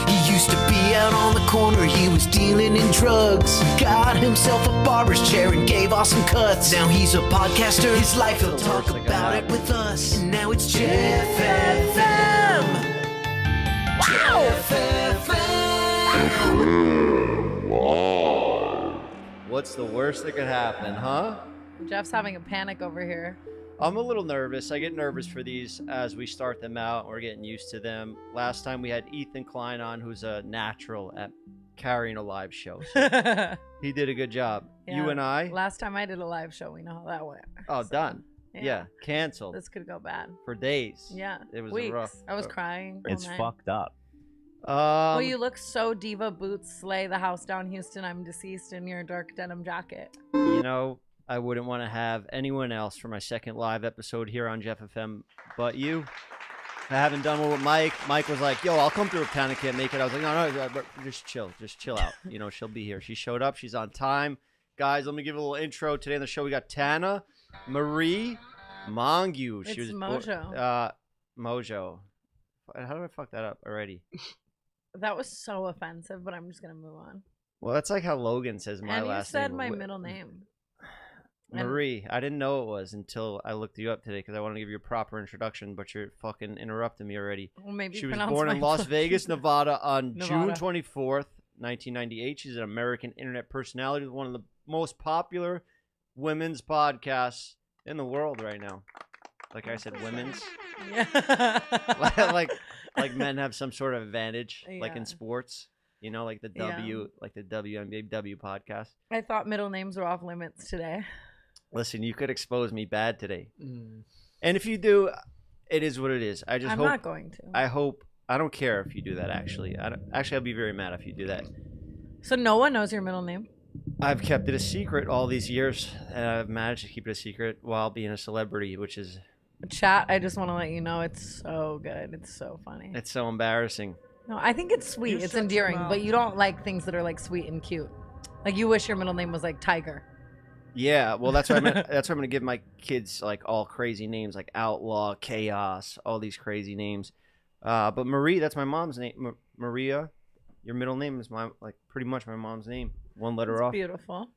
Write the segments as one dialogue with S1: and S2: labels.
S1: He used to be out on the corner, he was dealing in drugs. Got himself a barber's chair and gave awesome cuts. Now he's a podcaster, his life, he'll talk about it with us. And now it's Jeff FM. Jeff FM.
S2: What's the worst that could happen, huh?
S3: Jeff's having a panic over here.
S2: I'm a little nervous. I get nervous for these as we start them out. We're getting used to them. Last time we had Ethan Klein on, who's a natural at carrying a live show. So he did a good job.
S3: Yeah.
S2: You and I.
S3: Last time I did a live show, we know how that went.
S2: Oh,
S3: So,
S2: done. Yeah, canceled.
S3: This could go bad.
S2: For days.
S3: Yeah.
S2: It was
S3: weeks.
S2: rough.
S3: I was crying.
S4: It's
S3: all night.
S4: fucked up.
S3: Well, you look so diva boots, slay the house down Houston. I'm deceased in your dark denim jacket.
S2: You know, I wouldn't want to have anyone else for my second live episode here on Jeff FM but you. I haven't done one with Mike. Mike was like, yo, I'll come through if Tana can't make it. I was like, no, just chill out. You know, she'll be here. She showed up. She's on time. Guys, let me give a little intro. Today on the show, we got Tana Marie Mongu.
S3: It's Mojo.
S2: Mojo. How did I fuck that up already?
S3: That was so offensive, but I'm just going to move on.
S2: Well, that's like how Logan says my
S3: and
S2: last
S3: you said
S2: name.
S3: my middle name.
S2: Marie. I didn't know it was until I looked you up today because I wanted to give you a proper introduction, but you're fucking interrupting me already.
S3: Well, maybe
S2: she was born in Las Vegas, Nevada on June 24th, 1998. She's an American internet personality with one of the most popular women's podcasts in the world right now. Like I said, women's.
S3: Yeah.
S2: like men have some sort of advantage, like in
S3: Yeah.
S2: sports. You know, like the WNBW podcast.
S3: I thought middle names were off limits today.
S2: Listen, you could expose me bad today. And if you do, it is what it is. I just
S3: I'm
S2: hope.
S3: not going to.
S2: I don't care if you do that, actually. I'll be very mad if you do that.
S3: So no one knows your middle name?
S2: I've kept it a secret all these years, and I've managed to keep it a secret while being a celebrity, which is...
S3: Chat, I just want to let you know it's so good. It's so funny.
S2: It's so embarrassing.
S3: No, I think it's sweet. It's endearing, but you don't like things that are like sweet and cute. Like you wish your middle name was like Tiger.
S2: Yeah, well, that's what that's what I'm gonna give my kids, like all crazy names, like Outlaw, Chaos, all these crazy names. But Marie, that's my mom's name. Maria, your middle name is pretty much my mom's name. One letter off.
S3: Beautiful.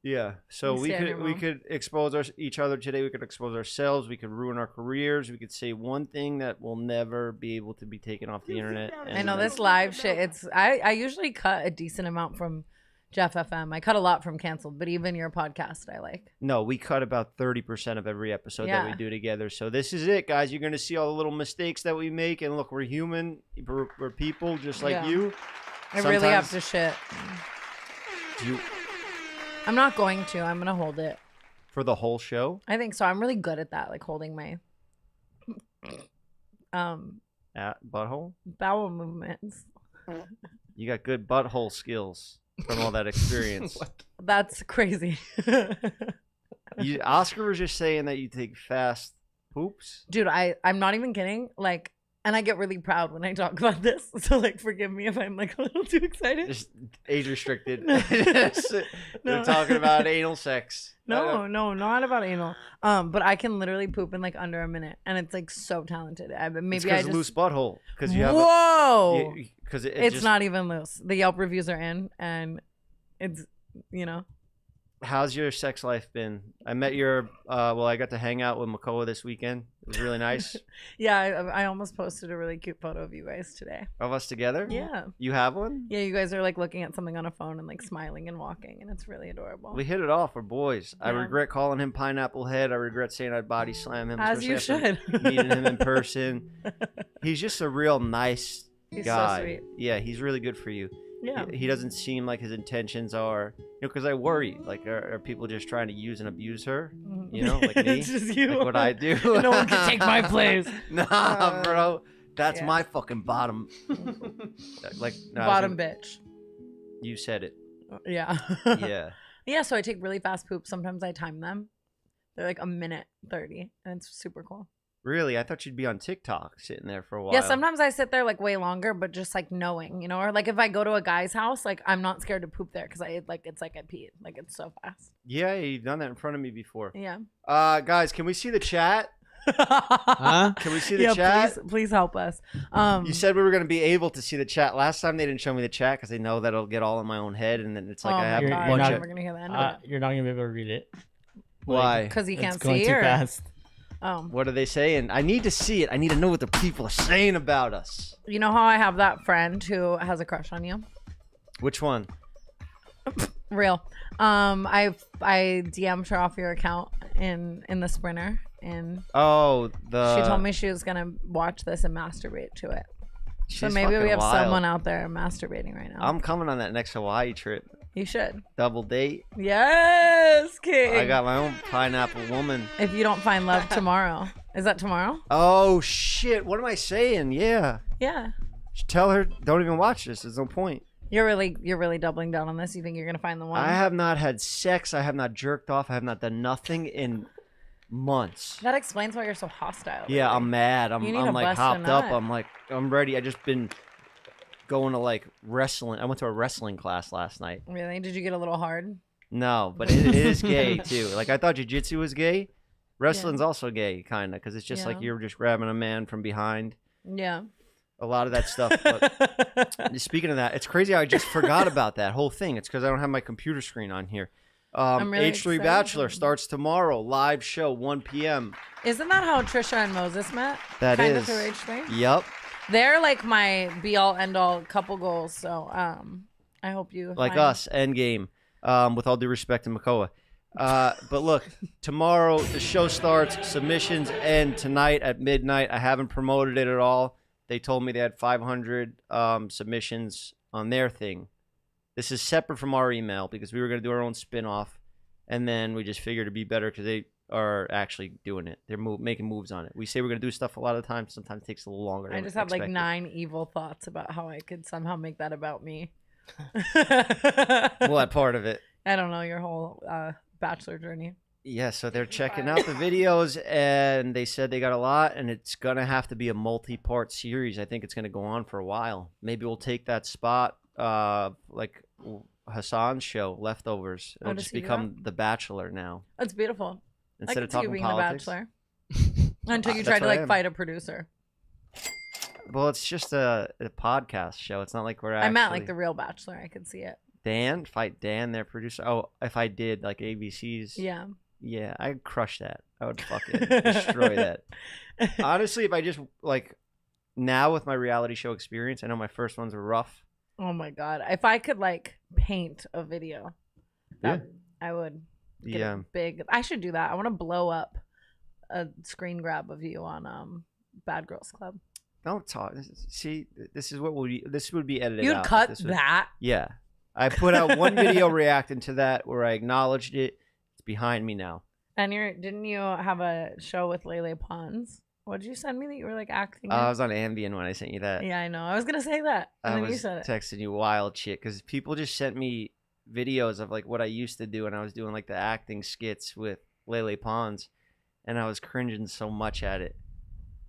S2: Yeah, so we could expose each other today. We could expose ourselves. We could ruin our careers. We could say one thing that will never be able to be taken off the internet.
S3: I know this live shit. I usually cut a decent amount from Jeff FM. I cut a lot from Canceled, but even your podcast I like.
S2: No, we cut about 30% of every episode that we do together. So this is it, guys. You're going to see all the little mistakes that we make. And look, we're human. We're people just like you.
S3: I really have to shit. I'm not going to. I'm going to hold it.
S2: For the whole show?
S3: I think so. I'm really good at that, like holding my
S2: butthole?
S3: Bowel movements.
S2: You got good butthole skills from all that experience.
S3: That's crazy.
S2: Oscar was just saying that you take fast poops.
S3: Dude, I'm not even kidding. Like, and I get really proud when I talk about this. So, like, forgive me if I'm, like, a little too excited.
S2: Just age restricted. They're talking about anal sex.
S3: No, not about anal. But I can literally poop in, like, under a minute. And it's, like, so talented. Maybe I just...
S2: loose butthole. Because you have
S3: Whoa!
S2: Because
S3: it's not even loose. The Yelp reviews are in. And it's, you know...
S2: How's your sex life been? I met your, I got to hang out with Makoa this weekend. It was really nice.
S3: Yeah, I almost posted a really cute photo of you guys today.
S2: Of us together?
S3: Yeah.
S2: You have one?
S3: Yeah, you guys are like looking at something on a phone and like smiling and walking, and it's really adorable.
S2: We hit it off. We're boys.
S3: Yeah.
S2: I regret calling him Pineapple Head. I regret saying I'd body slam him.
S3: As you should.
S2: Meeting him in person. He's just a real nice guy.
S3: So sweet.
S2: Yeah, he's really good for you.
S3: Yeah.
S2: He doesn't seem like his intentions are, because I worry, like, are people just trying to use and abuse her? You know, like me?
S3: It's just you.
S2: Like what I do.
S3: No one can take my place.
S2: Nah, bro. That's my fucking bottom.
S3: Bottom bitch.
S2: You said it.
S3: Yeah.
S2: Yeah.
S3: Yeah, so I take really fast poops. Sometimes I time them. They're like 1:30, and it's super cool.
S2: Really? I thought you'd be on TikTok sitting there for a while.
S3: Yeah, sometimes I sit there like way longer, but just like knowing, you know, or like if I go to a guy's house, like I'm not scared to poop there because it's like I peed. Like it's so fast.
S2: Yeah, you've done that in front of me before.
S3: Yeah.
S2: Guys, can we see the chat?
S4: Huh?
S2: Can we see the chat?
S3: Please help us.
S2: You said we were going to be able to see the chat. Last time they didn't show me the chat because they know that it'll get all in my own head, and then it's like I have
S4: You're
S2: a
S4: not-
S2: bunch
S3: I'm
S2: of.
S3: never gonna hear the end of it
S4: You're not gonna be able to read it.
S2: Why?
S3: because you can't
S4: It's going
S3: see
S4: too
S3: or
S4: fast.
S3: oh,
S2: What are they saying? I need to see it. I need to know what the people are saying about us.
S3: you know how I have that friend who has a crush on you?
S2: Which one?
S3: Real. I DM'd her off your account in the Sprinter, and
S2: Oh,
S3: she told me she was gonna watch this and masturbate to it. So
S2: she's
S3: maybe we
S2: fucking
S3: have
S2: wild.
S3: someone out there masturbating right now.
S2: I'm coming on that next Hawaii trip.
S3: You should.
S2: Double date.
S3: Yes, King.
S2: I got my own pineapple woman.
S3: If you don't find love tomorrow, is that tomorrow?
S2: Oh shit! What am I saying? Yeah.
S3: Yeah.
S2: Just tell her don't even watch this. There's no point.
S3: You're really doubling down on this. You think you're gonna find the one?
S2: I have not had sex. I have not jerked off. I have not done nothing in months.
S3: That explains why you're so hostile.
S2: Yeah,
S3: lately.
S2: I'm mad. I'm
S3: You need to
S2: like
S3: bust a
S2: hopped up.
S3: nut.
S2: I'm ready. I just been going to like wrestling. I went to a wrestling class last night.
S3: Really? Did you get a little hard?
S2: No, but it is gay too. Like I thought jiu-jitsu was gay. Wrestling's also gay, kind of, because it's just like
S3: Yeah.
S2: you're just grabbing a man from behind.
S3: Yeah.
S2: A lot of that stuff. But speaking of that, it's crazy how I just forgot about that whole thing. It's because I don't have my computer screen on here.
S3: I'm really
S2: H3
S3: excited.
S2: Bachelor starts tomorrow. Live show, 1 p.m.
S3: Isn't that how Trisha and Moses met?
S2: That
S3: kind
S2: is.
S3: of through H3.
S2: Yep.
S3: They're like my be all end all couple goals. So I hope you
S2: Like
S3: find-
S2: us, Endgame. With all due respect to Makoa. But look, tomorrow the show starts. Submissions end tonight at midnight. I haven't promoted it at all. They told me they had 500 submissions on their thing. This is separate from our email because we were going to do our own spin-off, and then we just figured it'd be better because they are actually doing it. They're making moves on it. We say we're going to do stuff a lot of the time. Sometimes it takes a little longer.
S3: I
S2: than
S3: just have like
S2: expected.
S3: 9 evil thoughts about how I could somehow make that about me.
S2: Well, that part of it.
S3: I don't know your whole bachelor journey.
S2: Yeah, so they're checking out the videos, and they said they got a lot, and it's going to have to be a multi-part series. I think it's going to go on for a while. Maybe we'll take that spot, like Hassan's show, Leftovers. It'll
S3: does
S2: just
S3: he do
S2: become The Bachelor now.
S3: That's beautiful.
S2: Instead
S3: I
S2: of
S3: could see you
S2: talking
S3: being
S2: politics.
S3: the bachelor. Until you
S2: That's
S3: try to
S2: what I
S3: like
S2: am.
S3: fight a producer.
S2: Well, it's just a podcast show. It's not like we're actually...
S3: I meant like the real bachelor. I could see it.
S2: Dan? Fight Dan, their producer? Oh, if I did, like ABC's...
S3: Yeah.
S2: Yeah, I'd crush that. I would fucking destroy that. Honestly, if I just, like, now with my reality show experience, I know my first ones were rough.
S3: Oh my god! If I could like paint a video, I would. Get
S2: Yeah.
S3: it big. I should do that. I want to blow up a screen grab of you on Bad Girls Club.
S2: Don't talk. See, this is what this would be edited
S3: You'd
S2: out.
S3: cut
S2: This would-
S3: that.
S2: Yeah. I put out one video reacting to that where I acknowledged it. It's behind me now.
S3: And didn't you have a show with Lele Pons? What did you send me that you were like acting?
S2: I
S3: in?
S2: was on Ambien when I sent you that.
S3: Yeah, I know. I was gonna say that, and
S2: I
S3: then you
S2: was
S3: said it.
S2: texting you wild shit because people just sent me videos of like what I used to do, and I was doing like the acting skits with Lele Pons, and I was cringing so much at it.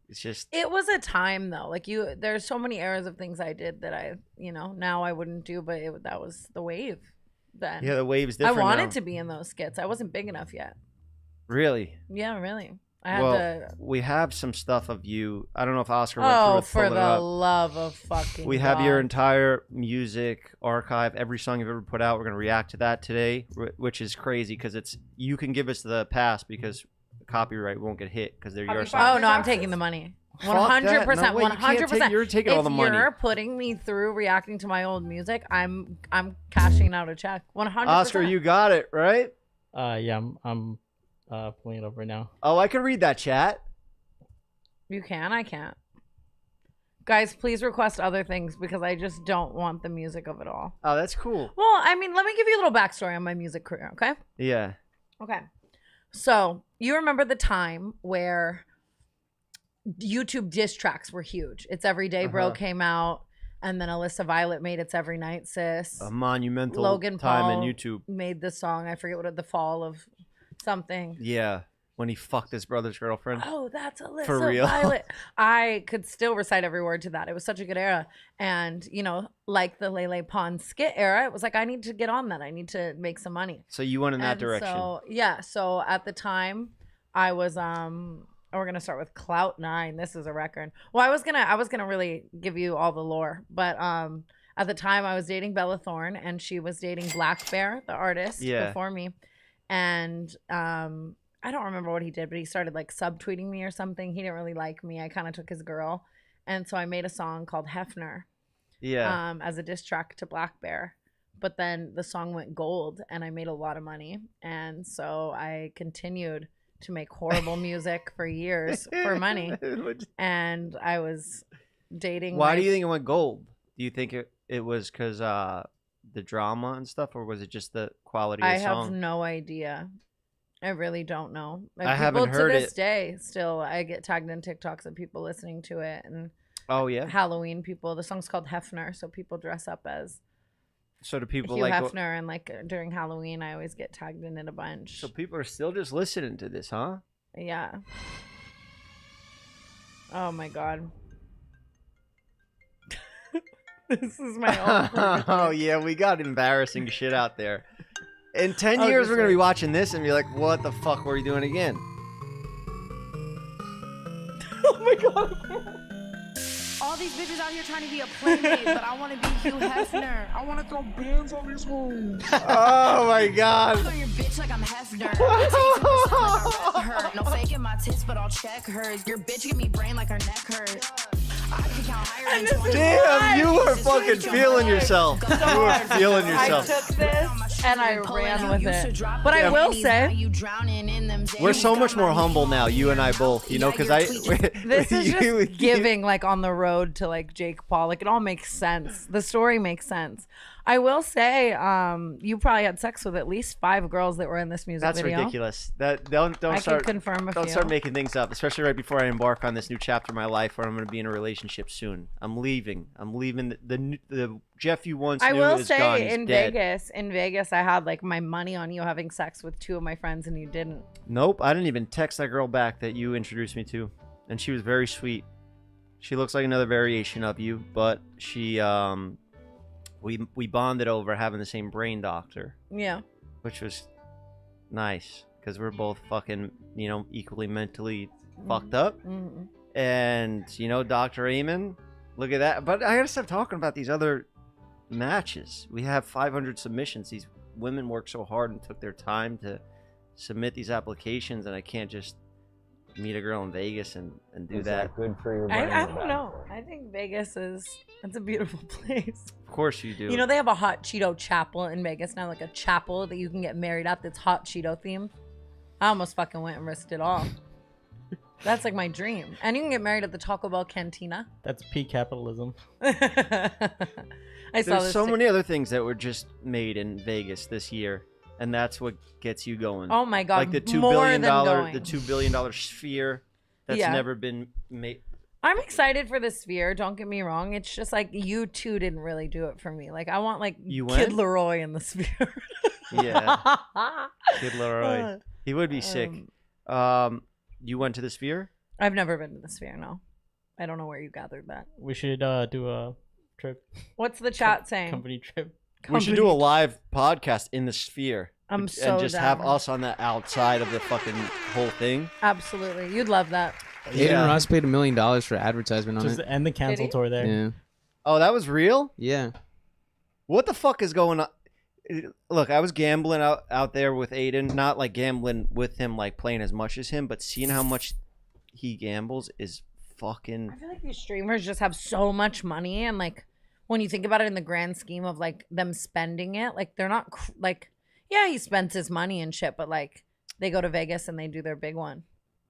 S2: It's just
S3: It was a time though. Like there's so many eras of things I did that I, now I wouldn't do, but that was the wave then.
S2: yeah, the wave's
S3: I
S2: different.
S3: wanted
S2: now.
S3: to be in those skits. I wasn't big enough yet.
S2: Really.
S3: Yeah, really. I had
S2: Well,
S3: to.
S2: we have some stuff of you. I don't know if Oscar went through
S3: Oh,
S2: it,
S3: for
S2: pulled it
S3: the
S2: up.
S3: love of fucking
S2: We have your
S3: God.
S2: entire music archive, every song you've ever put out. We're gonna react to that today, which is crazy because you can give us the pass because the copyright won't get hit because they're your
S3: Oh
S2: songs.
S3: no, I'm taking the money.
S2: Fuck that.
S3: 100%.
S2: No way, you can't take-
S3: 100%.
S2: you're taking all the money.
S3: If you're putting me through reacting to my old music, I'm cashing out a check. 100%.
S2: Oscar, you got it right.
S4: Yeah, I'm pulling it up right now.
S2: Oh, I can read that chat.
S3: You can. I can't. Guys, please request other things because I just don't want the music of it all.
S2: Oh, that's cool.
S3: Well, I mean, let me give you a little backstory on my music career, okay?
S2: Yeah.
S3: Okay. So, you remember the time where YouTube diss tracks were huge. It's Everyday Bro came out, and then Alyssa Violet made It's Every Night Sis.
S2: A monumental
S3: Logan
S2: time
S3: Paul
S2: in YouTube.
S3: made the song. I forget what the fall of something.
S2: Yeah, when he fucked his brother's girlfriend.
S3: Oh, that's Alyssa
S2: For real?
S3: Violet. I could still recite every word to that. It was such a good era. And, like the Lele Pons skit era, it was like, I need to get on that. I need to make some money.
S2: So you went in that
S3: And
S2: direction.
S3: So, yeah. So at the time, I was we're gonna start with Clout 9. This is a record. Well, I was gonna really give you all the lore, but at the time I was dating Bella Thorne and she was dating Black Bear, the artist, before me, and I don't remember what he did, but he started like subtweeting me or something. He didn't really like me. I kind of took his girl, and so I made a song called Hefner. Yeah. As a diss track to Black Bear. But then the song went gold and I made a lot of money. And so I continued to make horrible music for years for money. And I was dating.
S2: Why do you think it went gold? Do you think it was because the drama and stuff, or was it just the quality of the song?
S3: I have no idea. I really don't know. Like,
S2: I haven't heard it.
S3: To this day, still, I get tagged in TikToks of people listening to it. And
S2: oh, yeah.
S3: Halloween people. The song's called Hefner. So people dress up as.
S2: So do people
S3: Hugh
S2: like
S3: Hefner, and like during Halloween, I always get tagged in it a bunch.
S2: So people are still just listening to this, huh?
S3: Yeah. Oh my god. This is my own.
S2: Oh yeah, we got embarrassing shit out there. In 10 years, we're gonna be watching this and be like, "What the fuck were you doing again?"
S3: Oh my god.
S5: All these bitches out here trying to be a playmate, but I want to be Hugh Hefner. I want to throw bands on these hoes.
S2: Oh my god.
S5: Throw your bitch like I'm Hefner. Take some percent like I rep her. No faking my tits, but I'll check hers. Your bitch give me brain like her neck hurts. I can count higher than 20.
S2: Damn, you were fucking feeling yourself. You were feeling yourself.
S3: I took this and I ran with it. But I will say,
S2: we're so much more humble now, you and I both, you know, because
S3: this is just giving like on the road to like Jake Paul. Like it all makes sense. The story makes sense. I will say, you probably had sex with at least 5 girls that were in this music video.
S2: That's ridiculous. That don't
S3: I
S2: start
S3: can confirm a
S2: don't
S3: few.
S2: start making things up, especially right before I embark on this new chapter of my life where I'm going to be in a relationship soon. I'm leaving. The Jeff you once
S3: I
S2: knew
S3: will
S2: is
S3: say
S2: gone. He's
S3: in
S2: dead.
S3: Vegas, I had like my money on you having sex with 2 of my friends and you didn't.
S2: Nope, I didn't even text that girl back that you introduced me to, and she was very sweet. She looks like another variation of you, but she we bonded over having the same brain doctor.
S3: Yeah.
S2: Which was nice because we're both fucking, you know, equally mentally fucked up.
S3: Mm-hmm.
S2: And, you know, Dr. Amen, look at that. But I gotta stop talking about these other matches. We have 500 submissions. These women work so hard and took their time to submit these applications, and I can't just meet a girl in Vegas and do that.
S6: Good for your brain.
S3: I don't know. I think Vegas it's a beautiful place.
S2: Of course you do.
S3: You know, they have a hot Cheeto chapel in Vegas now, like a chapel that you can get married at that's hot Cheeto themed. I almost fucking went and risked it all. That's like my dream. And you can get married at the Taco Bell Cantina.
S4: That's peak capitalism.
S2: There's so many other things that were just made in Vegas this year, and that's what gets you going.
S3: Oh my god!
S2: Like the $2 billion sphere that's never been made.
S3: I'm excited for the sphere. Don't get me wrong. It's just like you two didn't really do it for me. Like I want like Kid Leroy in the sphere.
S2: Yeah, Kid Leroy. He would be sick. You went to the sphere?
S3: I've never been to the sphere. No, I don't know where you gathered that.
S4: We should do a trip.
S3: What's the chat saying?
S4: Company trip.
S2: We should do a live podcast in the sphere.
S3: I'm so
S2: and just
S3: down.
S2: have us on the outside of the fucking whole thing.
S3: Absolutely, you'd love that.
S7: Aiden Ross paid $1 million for advertisement on
S4: Just
S7: it.
S4: end the cancel tour there.
S7: Yeah.
S2: Oh, that was real?
S7: Yeah.
S2: What the fuck is going on? Look, I was gambling out there with Aiden, not like gambling with him, like playing as much as him, but seeing how much he gambles is fucking.
S3: I feel like these streamers just have so much money, and like when you think about it in the grand scheme of like them spending it, like they're not like, yeah, he spends his money and shit, but like they go to Vegas and they do their big one.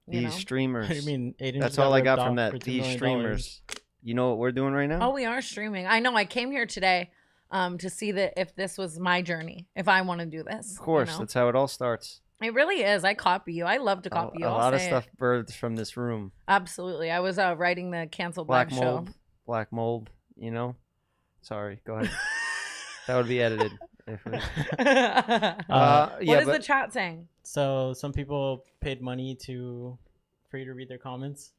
S2: These streamers.
S4: I mean, Aiden
S2: that's all I got from that. These streamers. You know what we're doing right now?
S3: Oh, we are streaming. I know. I came here today to see that if this was my journey, if I want to do this.
S2: Of course,
S3: you know?
S2: that's how it all starts.
S3: It really is. I copy you. I love to copy you.
S2: A lot of stuff birthed from this room.
S3: Absolutely. I was writing the Cancel Black show.
S2: Black mold, you know? Sorry, go ahead. That would be edited. What
S3: is the chat saying?
S4: So some people paid money for you to read their comments.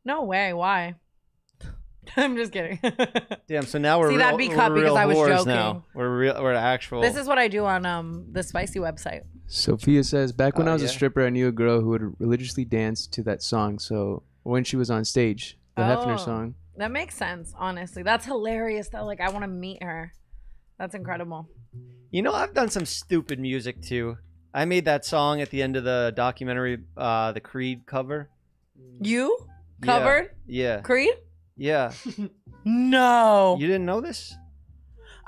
S3: No way. Why? I'm just kidding.
S2: Damn. So now we're
S3: that'd be cut because I was joking.
S2: Now we're actual.
S3: This is what I do on the Spicy website.
S7: Sophia says, back when
S2: Oh,
S7: I was a
S2: yeah.
S7: stripper, I knew a girl who would religiously dance to that song. So when she was on stage, the Hefner song.
S3: That makes sense, honestly. That's hilarious though. Like I want to meet her. That's incredible.
S2: You know, I've done some stupid music too. I made that song at the end of the documentary, the Creed cover.
S3: You
S2: Yeah.
S3: covered
S2: Yeah.
S3: Creed?
S2: Yeah.
S3: No.
S2: You didn't know this?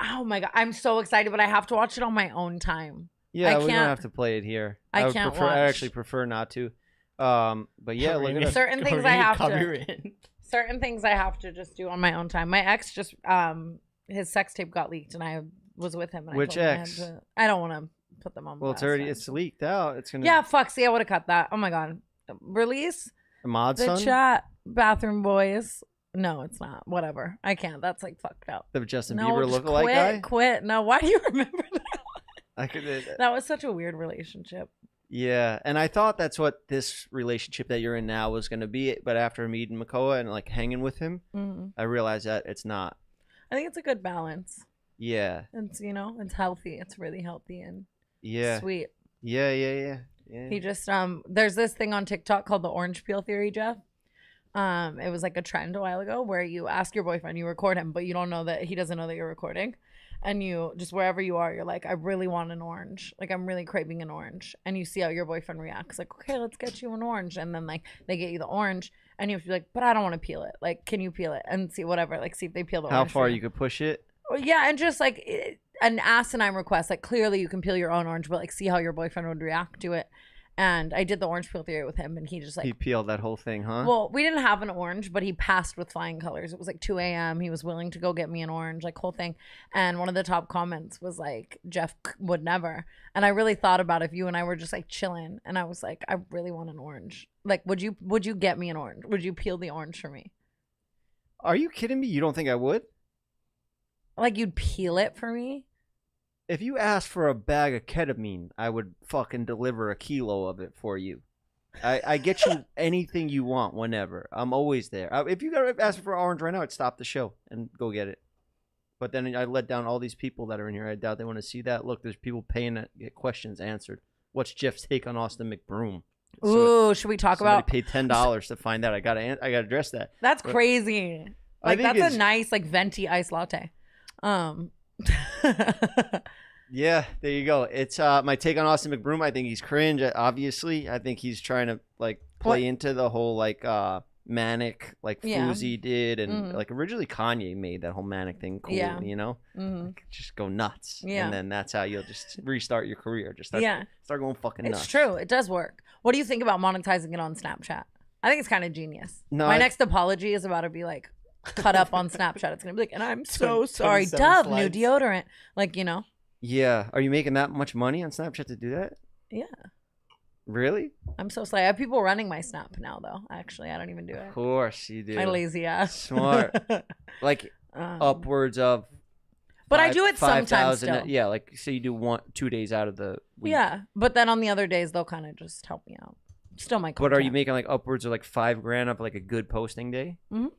S3: Oh my god, I'm so excited, but I have to watch it on my own time.
S2: Yeah, we don't
S3: can't-
S2: have to play it here.
S3: I
S2: would
S3: can't
S2: prefer, I
S3: watch.
S2: actually prefer not to. But yeah, look at it.
S3: Certain things I have to.
S4: Copyright.
S3: Certain things I have to just do on my own time. My ex just his sex tape got leaked, and I was with him. And
S2: Which
S3: I told him
S2: ex?
S3: I don't want to put them on.
S2: Well, it's
S3: blast,
S2: already
S3: so-
S2: it's leaked out. It's gonna
S3: Yeah, fuck. See, I would have cut that. Oh my god. Release
S2: Mod
S3: the
S2: Son?
S3: chat, bathroom boys. No, it's not. Whatever. I can't. That's like fucked up.
S2: The Justin
S3: No,
S2: Bieber
S3: just
S2: lookalike
S3: quit,
S2: guy.
S3: Quit. No, why do you remember that?
S2: I could.
S3: That was such a weird relationship.
S2: Yeah, and I thought that's what this relationship that you're in now was gonna be. But after meeting Makoa and like hanging with him,
S3: Mhm.
S2: I realized that it's not.
S3: I think it's a good balance.
S2: Yeah.
S3: It's it's healthy. It's really healthy and
S2: Yeah.
S3: sweet.
S2: Yeah.
S3: He just there's this thing on TikTok called the orange peel theory, Jeff. It was like a trend a while ago where you ask your boyfriend, you record him, but you don't know that he doesn't know that you're recording. And you just wherever you are, you're like, I really want an orange. Like I'm really craving an orange. And you see how your boyfriend reacts. Like, okay, let's get you an orange. And then like they get you the orange and you have to be like, but I don't want to peel it. Like, can you peel it? And see whatever. Like see if they peel the
S2: How
S3: orange.
S2: far
S3: for
S2: you could push it?
S3: Well, yeah, and just like an asinine request. Like clearly you can peel your own orange, but like see how your boyfriend would react to it. And I did the orange peel theory with him, and he just like
S2: He peeled that whole thing, huh?
S3: well, we didn't have an orange, but he passed with flying colors. It was like 2 a.m. He was willing to go get me an orange, like whole thing. And one of the top comments was like, Jeff would never. And I really thought about if you and I were just like chilling, and I was like, I really want an orange. Like, would you get me an orange? Would you peel the orange for me?
S2: Are you kidding me? You don't think I would?
S3: Like you'd peel it for me?
S2: If you asked for a bag of ketamine, I would fucking deliver a kilo of it for you. I get you anything you want whenever. I'm always there. If you got to ask for orange right now, I'd stop the show and go get it. But then I let down all these people that are in here. I doubt they want to see that. Look, there's people paying to get questions answered. What's Jeff's take on Austin McBroom?
S3: Ooh, should we talk about?
S2: Somebody paid $10 to find out. I gotta address that.
S3: That's
S2: But
S3: crazy.
S2: I
S3: Like
S2: think
S3: that's
S2: it's-
S3: a nice like venti iced latte.
S2: Yeah, there you go. It's my take on Austin McBroom. I think he's cringe. Obviously, I think he's trying to like play into the whole like manic like
S3: Yeah.
S2: Fousey did, and
S3: Mhm.
S2: like originally Kanye made that whole manic thing cool.
S3: Yeah.
S2: You know,
S3: Mhm.
S2: just go nuts.
S3: Yeah.
S2: And then that's how you'll just restart your career. Just
S3: Yeah.
S2: start going fucking nuts.
S3: It's true. It does work. What do you think about monetizing it on Snapchat? I think it's kind of genius.
S2: No,
S3: My next apology is about to be like cut up on Snapchat. It's gonna be like, and I'm so sorry.
S4: 27
S3: Dove,
S4: slides.
S3: new deodorant. Like, you know.
S2: Yeah. Are you making that much money on Snapchat to do that?
S3: Yeah.
S2: Really?
S3: I'm so sorry. I have people running my Snap now though. Actually, I don't even do it.
S2: Of course you do.
S3: My lazy ass.
S2: Smart. Like upwards of.
S3: But I do it
S2: 5,000
S3: sometimes still.
S2: Yeah, like say you do 2 days out of the week.
S3: Yeah. But then on the other days they'll kind of just help me out. Still my content.
S2: But are you making like upwards of like $5,000 of like a good posting day?
S3: Mhm.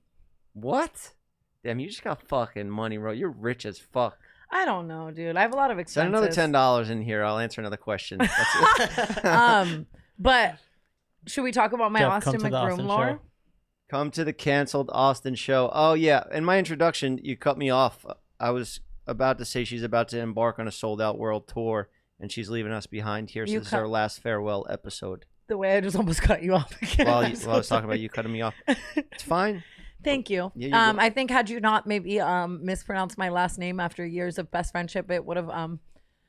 S2: What? Damn, you just got fucking money, bro. You're rich as fuck.
S3: I don't know, dude. I have a lot of expenses.
S2: Send another $10 in here. I'll answer another question. That's it.
S3: But should we talk about my
S4: Jeff,
S3: Austin
S4: come to the
S3: McBroom
S4: Austin
S3: lore?
S4: show.
S2: Come to the canceled Austin show. Oh yeah, in my introduction, you cut me off. I was about to say she's about to embark on a sold-out world tour, and she's leaving us behind here. So
S3: You
S2: this is
S3: cut-
S2: our last farewell episode.
S3: The way I just almost cut you off again.
S2: While
S3: I'm
S2: I
S3: so
S2: was talking about
S3: sorry.
S2: you cutting me off, it's fine.
S3: Thank you.
S2: Yeah, you're good.
S3: I think had you not maybe mispronounced my last name after years of best friendship, it would have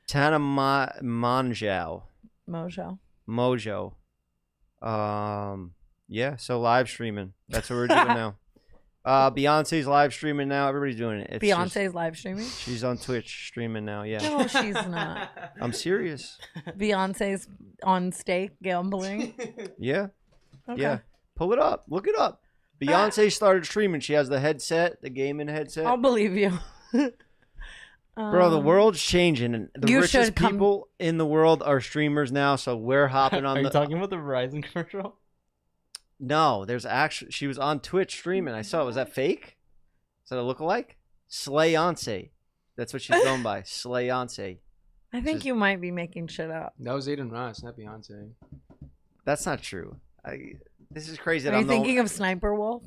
S2: Tana Manjao.
S3: Mojo.
S2: Mojo. Yeah, so live streaming. That's what we're doing now. Beyonce's live streaming now. Everybody's doing it. It's
S3: Beyonce's
S2: just-
S3: live streaming.
S2: she's on Twitch streaming now. Yeah.
S3: No, she's not.
S2: I'm serious.
S3: Beyonce's on stake gambling.
S2: Yeah.
S3: Okay.
S2: Yeah. Pull it up. Look it up. Beyonce started streaming. She has the headset, the gaming headset.
S3: I'll believe you.
S2: Bro, the world's changing, and the
S3: You
S2: richest
S3: should come-
S2: people in the world are streamers now. So we're hopping on
S4: Are
S2: the.
S4: you talking about the Verizon commercial?
S2: No, there's actually. She was on Twitch streaming. I saw it. Was that fake? Is that a lookalike? Slayonce. That's what she's going by. Slayonce.
S3: I think you might be making shit up.
S7: That was Aiden Ross, not Beyonce.
S2: That's not true. This is crazy. That
S3: Are you
S2: I'm
S3: thinking of Sniper Wolf?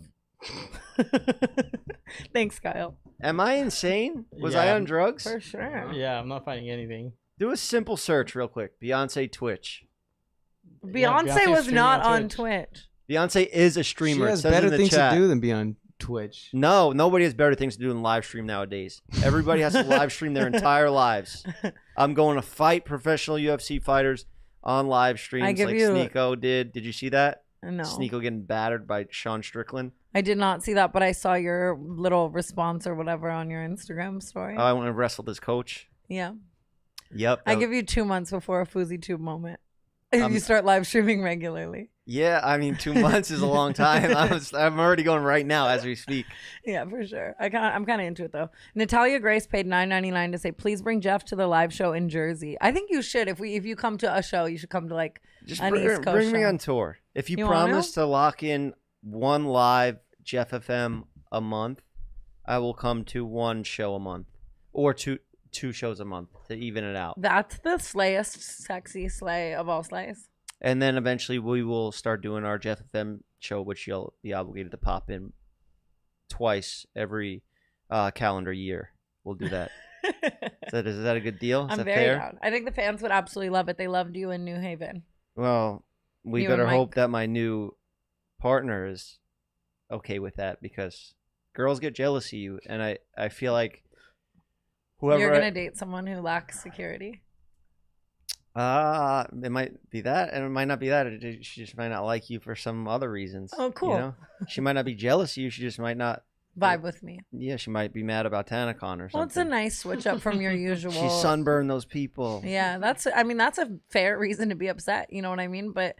S3: Thanks, Kyle.
S2: Am I insane? Was I
S4: Yeah.
S2: on drugs?
S3: For sure.
S4: Yeah, I'm not finding anything.
S2: Do a simple search real quick. Beyonce Twitch.
S3: Beyonce
S4: Beyonce's
S3: was
S4: streaming
S3: not
S4: on
S3: on Twitch.
S2: Beyonce is a streamer.
S7: She
S2: It
S7: has
S2: says
S7: better
S2: in the
S7: things
S2: chat.
S7: to do than be on Twitch.
S2: No, nobody has better things to do than live stream nowadays. Everybody has to live stream their entire lives. I'm going to fight professional UFC fighters on live streams
S3: give
S2: like
S3: you-
S2: Sneako did. Did you see that?
S3: No.
S2: Sneako getting battered by Sean Strickland.
S3: I did not see that, but I saw your little response or whatever on your Instagram story.
S2: Oh, I went and wrestled his coach.
S3: Yeah.
S2: Yep.
S3: I
S2: that-
S3: give you 2 months before a Fousey Tube moment. If
S2: Um,
S3: you start live streaming regularly.
S2: Yeah, I mean, 2 months is a long time. I'm already going right now as we speak.
S3: Yeah, for sure. I'm kind of into it though. Natalia Grace paid $9.99 to say, "Please bring Jeff to the live show in Jersey." I think you should. If you come to a show, you should come to like
S2: Just
S3: an East Coast
S2: bring me
S3: show.
S2: on tour. If you,
S3: You want
S2: promise to lock in one live Jeff FM a month, I will come to one show a month or two shows a month to even it out.
S3: That's the slayest, sexy slay of all slays.
S2: And then eventually we will start doing our Jeff FM show, which you'll be obligated to pop in twice every calendar year. We'll do that. Is that a good deal? Is
S3: I'm
S2: that
S3: very
S2: fair?
S3: down. I think the fans would absolutely love it. They loved you in New Haven.
S2: Well, we
S3: You and
S2: better hope
S3: Mike.
S2: that my new partner is okay with that because girls get jealous of you, and I feel like whoever
S3: You're gonna date someone who lacks security.
S2: it might be that, and it might not be that. She just might not like you for some other reasons.
S3: Oh, cool.
S2: You know? She might not be jealous of you. She just might not.
S3: Vibe with me.
S2: Yeah, she might be mad about TanaCon or something.
S3: Well, it's a nice switch up from your usual.
S2: She sunburned those people.
S3: Yeah, that's a fair reason to be upset. You know what I mean? But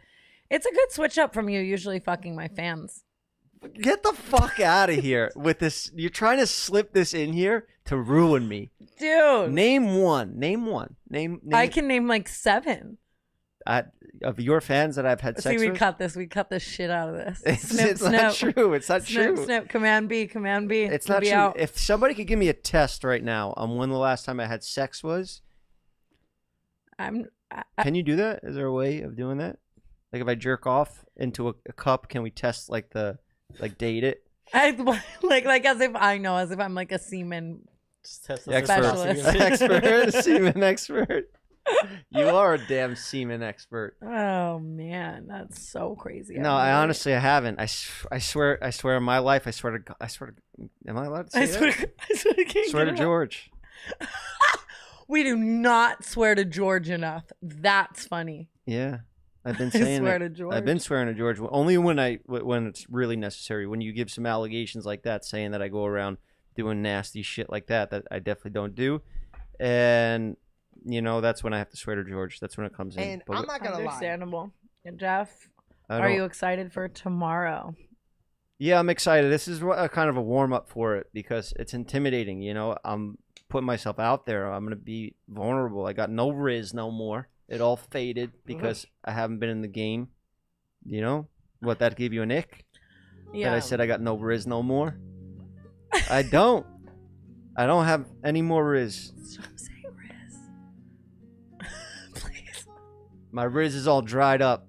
S3: it's a good switch up from you usually fucking my fans.
S2: Get the fuck out of here with this. You're trying to slip this in here to ruin me.
S3: Dude.
S2: Name one. Name.
S3: I can name like 7.
S2: Of your fans that I've had sex
S3: See, we
S2: with.
S3: cut this. We cut the shit out of this.
S2: It's not true. It's not
S3: snip,
S2: true.
S3: Snip. Command B. Command B.
S2: It's not
S3: be
S2: true.
S3: Out.
S2: If somebody could give me a test right now on when the last time I had sex was, can you do that? Is there a way of doing that? Like if I jerk off into a cup, can we test date it?
S3: like as if I know, as if I'm like a semen.
S4: Just test
S2: The
S4: the
S3: Specialist.
S2: expert, semen expert. You are a damn semen expert.
S3: Oh man, that's so crazy.
S2: No, I honestly I haven't. I swear on my life. I swear to. Am I allowed to say
S3: I
S2: that?
S3: swear to King.
S2: Swear to George.
S3: We do not swear to George enough. That's funny.
S2: Yeah, I've been
S3: I
S2: saying
S3: swear
S2: it.
S3: to George.
S2: I've been swearing to George only when it's really necessary. When you give some allegations like that, saying that I go around doing nasty shit like that I definitely don't do, and that's when I have to swear to George. That's when it comes in.
S6: And
S2: But
S6: I'm not gonna lie.
S3: Understandable. And Jeff,
S2: I
S3: are
S2: don't-
S3: you excited for tomorrow?
S2: Yeah, I'm excited. This is a kind of a warm up for it because it's intimidating. I'm putting myself out there. I'm gonna be vulnerable. I got no riz no more. It all faded because I haven't been in the game. What, that gave you an ick?
S3: Yeah.
S2: That I said I got no riz no more? I don't. I don't have any more riz.
S3: Stop saying Riz. Please.
S2: My riz is all dried up.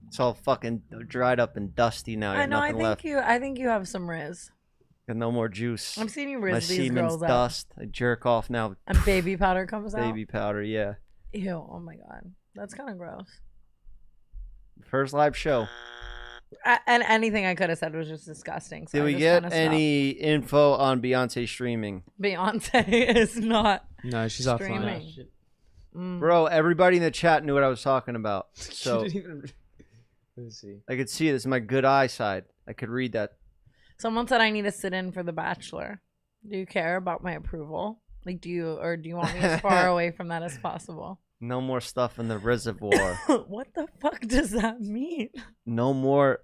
S2: It's all fucking dried up and dusty now.
S3: I know. I
S2: Nothing left.
S3: think you have some Riz.
S2: Got no more juice.
S3: I'm seeing you
S2: My
S3: Riz these
S2: semen's
S3: girls up.
S2: dust. I jerk off now.
S3: And baby powder comes out.
S2: Baby powder, yeah.
S3: Ew. Oh my god. That's kind of gross.
S2: First live show.
S3: And anything I could have said was just disgusting. So
S2: Did
S3: I
S2: we
S3: just
S2: get
S3: kinda stopped.
S2: any info on Beyonce streaming?
S3: Beyonce is not.
S7: No, she's
S3: Streaming.
S7: offline.
S4: Shit.
S2: Bro, everybody in the chat knew what I was talking about. So
S7: She didn't even... Let's see.
S2: I could see it. This is my good eye side. I could read that.
S3: Someone said I need to sit in for the Bachelor. Do you care about my approval? Like, do you want me as far away from that as possible?
S2: No more stuff in the reservoir.
S3: What the fuck does that mean?
S2: No more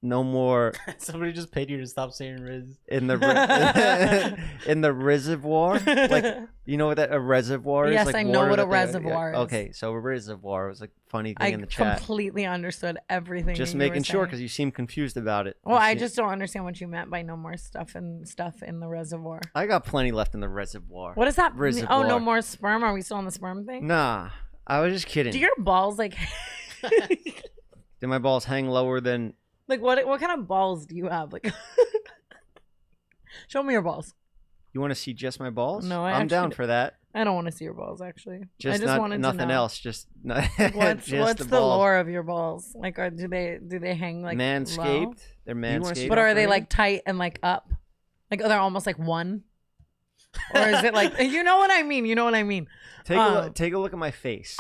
S2: no more
S4: Somebody just paid you to stop saying Riz.
S2: in the in the reservoir. Like, you know what a reservoir is?
S3: Yes,
S2: Like
S3: I know
S2: water
S3: what a
S2: that they-
S3: reservoir is.
S2: Okay, so a reservoir was a funny thing
S3: I
S2: in the chat.
S3: completely understood everything.
S2: Just
S3: that you were
S2: making sure
S3: saying.
S2: because you seem confused about it.
S3: Well,
S2: You
S3: I
S2: seem-
S3: just don't understand what you meant by no more stuff in the reservoir.
S2: I got plenty left in the reservoir.
S3: What does that mean? Oh,
S2: Reservoir.
S3: no more sperm? Are we still on the sperm thing?
S2: Nah, I was just kidding.
S3: Do your balls like
S2: Did my balls hang lower than?
S3: like what kind of balls do you have? Like show me your balls.
S2: You want to see just my balls?
S3: No, I
S2: I'm down
S3: actually-
S2: for that.
S3: I don't want to see your balls actually.
S2: Just,
S3: I just
S2: not,
S3: wanted
S2: nothing
S3: to know.
S2: else. Just not.
S3: What's
S2: just
S3: the
S2: balls.
S3: lore of your balls? Like do they hang like
S2: Manscaped.
S3: low?
S2: They're
S7: wanna see
S2: manscaped.
S3: But are they
S7: Right?
S3: like tight and like up? Like they're almost like one? Or is it like you know what I mean? You know what I mean?
S2: Take a look at my face.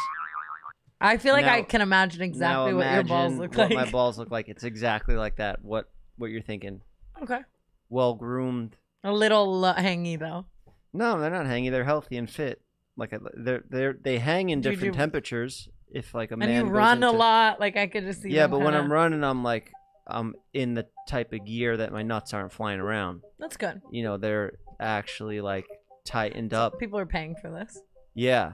S3: I feel like I
S2: Now-
S3: can imagine exactly
S2: now
S3: what your balls
S2: imagine
S3: look
S2: what
S3: like.
S2: my balls look like. It's exactly like that. What you're thinking?
S3: Okay.
S2: Well groomed.
S3: A little hangy though.
S2: No, they're not hanging. They're healthy and fit. Like they hang in
S3: Do you
S2: different
S3: do-
S2: temperatures. If like a man
S3: And you
S2: goes
S3: run a
S2: into-
S3: lot. Like I could just see.
S2: Yeah,
S3: them
S2: but when
S3: kinda-
S2: I'm running, I'm in the type of gear that my nuts aren't flying around.
S3: That's good.
S2: You know, they're actually like tightened up.
S3: People are paying for this.
S2: Yeah.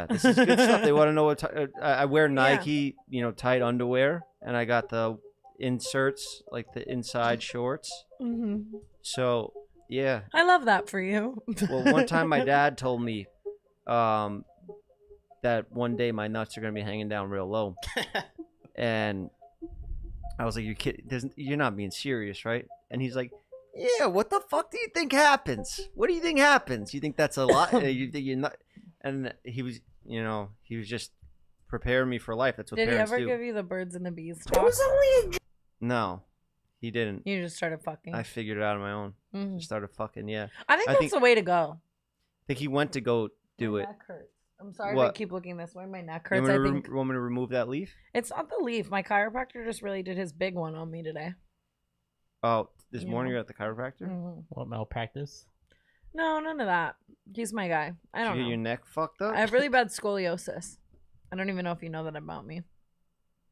S2: This is good stuff. They want to know what I wear. Nike, tight underwear, and I got the inserts, like the inside shorts.
S3: Hmm.
S2: So yeah.
S3: I love that for you.
S2: Well, one time my dad told me that one day my nuts are gonna be hanging down real low, and I was like, "You kid, you're not being serious, right?" And he's like, "Yeah, what the fuck do you think happens? What do you think happens? You think that's a lot? You're not?" And he was just preparing me for life. That's what
S3: Did he
S2: parents
S3: ever
S2: do.
S3: give you the birds and the bees talk?
S2: No, he didn't.
S3: You just started fucking.
S2: I figured it out on my own.
S3: Mhm.
S2: Just started fucking. Yeah,
S3: I think
S2: I
S3: that's
S2: think-
S3: the way to go.
S2: I think he went to go do
S3: My
S2: it.
S3: neck hurts. I'm sorry
S2: What?
S3: to keep looking this way. My neck
S2: You
S3: hurts.
S2: want
S3: I
S2: me to
S3: think
S2: want me to remove that leaf?
S3: it's not the leaf. My chiropractor just really did his big one on me today.
S2: Oh, this
S3: You
S2: morning
S3: know.
S2: you're at the chiropractor?
S3: Mhm.
S4: What malpractice?
S3: No, none of that. He's my guy. I
S2: Did
S3: don't
S2: you
S3: know.
S2: get your neck fucked up?
S3: I have really bad scoliosis. I don't even know if you know that about me.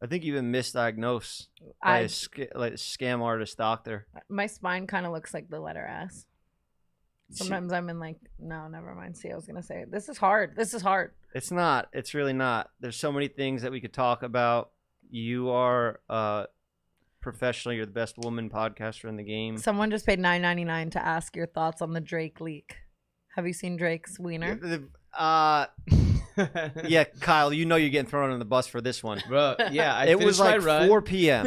S2: I think you've been misdiagnosed by
S3: I
S2: a scam artist doctor.
S3: my spine kind of looks like the letter S. Sometimes I'm in like, no, never mind. See, I was gonna say this is hard. This is hard.
S2: It's not. It's really not. There's so many things that we could talk about. You are professional. You're the best woman podcaster in the game.
S3: Someone just paid $9.99 to ask your thoughts on the Drake leak. Have you seen Drake's wiener?
S2: Yeah, Kyle, you know you're getting thrown on the bus for this one.
S7: Bro, yeah, I
S2: It was
S7: finished my
S2: like
S7: run.
S2: 4 p.m.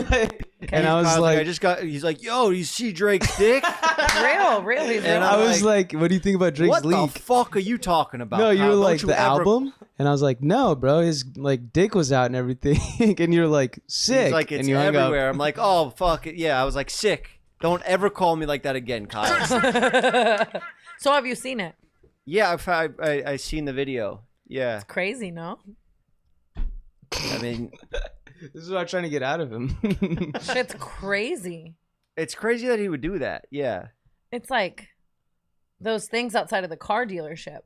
S7: And I was
S2: Kyle's
S7: like,
S2: I just got. He's like, yo, do you see Drake's dick?
S3: Real. He's
S2: And
S3: real.
S7: I was
S2: like,
S7: like, what do you think about Drake's
S2: what
S7: leak?
S2: the fuck are you talking about?
S7: No, you
S2: Kyle?
S7: were
S2: Don't
S7: like
S2: you
S7: the
S2: ever-
S7: album, and I was like, no, bro, his like dick was out and everything, and you're like sick,
S2: He's like, it's
S7: and you hung
S2: everywhere.
S7: up.
S2: I'm like, oh fuck it, yeah. I was like, sick. Don't ever call me like that again, Kyle.
S3: So have you seen it?
S2: Yeah, I seen the video. Yeah,
S3: Crazy, no?
S2: I mean,
S7: This is what I'm trying to get out of him.
S3: Shit's crazy.
S2: it's crazy that he would do that. Yeah.
S3: It's like those things outside of the car dealership.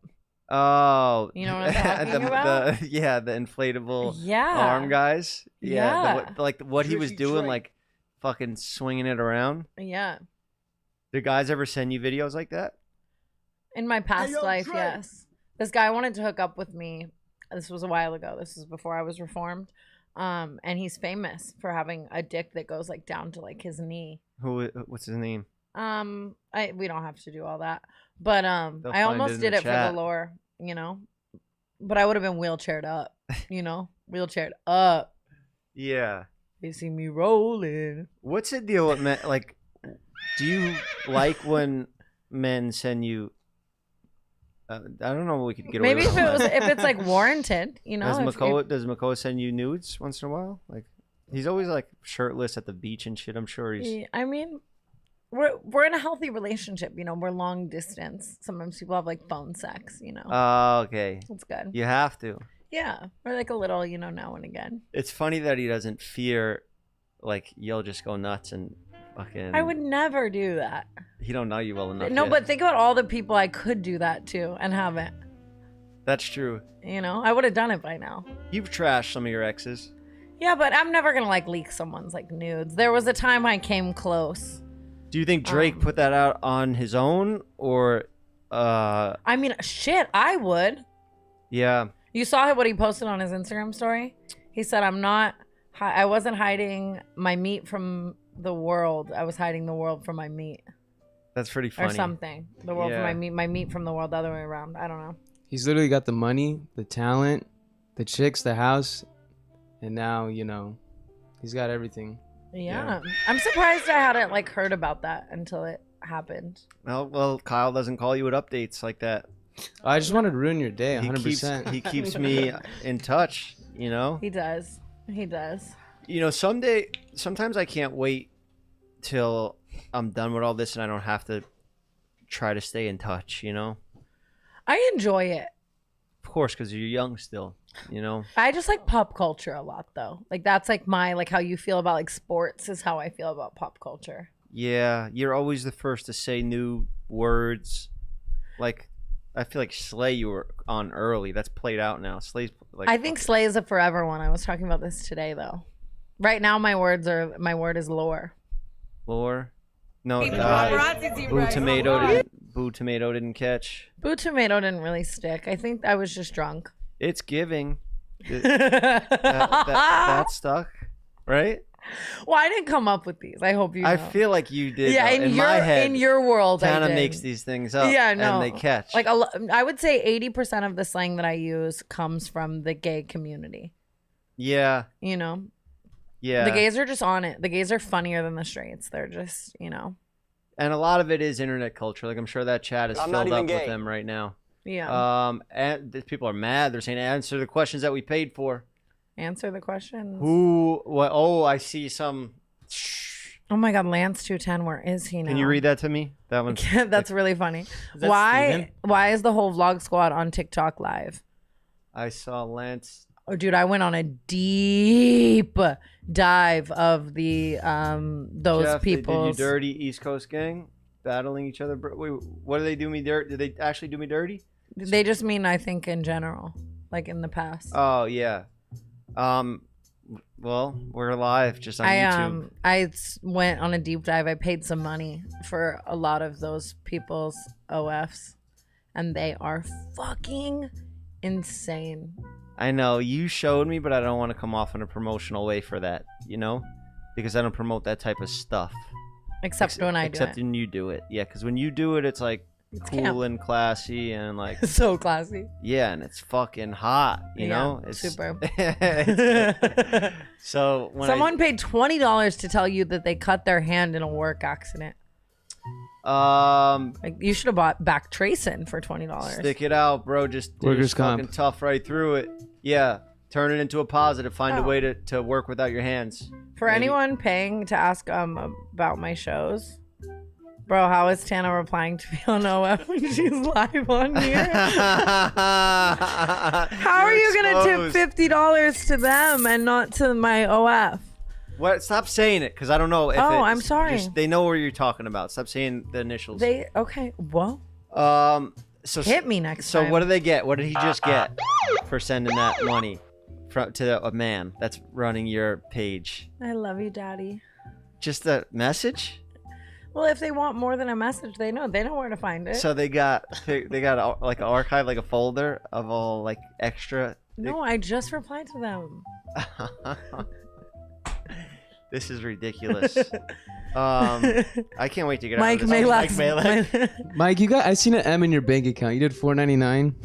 S2: Oh,
S3: You know what I'm talking about?
S2: The inflatable
S3: Yeah.
S2: arm guys.
S3: Yeah.
S2: What he was
S7: Drizzy
S2: doing,
S7: Drake.
S2: like fucking swinging it around.
S3: Yeah.
S2: Do guys ever send you videos like that?
S3: In my past
S7: yo,
S3: life,
S7: Drake.
S3: yes. This guy wanted to hook up with me. This was a while ago. This is before I was reformed. And he's famous for having a dick that goes like down to like his knee.
S2: What's his name?
S3: We don't have to do all that. But
S2: They'll
S3: I
S2: find it
S3: almost
S2: in
S3: did
S2: the
S3: it for
S2: chat.
S3: the lore, you know. But I would have been wheelchaired up, you know? Wheelchaired up.
S2: Yeah.
S3: They see me rolling.
S2: What's the deal with men? Like, do you like when men send you? I don't know. What we could get away
S3: Maybe
S2: with on that.
S3: if it's like warranted, you know.
S2: Does
S3: if-
S2: Makoa send you nudes once in a while? Like, he's always like shirtless at the beach and shit. I'm sure he's.
S3: Yeah, I mean, we're in a healthy relationship, you know. We're long distance. Sometimes people have like phone sex, you know.
S2: Oh, okay.
S3: It's good.
S2: You have to.
S3: Yeah, or like a little, you know, now and again.
S2: It's funny that he doesn't fear, like, you'll just go nuts and fucking.
S3: I would never do that.
S2: He don't know you well enough.
S3: No,
S2: yet.
S3: but think about all the people I could do that to and haven't.
S2: That's true.
S3: You know, I would have done it by now.
S2: You've trashed some of your exes.
S3: Yeah, but I'm never gonna like leak someone's like nudes. There was a time I came close.
S2: Do you think Drake put that out on his own or?
S3: I mean, shit, I would.
S2: Yeah.
S3: You saw what he posted on his Instagram story? He said, I wasn't hiding my meat from the world. I was hiding the world from my meat.
S2: That's pretty funny.
S3: Or something. The world
S2: Yeah.
S3: from my meat from the world, the other way around. I don't know.
S7: He's literally got the money, the talent, the chicks, the house, and now, you know, he's got everything.
S3: Yeah. I'm surprised I hadn't like heard about that until it happened.
S2: Well, Kyle doesn't call you with updates like that.
S7: I just wanted to ruin your day, 100%.
S2: He keeps me in touch, you know?
S3: He does. He does.
S2: You know, sometimes I can't wait till I'm done with all this and I don't have to try to stay in touch, you know?
S3: I enjoy it.
S2: Of course, because you're young still, you know?
S3: I just like pop culture a lot though. Like that's like how you feel about like sports is how I feel about pop culture.
S2: Yeah, you're always the first to say new words. Like, I feel like Slay you were on early. That's played out now. Slay's like.
S3: I think Slay is a forever one. I was talking about this today though. Right now my word is lore.
S2: Lore? No, Boo Tomato didn't catch.
S3: Boo Tomato didn't really stick. I think I was just drunk.
S2: It's giving. That stuck, right?
S3: Well, I didn't come up with these. I hope you know.
S2: I feel like you did.
S3: Yeah,
S2: though. In my head,
S3: in your world,
S2: Tana
S3: I did.
S2: makes these things up.
S3: Yeah, no.
S2: And they catch.
S3: Like I would say 80% of the slang that I use comes from the gay community.
S2: Yeah.
S3: You know?
S2: Yeah.
S3: The gays are just on it. The gays are funnier than the straights. They're just, you know.
S2: And a lot of it is internet culture. Like I'm sure that chat is filled up with them right now.
S3: Yeah.
S2: And people are mad. They're saying answer the questions that we paid for.
S3: Answer the questions.
S2: Who? What? Oh, I see some.
S3: Oh my God, Lance 210. Where is he now?
S2: Can you read that to me? That one's.
S3: That's really funny.
S4: that
S3: Why?
S4: Steven?
S3: Why is the whole vlog squad on TikTok live?
S2: I saw Lance.
S3: Oh, dude, I went on a deep dive of the those
S2: Jeff,
S3: people.
S2: Did you dirty East Coast gang battling each other? Wait, what do they do me dirty? Did they actually do me dirty?
S3: They just mean, I think, in general, like in the past.
S2: Oh yeah. Well, we're live just on YouTube.
S3: I went on a deep dive. I paid some money for a lot of those people's OFs, and they are fucking insane.
S2: I know you showed me, but I don't want to come off in a promotional way for that, you know, because I don't promote that type of stuff.
S3: Except when I do
S2: Except
S3: it.
S2: when you do it, yeah. Because when you do it, it's like cool
S3: camp.
S2: and classy and like
S3: So classy.
S2: yeah, and it's fucking hot, you know. It's
S3: super.
S2: So when
S3: Someone paid $20 to tell you that they cut their hand in a work accident. Like you should have bought back tracing for $20.
S2: stick it out, bro. Just
S7: Workers'
S2: fucking
S7: comp.
S2: tough right through it. Yeah, turn it into a positive. Find a way to work without your hands.
S3: For
S2: Maybe.
S3: anyone paying to ask about my shows, bro, how is Tana replying to me on OF when she's live on here? How are you gonna tip $50 to them and not to my OF?
S2: What? Stop saying it, because I don't know. If
S3: Oh,
S2: it's
S3: I'm sorry.
S2: They know what you're talking about. Stop saying the initials.
S3: Okay, whoa.
S2: So
S3: Hit me next
S2: So
S3: time.
S2: what do they get? What did he just get for sending that money to a man that's running your page?
S3: I love you, Daddy.
S2: Just a message?
S3: Well, if they want more than a message, they know where to find it.
S2: So they got like an archive, like a folder of all like extra.
S3: No, I just replied to them.
S2: This is ridiculous. I can't wait to get
S3: Mike
S2: out of this.
S3: Malak.
S7: Mike, I seen an M in your bank account. You did $4.99.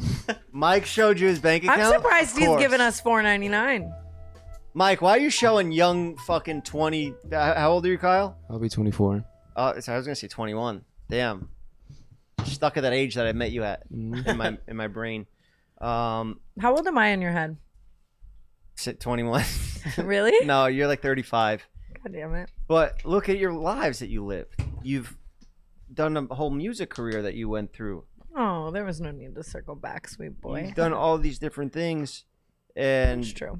S2: Mike showed you his bank account.
S3: I'm surprised
S2: Of
S3: he's
S2: course.
S3: giving us $4.99.
S2: Mike, why are you showing young fucking 20? How old are you, Kyle?
S7: I'll be 24.
S2: I was gonna say 21. Damn, stuck at that age that I met you at in my brain.
S3: How old am I in your head?
S2: 21.
S3: Really?
S2: No, you're like 35.
S3: God damn it.
S2: But look at your lives that you lived. You've done a whole music career that you went through.
S3: Oh, there was no need to circle back, sweet boy.
S2: You've done all these different things, and
S3: It's true.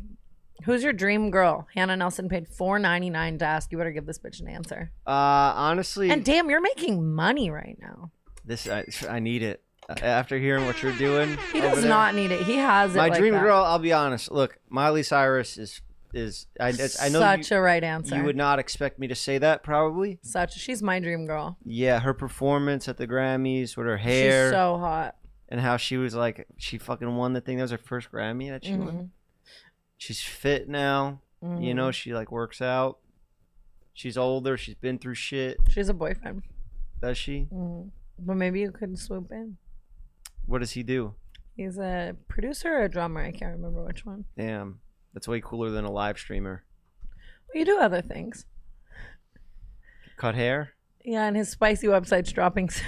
S3: Who's your dream girl? Hannah Nelson paid $4.99 to ask. You better give this bitch an answer.
S2: honestly,
S3: And damn, you're making money right now.
S2: this I need it. After hearing what you're doing,
S3: He
S2: over
S3: does
S2: there.
S3: not need it. He has it.
S2: My
S3: like
S2: dream
S3: that.
S2: girl, I'll be honest. Look, Miley Cyrus is is. I know
S3: Such a right answer.
S2: you would not expect me to say that probably.
S3: She's my dream girl.
S2: Yeah, her performance at the Grammys with her hair.
S3: She's so hot.
S2: And how she was like, she fucking won the thing. That was her first Grammy that she won. She's fit now. You know, she like works out. She's older. She's been through shit.
S3: She has a boyfriend.
S2: Does she?
S3: But maybe you could swoop in.
S2: What does he do?
S3: He's a producer or a drummer. I can't remember which one.
S2: Damn. That's way cooler than a live streamer.
S3: Well, you do other things.
S2: Cut hair?
S3: Yeah, and his spicy website's dropping soon.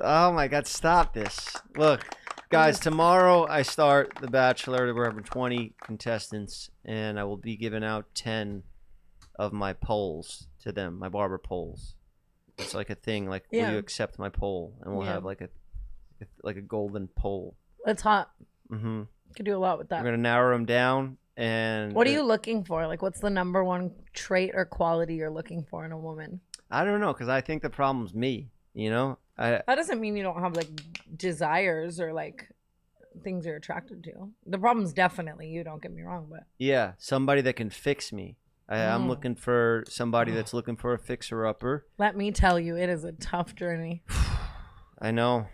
S2: Oh my God, stop this. Look, guys, tomorrow I start The Bachelor. We're having 20 contestants, and I will be giving out 10 of my polls to them, my barber polls. It's like a thing, like, will you accept my poll? And we'll have like a golden poll.
S3: That's hot.
S2: Mm-hmm.
S3: Could do a lot with that.
S2: We're going to narrow them down. And
S3: what are you looking for? Like, what's the number one trait or quality you're looking for in a woman?
S2: I don't know, because I think the problem's me, you know?
S3: That doesn't mean you don't have like desires or like things you're attracted to. The problem's definitely you, don't get me wrong, but
S2: yeah, somebody that can fix me. I'm looking for somebody that's looking for a fixer-upper.
S3: Let me tell you, it is a tough journey.
S2: I know.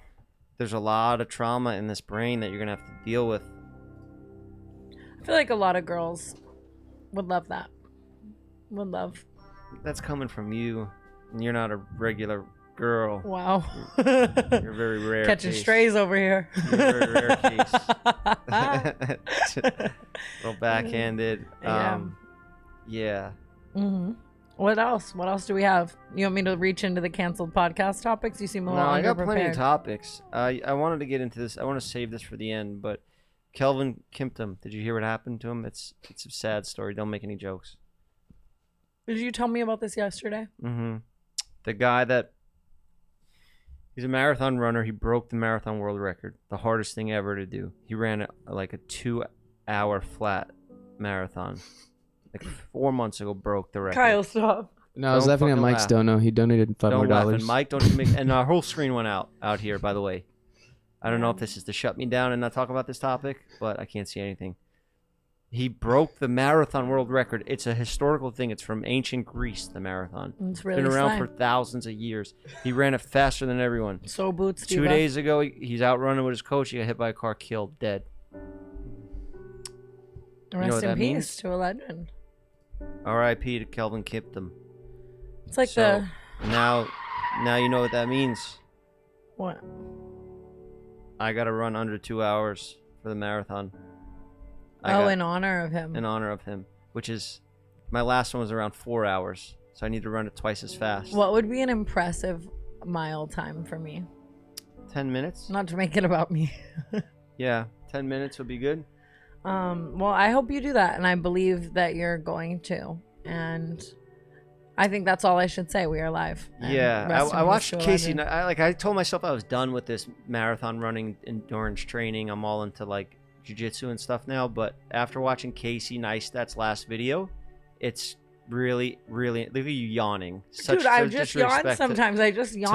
S2: There's a lot of trauma in this brain that you're going to have to deal with.
S3: I feel like a lot of girls would love that. Would love.
S2: That's coming from you, and you're not a regular girl.
S3: Wow.
S2: You're very rare.
S3: Catching
S2: case.
S3: strays over here.
S2: You're a very rare case. A little backhanded. Yeah.
S3: What else? What else do we have? You want me to reach into the canceled podcast topics? You seem a little
S2: I got
S3: underprepared.
S2: plenty of topics. I wanted to get into this. I want to save this for the end, but Kelvin Kimpton, did you hear what happened to him? It's a sad story. Don't make any jokes.
S3: Did you tell me about this yesterday?
S2: The guy that he's a marathon runner. He broke the marathon world record, the hardest thing ever to do. He ran like a 2-hour flat marathon. Like 4 months ago, broke the record.
S3: Kyle, stop.
S7: No, I was
S2: Don't
S7: laughing at
S2: fucking
S7: Mike's
S2: laugh.
S7: dono. He donated $5
S2: Don't
S7: more.
S2: laugh. And Mike, don't even make. And our whole screen went out here, by the way. I don't know if this is to shut me down and not talk about this topic, but I can't see anything. He broke the marathon world record. It's a historical thing. It's from ancient Greece, the marathon.
S3: It's really
S2: been around
S3: slang.
S2: for thousands of years. He ran it faster than everyone.
S3: So boots,
S2: 2 days ago, he's out running with his coach. He got hit by a car, killed, dead.
S3: Rest
S2: what
S3: in
S2: that
S3: peace
S2: means?
S3: to a legend.
S2: R.I.P. to Kelvin Kimpton.
S3: It's like
S2: So now you know what that means.
S3: what?
S2: I got to run under 2 hours for the marathon.
S3: In honor of him.
S2: In honor of him, which is my last one was around 4 hours, so I need to run it twice as fast.
S3: What would be an impressive mile time for me?
S2: 10 minutes?
S3: Not to make it about me.
S2: Yeah, 10 minutes would be good.
S3: Well, I hope you do that, and I believe that you're going to. And I think that's all I should say. We are live. And
S2: Yeah,
S3: rest in
S2: I
S3: peace
S2: watched
S3: to a
S2: Casey.
S3: legend.
S2: I told myself I was done with this marathon running endurance training. I'm all into like jiu-jitsu and stuff now. But after watching Casey Neistat's last video, it's really, really. Look at you yawning.
S3: Dude, I just yawn sometimes. I just yawn.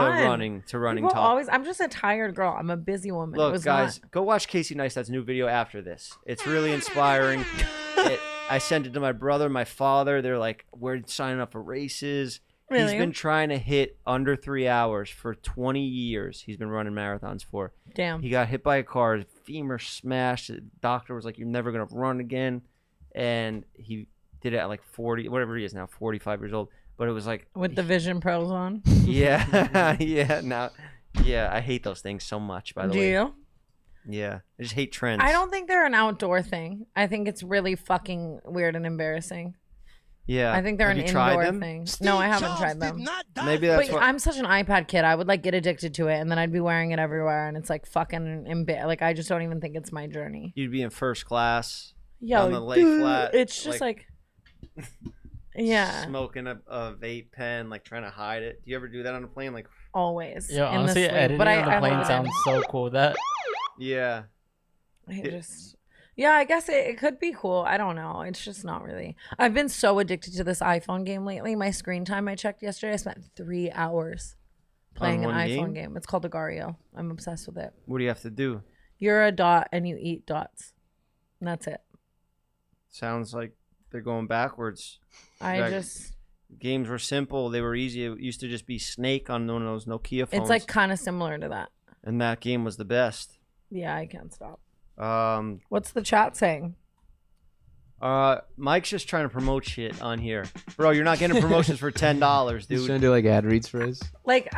S2: To running
S3: People
S2: talk.
S3: always. I'm just a tired girl. I'm a busy woman. It
S2: Look,
S3: was
S2: guys,
S3: not-
S2: go watch Casey Neistat's new video after this. It's really inspiring. I sent it to my brother, my father. They're like, we're signing up for races.
S3: Really?
S2: He's been trying to hit under 3 hours for 20 years. He's been running marathons for.
S3: Damn.
S2: He got hit by a car. His femur smashed. The doctor was like, you're never going to run again. And he did it at like 40, whatever he is now, 45 years old. But it was like.
S3: With the Vision Pros on.
S2: Yeah. Yeah, I hate those things so much, by the
S3: Do
S2: way.
S3: you?
S2: Yeah. I just hate trends.
S3: I don't think they're an outdoor thing. I think it's really fucking weird and embarrassing.
S2: Yeah.
S3: I think they're
S2: Have
S3: an
S2: you tried
S3: indoor
S2: them?
S3: thing. No, I haven't tried them.
S2: Maybe that's
S3: But
S2: what.
S3: I'm such an iPad kid. I would like get addicted to it, and then I'd be wearing it everywhere, and it's like fucking like I just don't even think it's my journey.
S2: You'd be in first class.
S3: Yo,
S2: On the lay
S3: dude,
S2: flat,
S3: it's just like yeah,
S2: Smoking a vape pen, like trying to hide it. Do you ever do that on a plane? Like,
S3: always.
S4: Yo,
S3: in the
S4: honestly,
S3: sleep.
S4: editing
S3: But
S4: on the plane
S3: love it.
S4: sounds so cool. That
S2: yeah.
S3: Yeah, I guess it could be cool. I don't know. It's just not really. I've been so addicted to this iPhone game lately. My screen time I checked yesterday, I spent 3 hours playing an
S2: one
S3: iPhone game. It's called Agario. I'm obsessed with it.
S2: What do you have to do?
S3: You're a dot and you eat dots. And that's it.
S2: Sounds like they're going backwards. Games were simple. They were easy. It used to just be Snake on one of those Nokia phones.
S3: It's like kind of similar to that.
S2: And that game was the best.
S3: Yeah, I can't stop.
S2: Um,
S3: What's the chat saying?
S2: Mike's just trying to promote shit on here. Bro, you're not getting promotions for $10,
S7: He's
S2: dude.
S7: trying to do like ad reads for us.
S3: Like,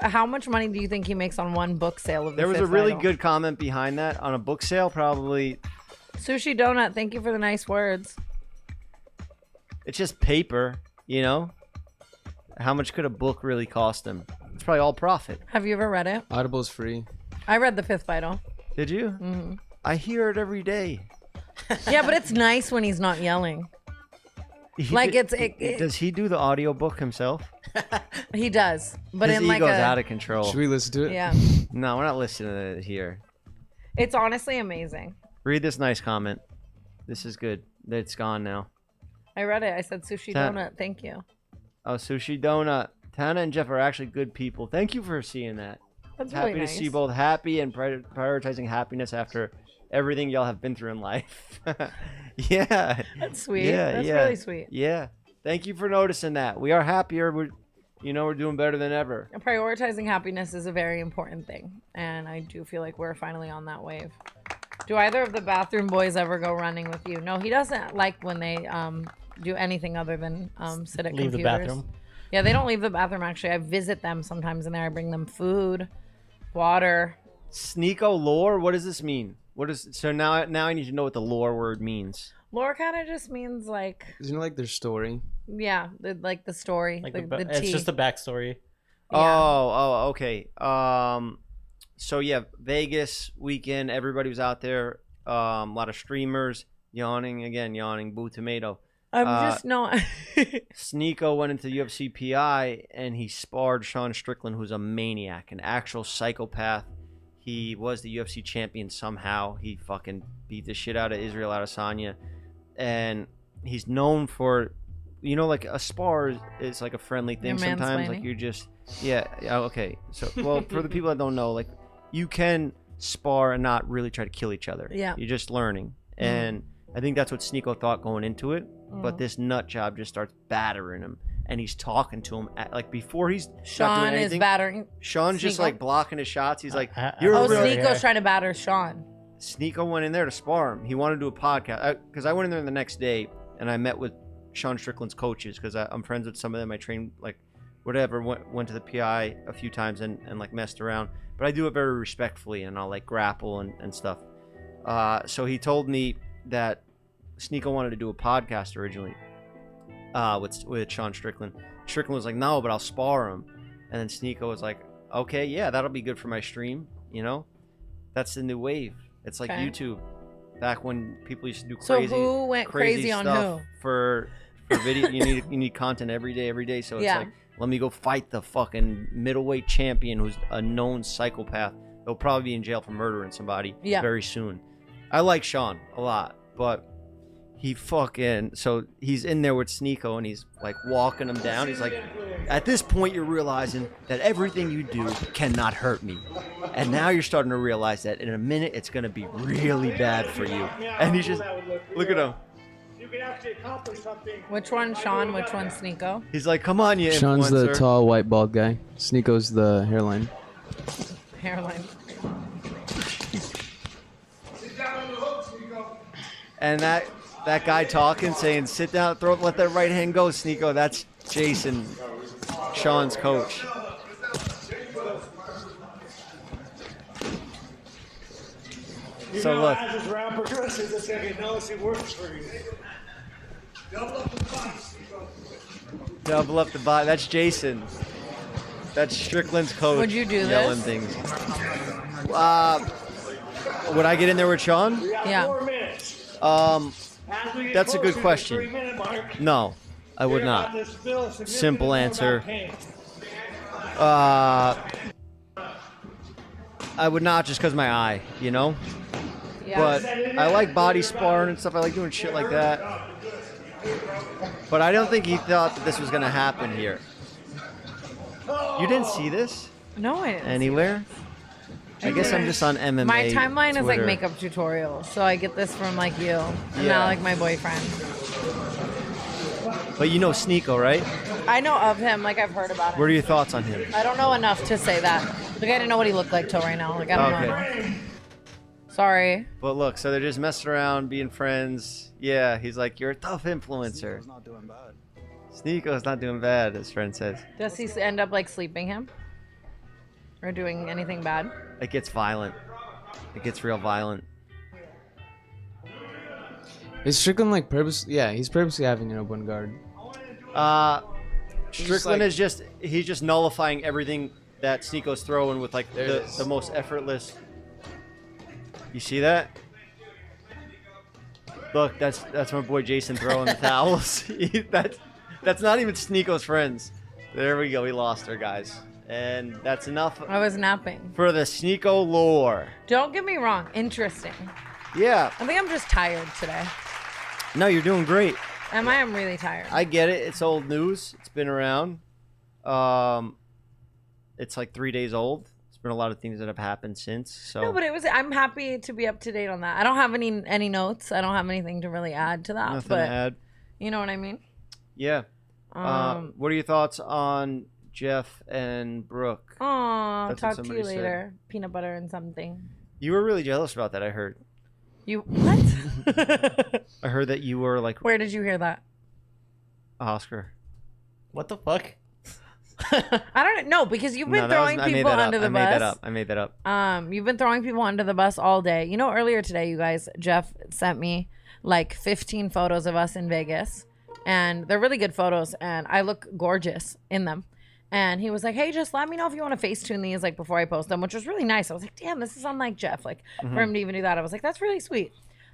S3: how much money do you think he makes on one book sale of the
S2: There was a
S3: Fifth
S2: really
S3: Idol?
S2: good comment behind that on a book sale, probably.
S3: Sushi Donut, thank you for the nice words.
S2: It's just paper, you know? How much could a book really cost him? It's probably all profit.
S3: Have you ever read it?
S7: Audible's free.
S3: I read The Fifth Idol.
S2: Did you?
S3: Mm-hmm.
S2: I hear it every day.
S3: Yeah, but it's nice when he's not yelling. Like
S2: Does he do the audiobook himself?
S3: He does, but
S2: His
S3: in like
S2: ego's
S3: a
S2: out of control.
S7: Should we listen to it?
S3: yeah.
S2: No, we're not listening to it here.
S3: It's honestly amazing.
S2: Read this nice comment. This is good. It's gone now.
S3: I read it. I said Sushi Donut. Thank you.
S2: Oh, Sushi Donut. Tana and Jeff are actually good people. Thank you for seeing that.
S3: That's
S2: Happy
S3: really nice.
S2: to see both happy and prioritizing happiness after everything y'all have been through in life. Yeah.
S3: That's sweet.
S2: Yeah,
S3: That's
S2: yeah.
S3: really sweet.
S2: Yeah. Thank you for noticing that. We are happier. We're doing better than ever.
S3: Prioritizing happiness is a very important thing, and I do feel like we're finally on that wave. Do either of the bathroom boys ever go running with you? No, he doesn't like when they do anything other than sit at
S4: Leave
S3: computers.
S4: the bathroom.
S3: Yeah, they don't leave the bathroom. Actually, I visit them sometimes in there. I bring them food, water.
S2: Sneako lore? What does this mean? So now I need to know what the lore word means.
S3: Lore kind of just means like,
S7: Isn't it like their story?
S3: yeah, like the story,
S4: Like
S3: the
S4: it's
S3: tea.
S4: just a backstory.
S3: Yeah.
S2: Oh, okay. So yeah, Vegas weekend, everybody was out there. A lot of streamers yawning, boo tomato.
S3: I'm just not.
S2: Sneako went into UFC PI and he sparred Sean Strickland, who's a maniac, an actual psychopath. He was the UFC champion somehow. He fucking beat the shit out of Israel Adesanya. And he's known for, like a spar is like a friendly thing
S3: You're
S2: sometimes. Like
S3: mansplaining.
S2: you're just, yeah, okay. So, well, for the people that don't know, like you can spar and not really try to kill each other.
S3: Yeah.
S2: You're just learning. And I think that's what Sneako thought going into it. But this nut job just starts battering him. And he's talking to him like before he's not doing
S3: Sean is
S2: anything.
S3: battering.
S2: Sean's just
S3: Sneako?
S2: like blocking his shots. He's like,
S4: Oh,
S2: you're a real...
S3: Sneako's trying to batter Sean.
S2: Sneako went in there to spar him. He wanted to do a podcast because I went in there the next day and I met with Sean Strickland's coaches because I'm friends with some of them. I trained like whatever, went to the PI a few times and like messed around, but I do it very respectfully and I'll like grapple and stuff. So he told me that Sneako wanted to do a podcast originally with Sean Strickland. Strickland was like, no, but I'll spar him. And then Sneako was like, okay, yeah, that'll be good for my stream. That's the new wave. It's like
S3: Okay.
S2: YouTube, back when people used to do
S3: So
S2: crazy.
S3: who went crazy on
S2: stuff
S3: who?
S2: for video. You need content every day. So it's
S3: Yeah.
S2: like, let me go fight the fucking middleweight champion who's a known psychopath. He'll probably be in jail for murdering somebody very soon. I like Sean a lot, but so he's in there with Sneako and he's like walking him down. He's like, at this point you're realizing that everything you do cannot hurt me. And now you're starting to realize that in a minute it's going to be really bad for you. And he's just, look at him.
S6: You can actually accomplish something.
S3: Which one, Sean? Which one, Sneako?
S2: He's like, come on, you
S7: Sean's the
S2: influencer.
S7: tall, white, bald guy. Sneako's the hairline.
S3: Hairline.
S6: Sit down on the hook, Sneako.
S2: And that guy talking, saying, sit down, let that right hand go, Sneako. That's Jason, Sean's coach. So look,
S6: As this round progresses, it's going to notice it works for you. Double up the fight, Sneako.
S2: double up the bot. That's Jason. That's Strickland's coach.
S3: Would you do
S2: yelling
S3: this?
S2: things. Would I get in there with Sean?
S6: We have
S3: Yeah.
S6: 4 minutes. As we get
S2: That's a good
S6: closer to the
S2: question.
S6: 3-minute mark,
S2: No, I would
S6: you're
S2: not.
S6: about to spill a significant
S2: Simple
S6: amount
S2: answer.
S6: of pain.
S2: I would not just because my eye,
S3: Yeah.
S2: But I like body sparring and stuff. I like doing shit like that. But I don't think he thought that this was going to happen here. You didn't see this
S3: No, I didn't.
S2: anywhere? I guess I'm just on MMA.
S3: My timeline is like
S2: Twitter.
S3: makeup tutorials, so I get this from like you, and
S2: Yeah.
S3: not like my boyfriend.
S2: But you know Sneako, right?
S3: I know of him. Like, I've heard about him.
S2: What are your thoughts on him?
S3: I don't know enough to say that. Like, I didn't know what he looked like till right now. Like, I don't know. Sorry.
S2: But look, so they're just messing around, being friends. Yeah, he's like, you're a tough influencer.
S8: Sneako's not doing bad.
S2: Sneako's not doing bad, his friend says.
S3: Does he end up, like, sleeping him? Or doing anything bad?
S2: It gets violent. It gets real violent.
S7: Is Strickland like purposely? Yeah, he's purposely having an open guard.
S2: Strickland is just, he's just nullifying everything that Sneako's throwing with like the most effortless. You see that? Look, that's my boy Jason throwing the towels. That's not even Sneako's friends. There we go. We lost her, guys. And that's enough
S3: I was napping.
S2: for the Sneako lore.
S3: Don't get me wrong. Interesting.
S2: Yeah.
S3: I think I'm just tired today.
S2: No, you're doing great.
S3: I am really tired.
S2: I get it. It's old news. It's been around. It's like 3 days old. There's been a lot of things that have happened since. So
S3: No, but I'm happy to be up to date on that. I don't have any notes. I don't have anything to really add to that.
S2: nothing
S3: but
S2: to add.
S3: you know what I mean?
S2: Yeah. What are your thoughts on Jeff and Brooke?
S3: Aw,
S2: That's what
S3: talk to
S2: somebody
S3: you
S2: said.
S3: later. Peanut butter and something.
S2: You were really jealous about that, I heard.
S3: You what?
S2: I heard that you were like
S3: Where did you hear that?
S2: Oscar.
S4: What the fuck?
S3: I don't know because you've been throwing people under the bus.
S2: I made that up.
S3: You've been throwing people under the bus all day. You know, earlier today, you guys, Jeff sent me like 15 photos of us in Vegas, and they're really good photos, and I look gorgeous in them. And he was like, "Hey, just let me know if you want to Facetune these like before I post them," which was really nice. I was like, "Damn, this is unlike Jeff." Like for him to even do that, I was like, "That's really sweet."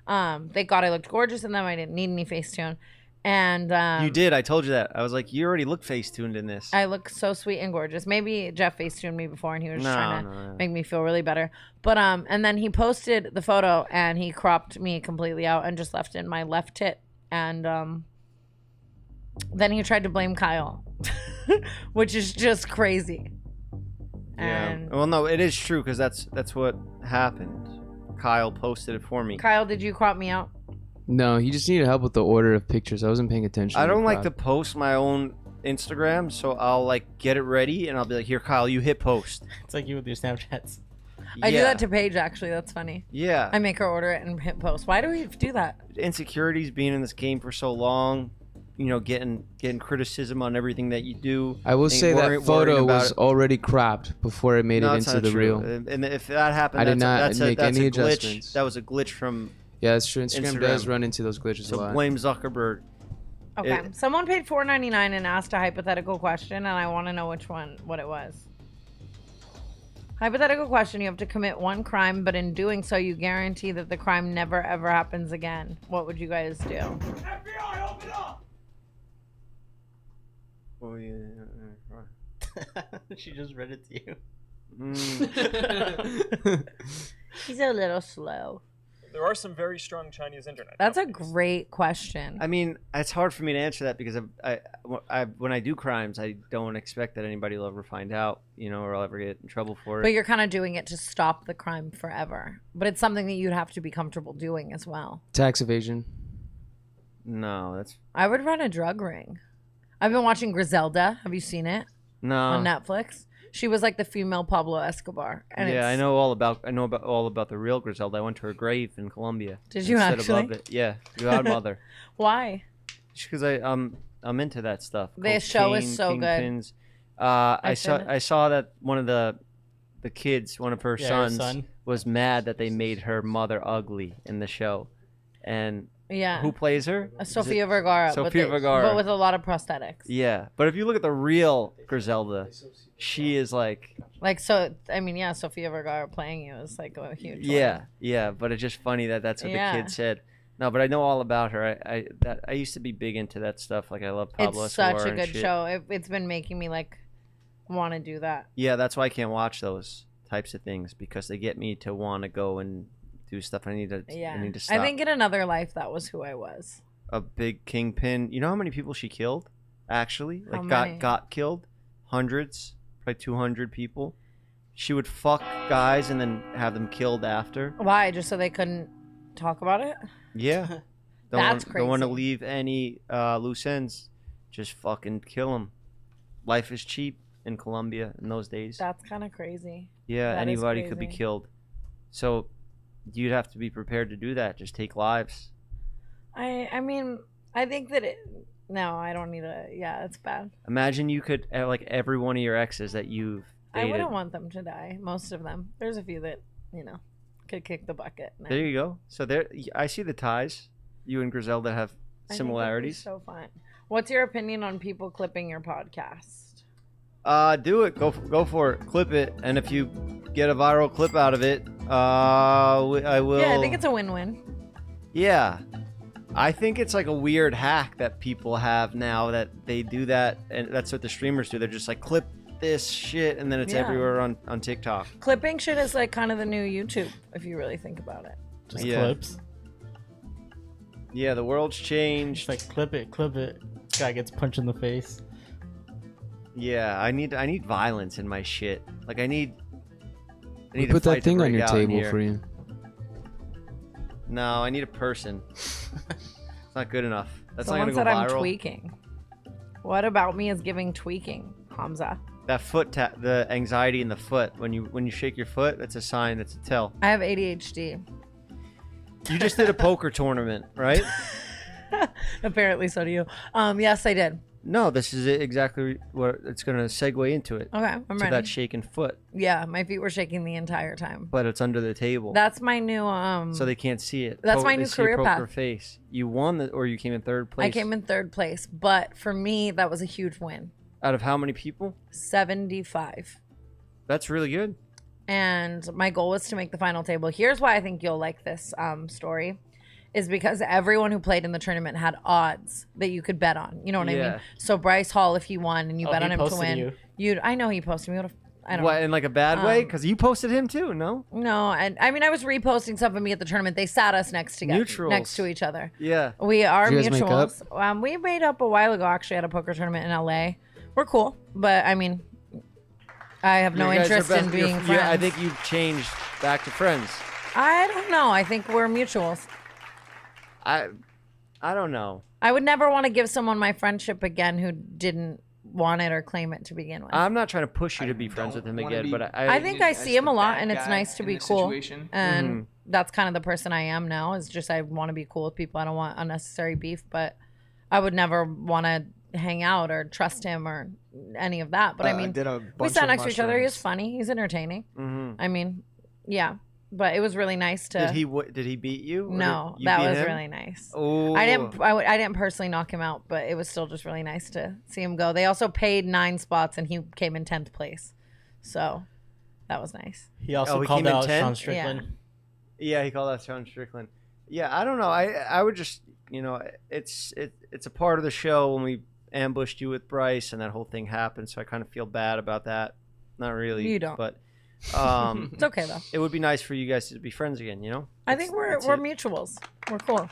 S3: Thank God I looked gorgeous in them. I didn't need any Facetune. And
S2: You did. I told you that. I was like, you already look Facetuned in this.
S3: I look so sweet and gorgeous. Maybe Jeff Facetuned me before, and he was just trying to
S2: No.
S3: make me feel really better. But and then he posted the photo, and he cropped me completely out and just left in my left tit. And then he tried to blame Kyle, which is just crazy.
S2: Yeah.
S3: And
S2: Well, no, it is true because that's what happened. Kyle posted it for me.
S3: Kyle, did you crop me out?
S7: No, he just needed help with the order of pictures. I wasn't paying attention.
S2: I
S7: to the
S2: don't like to
S7: crowd.
S2: post my own Instagram, so I'll like get it ready and I'll be like, "Here, Kyle, you hit post."
S4: It's like you with your Snapchats.
S3: I do
S2: Yeah.
S3: that to Paige, actually. That's funny.
S2: Yeah.
S3: I make her order it and hit post. Why do we do that?
S2: Insecurities, being in this game for so long, you know, getting criticism on everything that you do.
S7: I will
S2: and
S7: say
S2: worrying
S7: that photo
S2: about
S7: was
S2: it.
S7: already cropped before it made
S2: No,
S7: it
S2: it's
S7: into
S2: not
S7: the
S2: true.
S7: reel.
S2: And if that happened,
S7: I did not
S2: that's
S7: make
S2: a
S7: any
S2: glitch.
S7: adjustments.
S2: That was a glitch from.
S7: Yeah, that's true. Instagram does
S2: Instagram.
S7: run into those glitches a
S2: So
S7: lot.
S2: blame Zuckerberg.
S3: Okay. Someone paid $4.99 and asked a hypothetical question, and I want to know what it was. Hypothetical question: you have to commit one crime, but in doing so, you guarantee that the crime never ever happens again. What would you guys do?
S6: FBI, open up!
S2: Oh, yeah.
S4: She just read it to you.
S3: He's a little slow.
S9: There are some very strong Chinese internet.
S3: That's a
S9: companies.
S3: great question.
S2: I mean, it's hard for me to answer that because when I do crimes, I don't expect that anybody will ever find out, you know, or I'll ever get in trouble for it.
S3: But you're kind of doing it to stop the crime forever. But it's something that you'd have to be comfortable doing as well.
S7: Tax evasion.
S2: No, that's
S3: I would run a drug ring. I've been watching Griselda. Have you seen it
S2: no.
S3: on Netflix? She was like the female Pablo Escobar. And
S2: Yeah,
S3: it's,
S2: I know all about the real Griselda. I went to her grave in Colombia.
S3: Did you
S2: instead
S3: actually?
S2: Above it. Yeah, godmother.
S3: Why?
S2: Just because I'm into that stuff.
S3: The show is
S2: Cocaine,
S3: so good.
S2: kingpins. I
S3: should-
S2: saw that one of the kids, one of her
S4: Yeah, her
S2: sons,
S4: son.
S2: was mad that they made her mother ugly in the show, and
S3: Yeah.
S2: who plays her? Is
S3: Sofia
S2: it-
S3: Vergara.
S2: Sofia Vergara.
S3: But with a lot of prosthetics.
S2: Yeah, but if you look at the real Griselda, she is like
S3: Like, so, I mean, yeah, Sofia Vergara playing you is like a huge one.
S2: yeah. But it's just funny that that's what
S3: Yeah.
S2: the kid said. No, but I know all about her. I used to be big into that stuff. Like I love Pablo
S3: It's
S2: Escobar
S3: such a
S2: and
S3: good
S2: shit.
S3: show. It's been making me like want to do that.
S2: Yeah, that's why I can't watch those types of things because they get me to want to go and do stuff. I need to stop.
S3: I think in another life that was who I was.
S2: A big kingpin. You know how many people she killed? Actually,
S3: How
S2: like
S3: many?
S2: got killed, hundreds, probably 200 people. She would fuck guys and then have them killed after.
S3: Why? Just so they couldn't talk about it?
S2: Yeah,
S3: That's
S2: Don't want to
S3: crazy.
S2: leave any loose ends. Just fucking kill them. Life is cheap in Colombia in those days.
S3: That's kind of crazy.
S2: Yeah,
S3: that is
S2: anybody could be
S3: crazy.
S2: killed. So you'd have to be prepared to do that. Just take lives.
S3: I mean, I think that it. No, I don't need a. Yeah, it's bad.
S2: Imagine you could like every one of your exes that you've
S3: I
S2: dated.
S3: wouldn't want them to die. Most of them. There's a few that could kick the bucket. and
S2: There you go. So there, I see the ties. You and Griselda have
S3: I think that'd be
S2: similarities.
S3: so fun. What's your opinion on people clipping your podcast?
S2: Do it. Go for it. Clip it. And if you get a viral clip out of it, I will.
S3: Yeah, I think it's a win-win.
S2: Yeah. I think it's like a weird hack that people have now that they do that, and that's what the streamers do. They're just like, clip this shit, and then it's
S3: Yeah.
S2: everywhere on TikTok.
S3: Clipping shit is like kind of the new YouTube, if you really think about it.
S4: Just
S2: Yeah.
S4: clips.
S2: Yeah, the world's
S4: It's
S2: changed.
S4: like clip it. Guy gets punched in the face.
S2: Yeah, I need violence in my shit. Like I need
S7: We
S2: a
S7: put
S2: fight
S7: that
S2: to
S7: thing on
S2: break
S7: your
S2: out in
S7: table
S2: here.
S7: for you.
S2: No, I need a person. It's not good enough. That's
S3: Someone
S2: not
S3: said
S2: gonna
S3: I'm
S2: go viral.
S3: tweaking. What about me is giving tweaking, Hamza?
S2: That foot tap, the anxiety in the foot. When you shake your foot, that's a sign. That's a tell.
S3: I have ADHD.
S2: You just did a poker tournament, right?
S3: Apparently, so do you. Yes, I did.
S2: No, this is exactly what it's gonna segue into it.
S3: Okay, I'm
S2: To
S3: ready.
S2: that shaking foot,
S3: Yeah, my feet were shaking the entire time.
S2: but it's under the table,
S3: That's my new
S2: so they can't see it.
S3: That's my
S2: They
S3: new
S2: see your
S3: career
S2: poker
S3: path.
S2: face. You won, or you came in third place.
S3: I came in third place, but for me that was a huge win.
S2: Out of how many people?
S3: 75.
S2: That's really good.
S3: And my goal was to make the final table. Here's why I think you'll like this story. Is because everyone who played in the tournament had odds that you could bet on. You know what I
S2: Yeah.
S3: mean? So Bryce Hall, if he won and you
S4: Oh,
S3: bet
S4: he
S3: on him to
S4: posted
S3: win,
S4: you.
S3: you'd. I know he posted me. I don't
S2: What,
S3: know.
S2: in like a bad way? Because you posted him too, no?
S3: No, and I mean I was reposting stuff of me at the tournament. They sat us next
S2: Neutrals.
S3: next to each other.
S2: Yeah.
S3: We are
S7: Did you guys make up?
S3: mutuals. We made up a while ago actually at a poker tournament in LA. We're cool, but I mean, I have no
S2: You guys are
S3: interest in
S2: best-
S3: being
S2: you're-
S3: friends.
S2: Yeah, I think you've changed back to friends.
S3: I don't know. I think we're mutuals.
S2: I don't know.
S3: I would never want to give someone my friendship again who didn't want it or claim it to begin with.
S2: I'm not trying to push you to be friends with him again, but
S3: I think I
S8: as
S3: see him
S8: the
S3: a lot,
S8: bad
S3: and it's
S8: guy
S3: nice to
S8: in
S3: be
S8: the
S3: cool.
S8: situation.
S3: And
S2: Mm-hmm.
S3: that's kind of the person I am now. Is just I want to be cool with people. I don't want unnecessary beef, but I would never want to hang out or trust him or any of that. But I mean, we sat next to each other. He was funny. He's entertaining.
S2: Mhm.
S3: I mean, yeah. But it was really nice to.
S2: Did he beat you? Or
S3: No,
S2: did you
S3: that
S2: beat
S3: was
S2: him?
S3: really nice.
S2: Oh,
S3: I didn't personally knock him out, but it was still just really nice to see him go. They also paid 9 spots, and he came in 10th place, so that was nice.
S4: He also
S2: he
S4: called
S2: came in
S4: out
S2: 10th?
S4: Sean Strickland.
S2: Yeah, he called out Sean Strickland. Yeah, I don't know. I would just, it's a part of the show when we ambushed you with Bryce and that whole thing happened, so I kind of feel bad about that. Not really.
S3: You don't.
S2: But
S3: It's okay though.
S2: it would be nice for you guys to be friends again,
S3: I think we're
S2: that's it.
S3: mutuals. We're cool.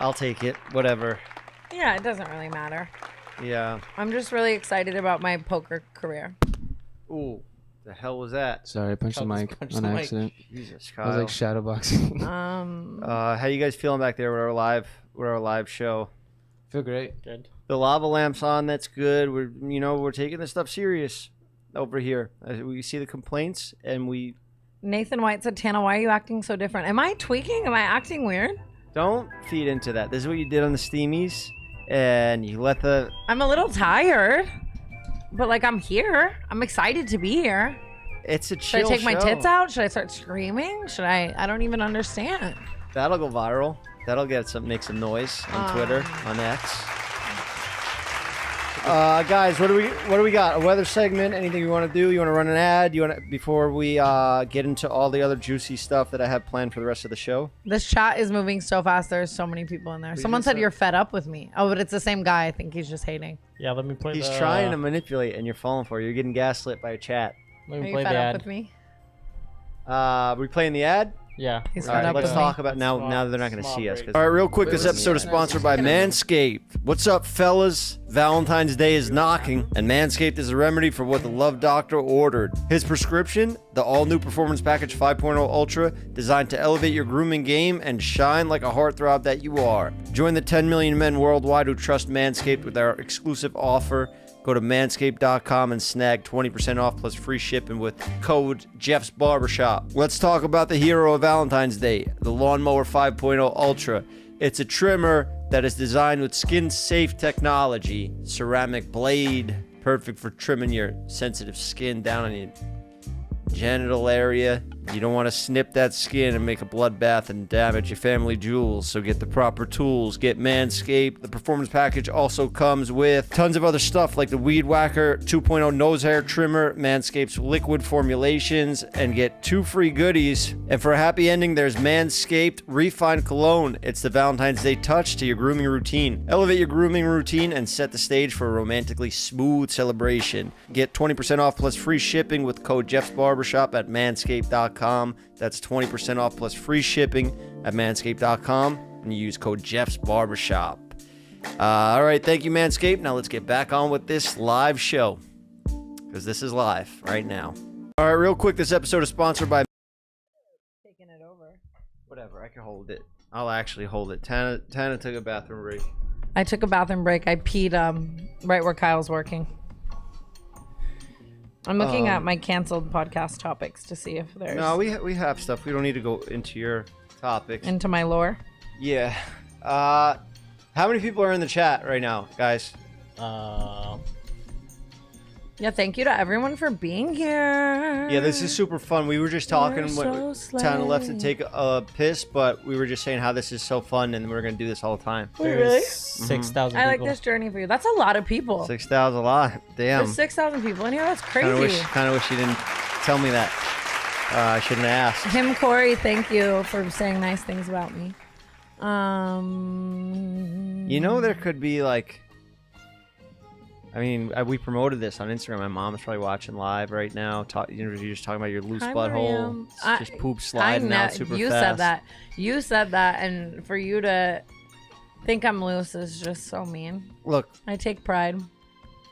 S2: I'll take it. Whatever.
S3: Yeah, it doesn't really matter.
S2: Yeah.
S3: I'm just really excited about my poker career.
S2: Ooh, the hell was that?
S7: Sorry, I punched the
S4: Kyle just
S7: mic
S4: punched
S7: on
S4: the mic.
S7: accident.
S2: Jesus,
S7: I was
S2: Kyle.
S7: like shadowboxing.
S2: How you guys feeling back there with our live show?
S7: Feel great.
S4: Good.
S2: The lava lamp's on. That's good. We're taking this stuff serious over here. We see the complaints and we
S3: Nathan White said, "Tana, why are you acting so different? Am I tweaking? Am I acting weird?
S2: don't feed into that. This is what you did on the steamies, and you let the.
S3: I'm a little tired, but like I'm here. I'm excited to be here.
S2: It's a
S3: Should
S2: chill
S3: I take my
S2: show.
S3: tits out? Should I start screaming? Should I? I don't even understand.
S2: That'll go viral. That'll make some noise on Twitter, on X. Guys, what do we got? A weather segment? Anything you want to do? You want to run an ad? Before we get into all the other juicy stuff that I have planned for the rest of the show?
S3: This chat is moving so fast. There's so many people in there. Someone said you're fed up with me. Oh, but it's the same guy. I think he's just hating.
S4: Yeah, let me play.
S2: He's trying to manipulate, and you're falling for it. You're getting gaslit by a chat.
S4: Let
S3: Are
S4: me
S3: you
S4: play
S3: fed
S4: the
S3: up
S4: ad.
S3: with me?
S2: We playing the ad?
S4: Yeah.
S3: He's
S2: All
S3: fed
S2: right,
S3: up
S2: let's
S3: with
S2: talk
S3: me.
S2: about now.
S4: Small-
S2: Now that they're not going to
S4: small
S2: see us.
S4: break.
S2: All right, real quick.
S7: Wait,
S2: This
S7: wait,
S2: episode is
S7: yeah.
S2: sponsored by Manscaped. What's up, fellas? Valentine's Day is knocking, and Manscaped is a remedy for what the Love Doctor ordered. His prescription, the all-new Performance Package 5.0 Ultra, designed to elevate your grooming game and shine like a heartthrob that you are. Join the 10 million men worldwide who trust Manscaped with our exclusive offer. Go to manscaped.com and snag 20% off plus free shipping with code Jeff's Barbershop. Let's talk about the hero of Valentine's Day, the Lawnmower 5.0 Ultra. It's a trimmer that is designed with skin-safe technology, ceramic blade, perfect for trimming your sensitive skin down on your genital area. You don't want to snip that skin and make a bloodbath and damage your family jewels, so get the proper tools. Get Manscaped. The Performance Package also comes with tons of other stuff like the Weed Whacker 2.0 nose hair trimmer, Manscaped's liquid formulations, and get 2 free goodies. And for a happy ending, there's Manscaped Refined Cologne. It's the Valentine's Day touch to your grooming routine. Elevate your grooming routine and set the stage for a romantically smooth celebration. Get 20% off plus free shipping with code Jeff's Barbershop at manscaped.com. That's 20% off plus free shipping at manscaped.com, and you use code Jeff's Barbershop. All right, thank you, Manscaped. Now let's get back on with this live show, because this is live right now. All right, real quick, this episode is sponsored by...
S3: Taking it over.
S2: Whatever, I can hold it. I'll actually hold it. Tana took a bathroom break.
S3: I took a bathroom break. I peed right where Kyle's working. I'm looking at my canceled podcast topics to see if there's
S2: No, we have stuff. We don't need to go into your topics.
S3: into my lore.
S2: Yeah. How many people are in the chat right now, guys?
S3: Yeah, thank you to everyone for being here.
S2: Yeah, this is super fun. We were just talking
S3: You're
S2: when
S3: so
S2: Tana left to
S3: slay.
S2: take a piss, but we were just saying how this is so fun, and we're gonna do this all the time.
S3: Wait, really?
S4: 6,000
S3: I like
S4: people.
S3: this journey for you. That's a lot of people.
S2: 6,000 a lot. Damn.
S3: There's 6,000 people in here. That's
S2: Kind of
S3: crazy.
S2: wish you didn't tell me that. I shouldn't have asked.
S3: Him, Corey, thank you for saying nice things about me.
S2: You know, there could be like, I mean, we promoted this on Instagram. My mom's probably watching live right now. You're just talking about your loose
S3: Hi,
S2: butthole.
S3: Miriam.
S2: It's just poop sliding out super
S3: you
S2: fast.
S3: said that. You said that, and for you to think I'm loose is just so mean.
S2: Look,
S3: I take pride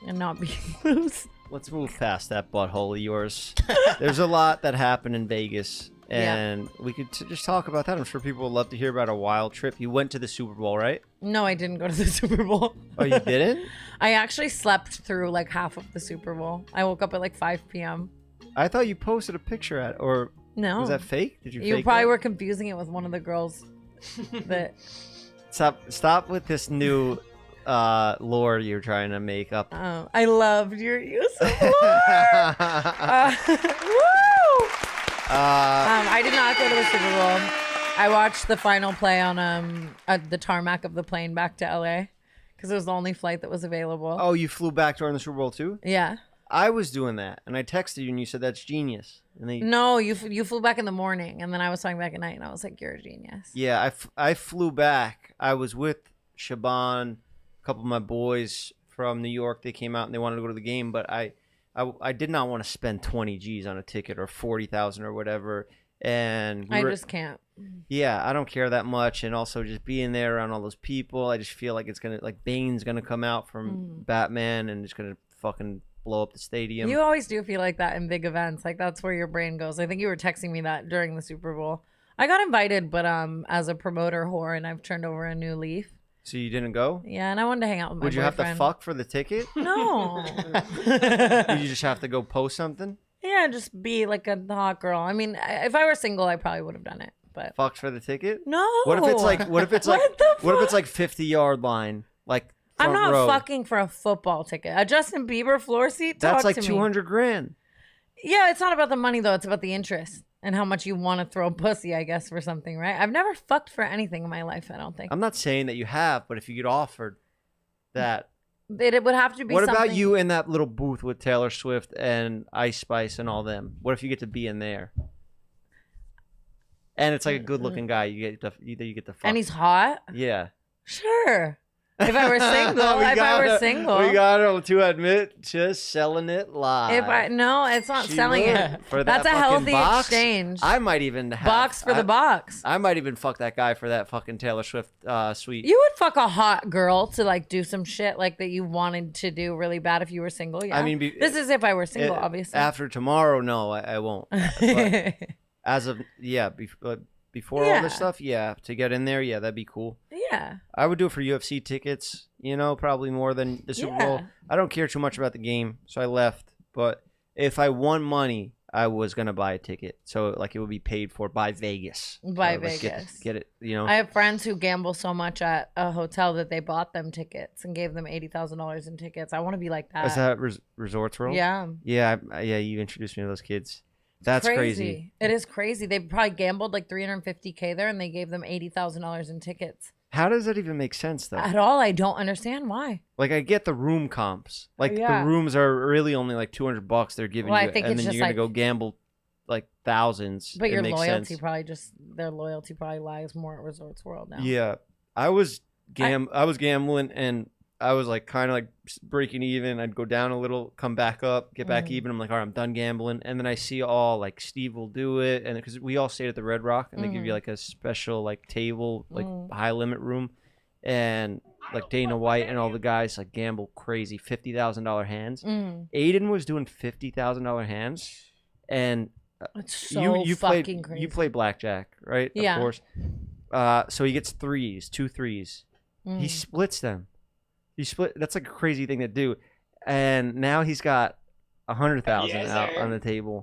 S3: in not being loose.
S2: let's move past that butthole of yours. There's a lot that happened in Vegas, and we could just talk about that. I'm sure people would love to hear about a wild trip. You went to the Super Bowl, right?
S3: No, I didn't go to the Super Bowl.
S2: Oh, you didn't?
S3: I actually slept through like half of the Super Bowl. I woke up at like 5 p.m.
S2: I thought you posted a picture or
S3: No.
S2: was that fake? Did you
S3: You
S2: fake
S3: probably
S2: that?
S3: were confusing it with one of the girls that
S2: Stop with this new lore you're trying to make up.
S3: I loved your use of lore. Woo! I did not go to the Super Bowl. I watched the final play on the tarmac of the plane back to LA because it was the only flight that was available.
S2: Oh, you flew back during the Super Bowl too?
S3: Yeah.
S2: I was doing that, and I texted you, and you said that's genius. And they,
S3: No, you flew back in the morning, and then I was flying back at night, and I was like, "You're a genius."
S2: yeah, I flew back. I was with Shaban, a couple of my boys from New York. They came out and they wanted to go to the game, but I did not want to spend 20 G's on a ticket or 40,000 or whatever. And
S3: I just can't.
S2: Yeah, I don't care that much, and also just being there around all those people, I just feel like it's gonna Bane's gonna come out from Batman and just gonna fucking blow up the stadium.
S3: You always do feel like that in big events. Like that's where your brain goes. I think you were texting me that during the Super Bowl. I got invited, but as a promoter whore, and I've turned over a new leaf.
S2: So you didn't go?
S3: Yeah, and I wanted to hang out with my
S2: Would you have to
S3: boyfriend.
S2: fuck for the ticket?
S3: No.
S2: Did you just have to go post something?
S3: Yeah, just be like a hot girl. I mean, if I were single, I probably would have done it. But
S2: Fucked for the ticket?
S3: no.
S2: What if it's like 50-yard line? Like
S3: I'm
S2: front
S3: not
S2: row?
S3: fucking for a football ticket. A Justin Bieber floor seat.
S2: That's
S3: Talk
S2: like
S3: to me.
S2: 200 grand.
S3: Yeah, it's not about the money though. It's about the interest and how much you want to throw pussy, I guess, for something, right? I've never fucked for anything in my life. I don't think.
S2: I'm not saying that you have, but if you get offered that,
S3: It would have to be.
S2: what about
S3: something-
S2: you in that little booth with Taylor Swift and Ice Spice and all them? What if you get to be in there? And it's like a good-looking guy. You get to fuck.
S3: And he's hot.
S2: Yeah.
S3: Sure. If I were single,
S2: We got her to admit just selling it live.
S3: It's not selling it.
S2: For
S3: That's a
S2: fucking
S3: healthy
S2: box.
S3: exchange.
S2: I might even have
S3: Box for the box.
S2: I might even fuck that guy for that fucking Taylor Swift suite.
S3: You would fuck a hot girl to like do some shit like that you wanted to do really bad if you were single. Yeah.
S2: I mean,
S3: this is if I were single, obviously.
S2: After tomorrow, no, I won't. But as of before all this stuff, to get in there, that'd be cool.
S3: Yeah.
S2: I would do it for UFC tickets, probably more than the Super Bowl. I don't care too much about the game, so I left. But if I won money, I was going to buy a ticket. So, it would be paid for by Vegas.
S3: By Vegas.
S2: Get it,
S3: I have friends who gamble so much at a hotel that they bought them tickets and gave them $80,000 in tickets. I want to be like that.
S2: Is that Resorts World?
S3: Yeah.
S2: Yeah, you introduced me to those kids. That's crazy.
S3: It is crazy. They probably gambled like $350K there and they gave them $80,000 in tickets.
S2: How does that even make sense, though?
S3: At all. I don't understand why.
S2: I get the room comps. The rooms are really only like $200 they're giving you, and then you're going to go gamble like thousands.
S3: But your loyalty their loyalty probably lies more at Resorts World now.
S2: Yeah. I was gambling and I was kind of breaking even. I'd go down a little, come back up, get back even. I'm like, all right, I'm done gambling. And then I see all Steve will do it. And because we all stayed at the Red Rock and they give you a special table, high limit room. And Dana White and all the guys gamble crazy $50,000 hands. Aiden was doing $50,000 hands. And
S3: it's so fucking crazy.
S2: You play blackjack, right?
S3: Yeah.
S2: Of course. So he gets two threes. He splits them. That's a crazy thing to do, and now he's got 100,000 out on the table.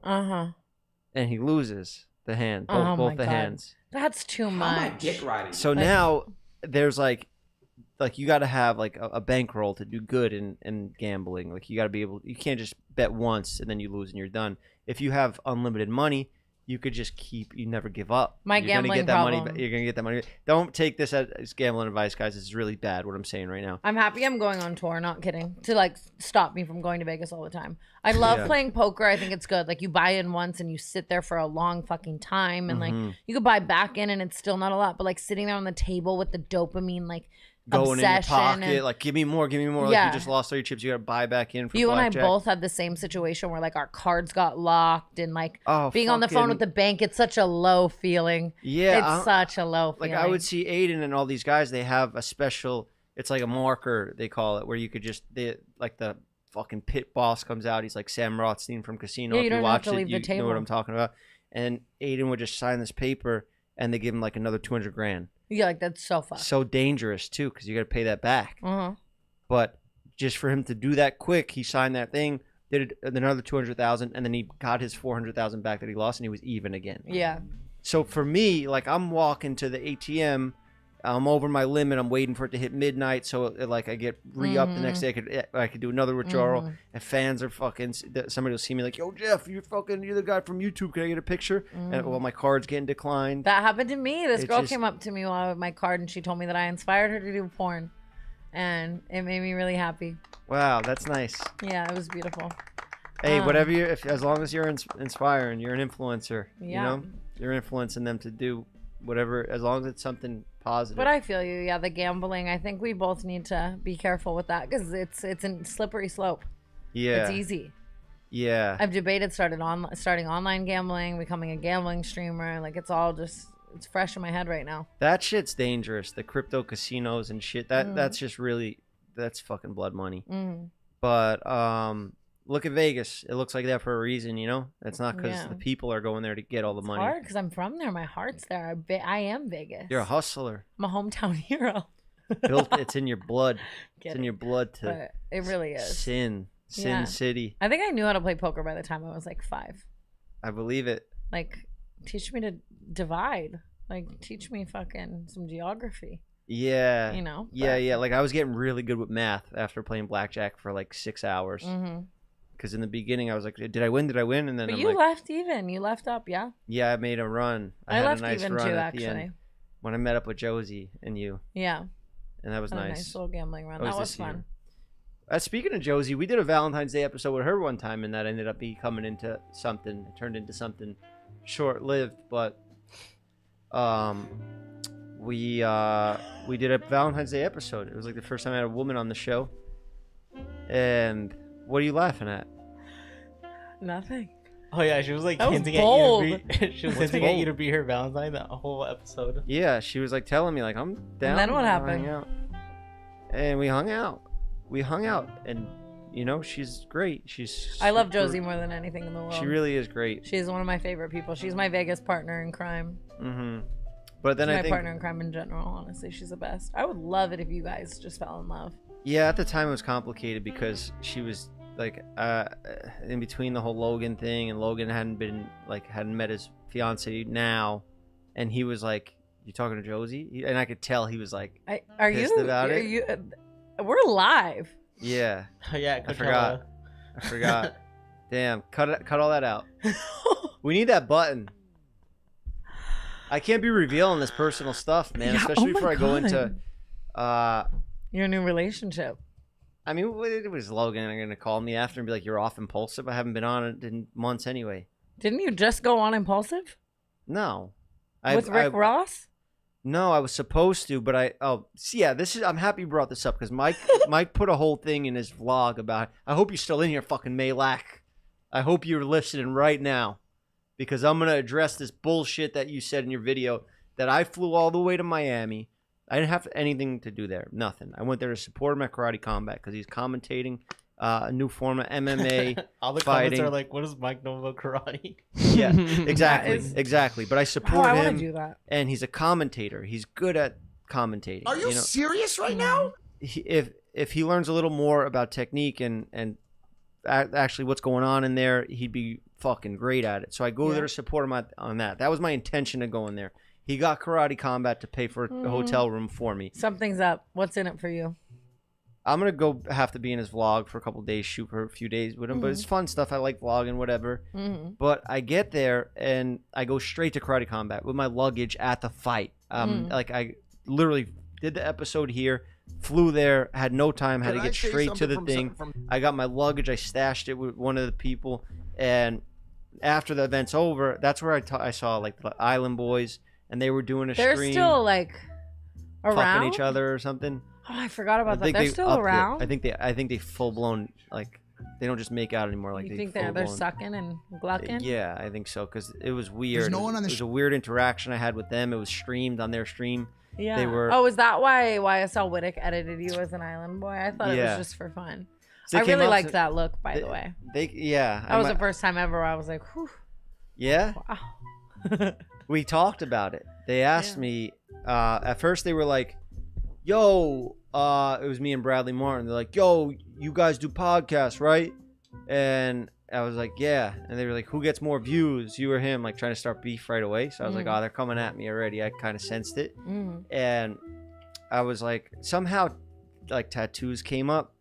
S2: And he loses the hand, both the hands.
S3: That's too much.
S2: So now there's you got to have a bankroll to do good in gambling. You got to be able. You can't just bet once and then you lose and you're done. If you have unlimited money, you could just you never give up.
S3: You're gambling problem.
S2: You're going to get that money. Don't take this as gambling advice, guys. It's really bad what I'm saying right now.
S3: I'm happy I'm going on tour, not kidding, to stop me from going to Vegas all the time. I love playing poker. I think it's good. You buy in once and you sit there for a long fucking time. And you could buy back in and it's still not a lot. But sitting there on the table with the dopamine,
S2: going
S3: obsession
S2: in your pocket, give me more. You just lost all your chips. You got to buy back in for
S3: you
S2: blackjack.
S3: And I both had the same situation where our cards got locked and being on the phone with the bank. It's such a low feeling.
S2: Yeah,
S3: it's such a low feeling.
S2: I would see Aiden and all these guys. They have a special. It's like a marker they call it, where you could just the fucking pit boss comes out. He's like Sam Rothstein from Casino.
S3: Yeah, you
S2: if you
S3: don't
S2: watch
S3: have to
S2: it,
S3: leave the
S2: you
S3: table.
S2: know what I'm talking about. And Aiden would just sign this paper, and they give him another $200,000.
S3: Yeah, that's so fun.
S2: So dangerous too, because you got to pay that back. But just for him to do that quick, he signed that thing, did another $200,000, and then he got his $400,000 back that he lost, and he was even again.
S3: Yeah.
S2: So for me, I'm walking to the ATM, I'm over my limit. I'm waiting for it to hit midnight, so I get re-up the next day. I could do another withdrawal, and fans are fucking. Somebody will see me yo, Jeff, you're the guy from YouTube. Can I get a picture? And my card's getting declined.
S3: That happened to me. This girl came up to me with my card, and she told me that I inspired her to do porn, and it made me really happy.
S2: Wow, that's nice.
S3: Yeah, it was beautiful.
S2: Hey, whatever as long as you're inspiring, you're an influencer.
S3: Yeah.
S2: You're influencing them to do whatever, as long as it's something positive.
S3: But I feel you. Yeah, the gambling. I think we both need to be careful with that because it's a slippery slope.
S2: Yeah,
S3: it's easy.
S2: Yeah,
S3: I've debated starting online gambling, becoming a gambling streamer. It's all just it's fresh in my head right now.
S2: That shit's dangerous. The crypto casinos and shit. That's just really that's fucking blood money. But look at Vegas. It looks like that for a reason, It's not because the people are going there to get all the money.
S3: It's hard because I'm from there. My heart's there. I am Vegas.
S2: You're a hustler.
S3: I'm a hometown hero.
S2: It's in your blood. It's in your blood to.
S3: But it really is.
S2: Sin City.
S3: I think I knew how to play poker by the time I was 5.
S2: I believe it.
S3: Teach me to divide. Teach me fucking some geography.
S2: Yeah.
S3: Yeah.
S2: I was getting really good with math after playing blackjack for 6 hours. Because in the beginning I was did I win? And then
S3: but you left even. You left up, yeah?
S2: Yeah, I made a run. I had
S3: left
S2: a nice
S3: even
S2: run
S3: too,
S2: at the
S3: actually.
S2: end when I met up with Josie and you.
S3: Yeah.
S2: And that was nice.
S3: A nice little gambling run. That was fun.
S2: Speaking of Josie, we did a Valentine's Day episode with her one time, and that ended up coming into something. It turned into something short-lived, but we did a Valentine's Day episode. It was like the first time I had a woman on the show. And what are you laughing at?
S3: Nothing.
S4: Oh yeah, she was like
S3: That was
S4: hinting
S3: bold.
S4: at you to be. She was hinting at you to be her Valentine that whole episode.
S2: Yeah, she was like telling me like I'm down.
S3: And then what
S2: to
S3: happened?
S2: hang out. And we hung out. And you know, she's great.
S3: I love
S2: super-
S3: Josie more than anything in the world.
S2: She really is great.
S3: She's one of my favorite people. She's my Vegas partner in crime.
S2: Mm-hmm. But then
S3: She's
S2: I
S3: my
S2: think
S3: partner in crime in general. Honestly, she's the best. I would love it if you guys just fell in love.
S2: yeah, at the time it was complicated because she was like in between the whole Logan thing, and Logan hadn't met his fiance now, and he was like, "You talking to Josie?" And I could tell he was like,
S3: Are
S2: Pissed
S3: you?
S2: about
S3: are
S2: it?
S3: you? We're live.
S2: "Yeah,
S4: Oh yeah,
S2: I
S4: Coachella.
S2: forgot." Damn, cut all that out. We need that button. I can't be revealing this personal stuff, man,
S3: Yeah,
S2: especially
S3: oh my
S2: before I go into.
S3: Your new relationship.
S2: I mean, it was Logan gonna call me after and be like, "You're off impulsive." I haven't been on it in months anyway.
S3: Didn't you just go on impulsive
S2: No,
S3: with Rick Ross?
S2: No, I was supposed to, but I'm happy you brought this up because Mike put a whole thing in his vlog about. I hope you're still in here, fucking Malak. I hope you're listening right now, because I'm gonna address this bullshit that you said in your video. That I flew all the way to Miami. I didn't have anything to do there. Nothing. I went there to support him at Karate Combat because he's commentating a new form of MMA.
S4: All the
S2: fighting.
S4: comments are like, "What does Mike know about karate?"
S2: Yeah, exactly,
S3: That is-
S2: exactly. But I
S3: Oh,
S2: support
S3: I want to
S2: him,
S3: do that.
S2: and he's a commentator. He's good at commentating.
S1: Are you serious right now?
S2: If he learns a little more about technique and actually what's going on in there, he'd be fucking great at it. So I go there to support him on that. That was my intention of going there. He got Karate Combat to pay for a hotel room for me.
S3: Something's up. What's in it for you?
S2: I'm gonna have to be in his vlog for a couple days, shoot for a few days with him. But it's fun stuff. I like vlogging, whatever. But I get there and I go straight to Karate Combat with my luggage at the fight. Like I literally did the episode here, flew there, had no time, had to get straight to the thing. I got my luggage, I stashed it with one of the people, and after the event's over, that's where I saw like the Island Boys, and they were doing a
S3: They're
S2: stream,
S3: still like around
S2: fucking each other or something.
S3: Oh, I forgot about that.
S2: think
S3: They're
S2: they
S3: still
S2: upped it.
S3: around.
S2: I think they full blown, like they don't just make out anymore. Like
S3: You
S2: they
S3: think they're
S2: full-blown-
S3: sucking and glucking?
S2: Yeah, I think so because it was weird.
S1: no one on the
S2: it was a weird interaction I had with them. It was streamed on their stream.
S3: Yeah.
S2: They were.
S3: Oh, is that why YSL Wittick edited you as an island boy? I thought it
S2: Yeah.
S3: was just for fun.
S2: They
S3: I
S2: came
S3: really
S2: up
S3: liked
S2: to-
S3: that look, by the way.
S2: Yeah.
S3: That was the first time ever where I was like, whew.
S2: Yeah.
S3: Wow.
S2: We talked about it. They asked me. At first, they were like, "Yo," it was me and Bradley Martin. They're like, "Yo, you guys do podcasts, right?" And I was like, "Yeah." And they were like, "Who gets more views, you or him?" Like trying to start beef right away. So I was like, "Oh, they're coming at me already." I kind of sensed it, and I was like, somehow, like tattoos came up.